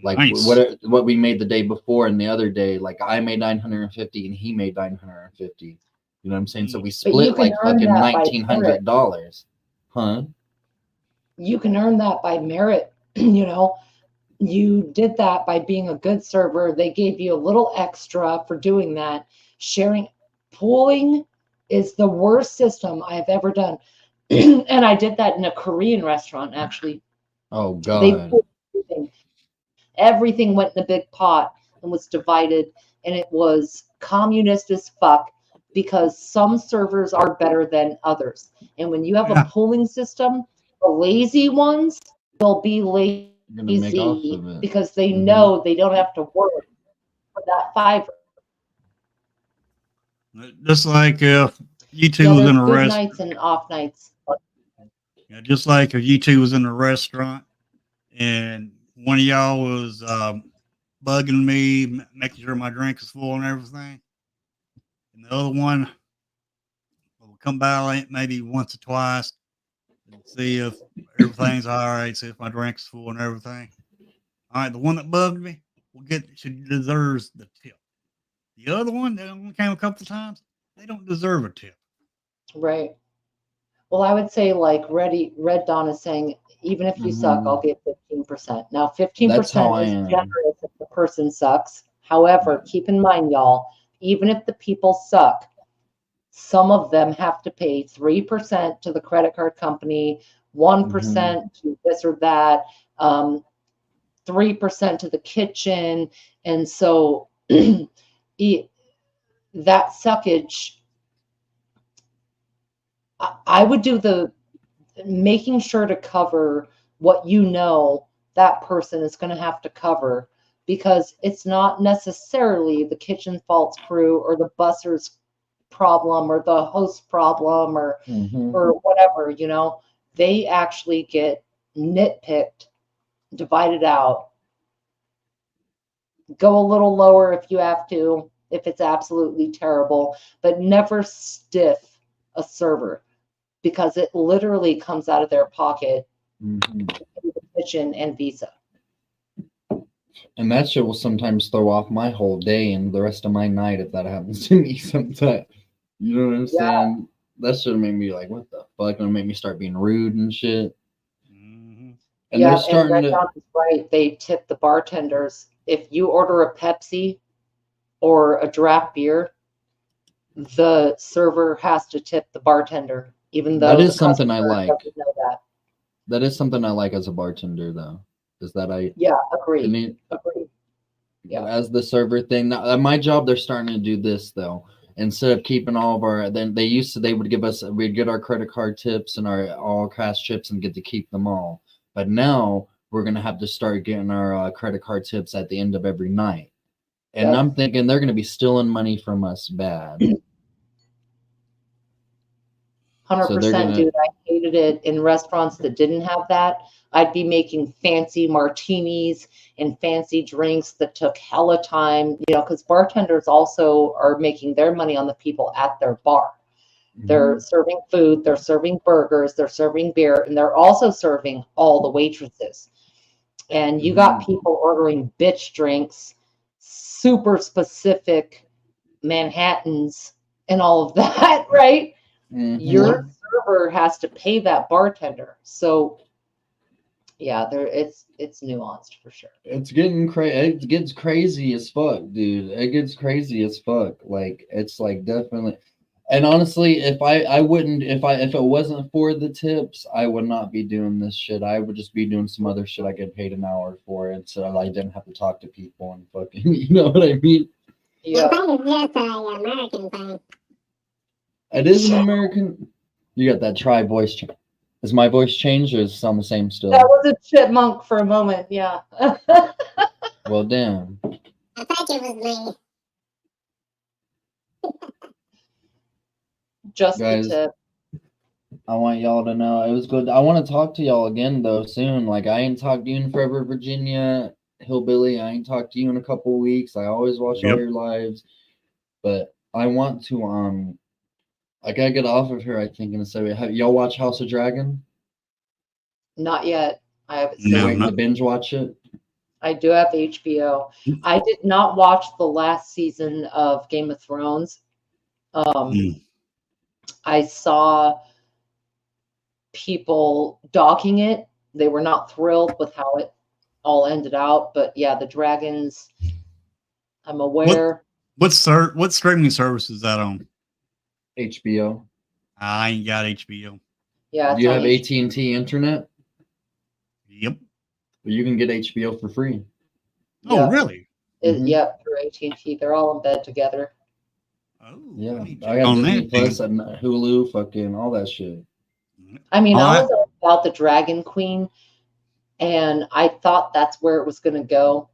Like Nice. what we made the day before and the other day, like I made 950 and he made 950. You know what I'm saying? So we split like fucking $1,900. Huh? You can earn that by merit. You did that by being a good server. They gave you a little extra for doing that. Pooling is the worst system I've ever done. And I did that in a Korean restaurant, actually. Oh, God. Everything went in a big pot and was divided, and it was communist as fuck because some servers are better than others. And when you have a pooling system, the lazy ones will be lazy because they know they don't have to work for that $5. Just like if you two was in a good restaurant. nights and off nights. Yeah, just like if you two was in a restaurant and one of y'all was bugging me, making sure my drink is full and everything, and the other one will come by maybe once or twice and see if everything's all right, see if my drink's full and everything. All right, the one that bugged me she deserves the tip. The other one that only came a couple of times, they don't deserve a tip. Right. Well, I would say like Red Dawn is saying, even if you suck, I'll get 15%. Now, 15% is generous if the person sucks. However, keep in mind, y'all, even if the people suck, some of them have to pay 3% to the credit card company, 1% to this or that, 3% to the kitchen. And so that suckage, I would do the making sure to cover what that person is going to have to cover, because it's not necessarily the kitchen faults crew or the busser's problem or the host problem or whatever, they actually get nitpicked, divided out. Go a little lower if you have to, if it's absolutely terrible, but never stiff a server, because it literally comes out of their pocket, the kitchen and Visa. And that shit will sometimes throw off my whole day and the rest of my night if that happens to me sometimes. You know what I'm saying? That should have made me like, what the fuck? Gonna make me start being rude and shit. And they're starting and Red is right. They tip the bartenders. If you order a Pepsi or a draft beer, the server has to tip the bartender, even though that is something I like. Know that. That is something I like as a bartender, though. Is that Yeah, agree. need, Agree. Yeah. as the server thing. Now, at my job, they're starting to do this though. Instead of keeping all of our, then they would give us, we'd get our credit card tips and our all cash chips and get to keep them all. But now we're gonna have to start getting our credit card tips at the end of every night. And Yep. I'm thinking they're gonna be stealing money from us bad. 100%, dude. I hated it in restaurants that didn't have that. I'd be making fancy martinis and fancy drinks that took hella time, because bartenders also are making their money on the people at their bar. They're serving food, they're serving burgers, they're serving beer, and they're also serving all the waitresses. And you got people ordering bitch drinks, super specific Manhattans, and all of that, right? Your server has to pay that bartender. So yeah, it's nuanced for sure. It's getting crazy. It gets crazy as fuck, dude. It gets crazy as fuck. Like it's like definitely. And honestly, if it wasn't for the tips, I would not be doing this shit. I would just be doing some other shit I get paid an hour for, and so I didn't have to talk to people and fucking, you know what I mean? Yeah. American thing. It is an American. You got that tri voice. Has my voice changed, or is it sound the same still? That was a chipmunk for a moment, yeah. Well, damn. I thought it was me. Just Guys, the tip. I want y'all to know it was good. I want to talk to y'all again though soon. Like I ain't talked to you in forever, Virginia Hillbilly. I ain't talked to you in a couple weeks. I always watch all your lives, but I want to I gotta get off of here. I think in a second. Have y'all watch House of Dragon? Not yet. I haven't seen Waiting it. to binge watch it. I do have HBO. I did not watch the last season of Game of Thrones. I saw people dogging it. They were not thrilled with how it all ended out. But yeah, the dragons, I'm aware. What streaming service is that on? HBO. I ain't got HBO. Yeah. Do you have AT&T internet? Yep. Well, you can get HBO for free. Oh, really? Yep, through AT&T. They're all in bed together. Yeah, I got Disney Plus and Hulu, fucking all that shit. I mean, I was all about the Dragon Queen, and I thought that's where it was going to go.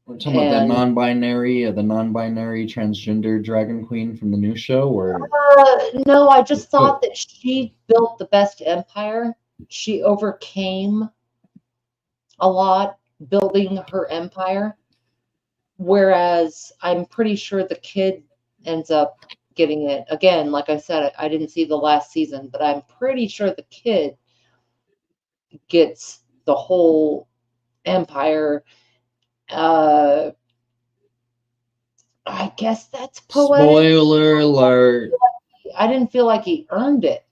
We're talking about the non-binary transgender Dragon Queen from the new show, or no, I just thought that she built the best empire. She overcame a lot building her empire, whereas I'm pretty sure the kid ends up getting it. Again, like I said, I didn't see the last season, but I'm pretty sure the kid gets the whole empire. I guess that's poetic. Spoiler alert. I didn't feel like he earned it.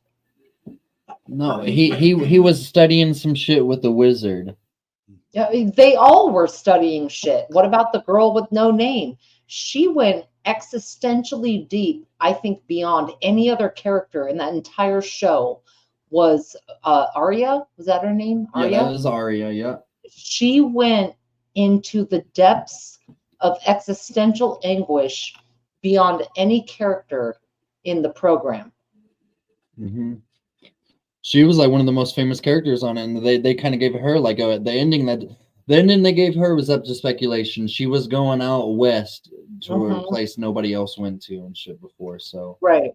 No, he was studying some shit with the wizard. Yeah, they all were studying shit. What about the girl with no name? She went existentially deep, I think, beyond any other character in that entire show. Was Arya? Was that her name? Arya? Yeah, that was Arya, yeah. She went into the depths of existential anguish beyond any character in the program. She was like one of the most famous characters on it, and they kind of gave her like the ending they gave her was up to speculation. She was going out west to a place nobody else went to and shit before. So right.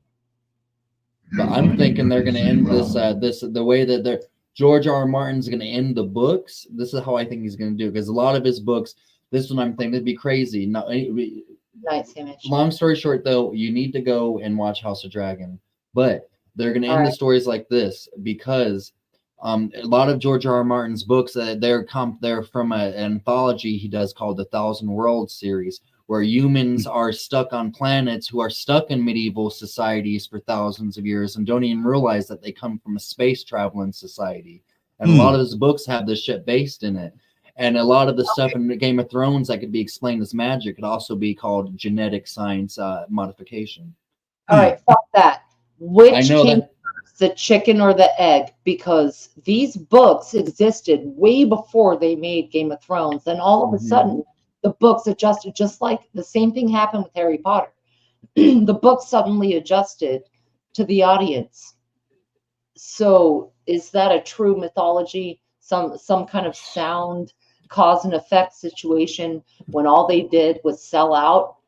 But I'm thinking they're gonna end this the way that they're George R. Martin's gonna end the books. This is how I think he's gonna do, because a lot of his books. This one I'm thinking it'd be crazy. No, nice image. Long story short, though, you need to go and watch House of Dragon, but they're going to end the stories like this because a lot of George R. R. Martin's books they're from an anthology he does called the Thousand Worlds series, where humans are stuck on planets who are stuck in medieval societies for thousands of years and don't even realize that they come from a space traveling society. And a lot of his books have this shit based in it. And a lot of the stuff in Game of Thrones that could be explained as magic could also be called genetic science modification. All right, fuck that. Which came first, the chicken or the egg, because these books existed way before they made Game of Thrones. Then all of a sudden, the books adjusted, just like the same thing happened with Harry Potter. The book suddenly adjusted to the audience. So is that a true mythology? Some kind of sound cause and effect situation when all they did was sell out?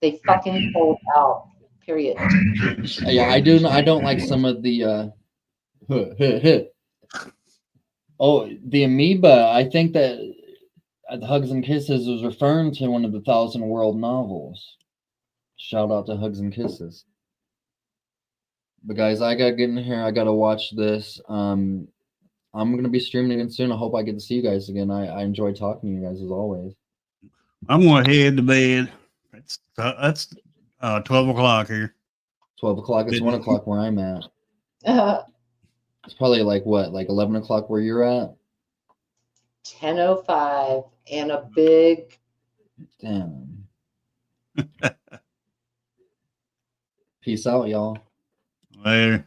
They fucking sold out. Period. Yeah, I don't like some of the oh, the amoeba. I think that Hugs and Kisses was referring to one of the Thousand World novels. Shout out to Hugs and Kisses. But guys, I gotta get in here. I gotta watch this. I'm gonna be streaming again soon. I hope I get to see you guys again. I enjoy talking to you guys as always. I'm gonna head to bed. That's 12 o'clock here. 12 o'clock. It's 1 o'clock where I'm at. It's probably like what, like 11 o'clock where you're at? 10:05 and a big. Damn. Peace out, y'all. Later.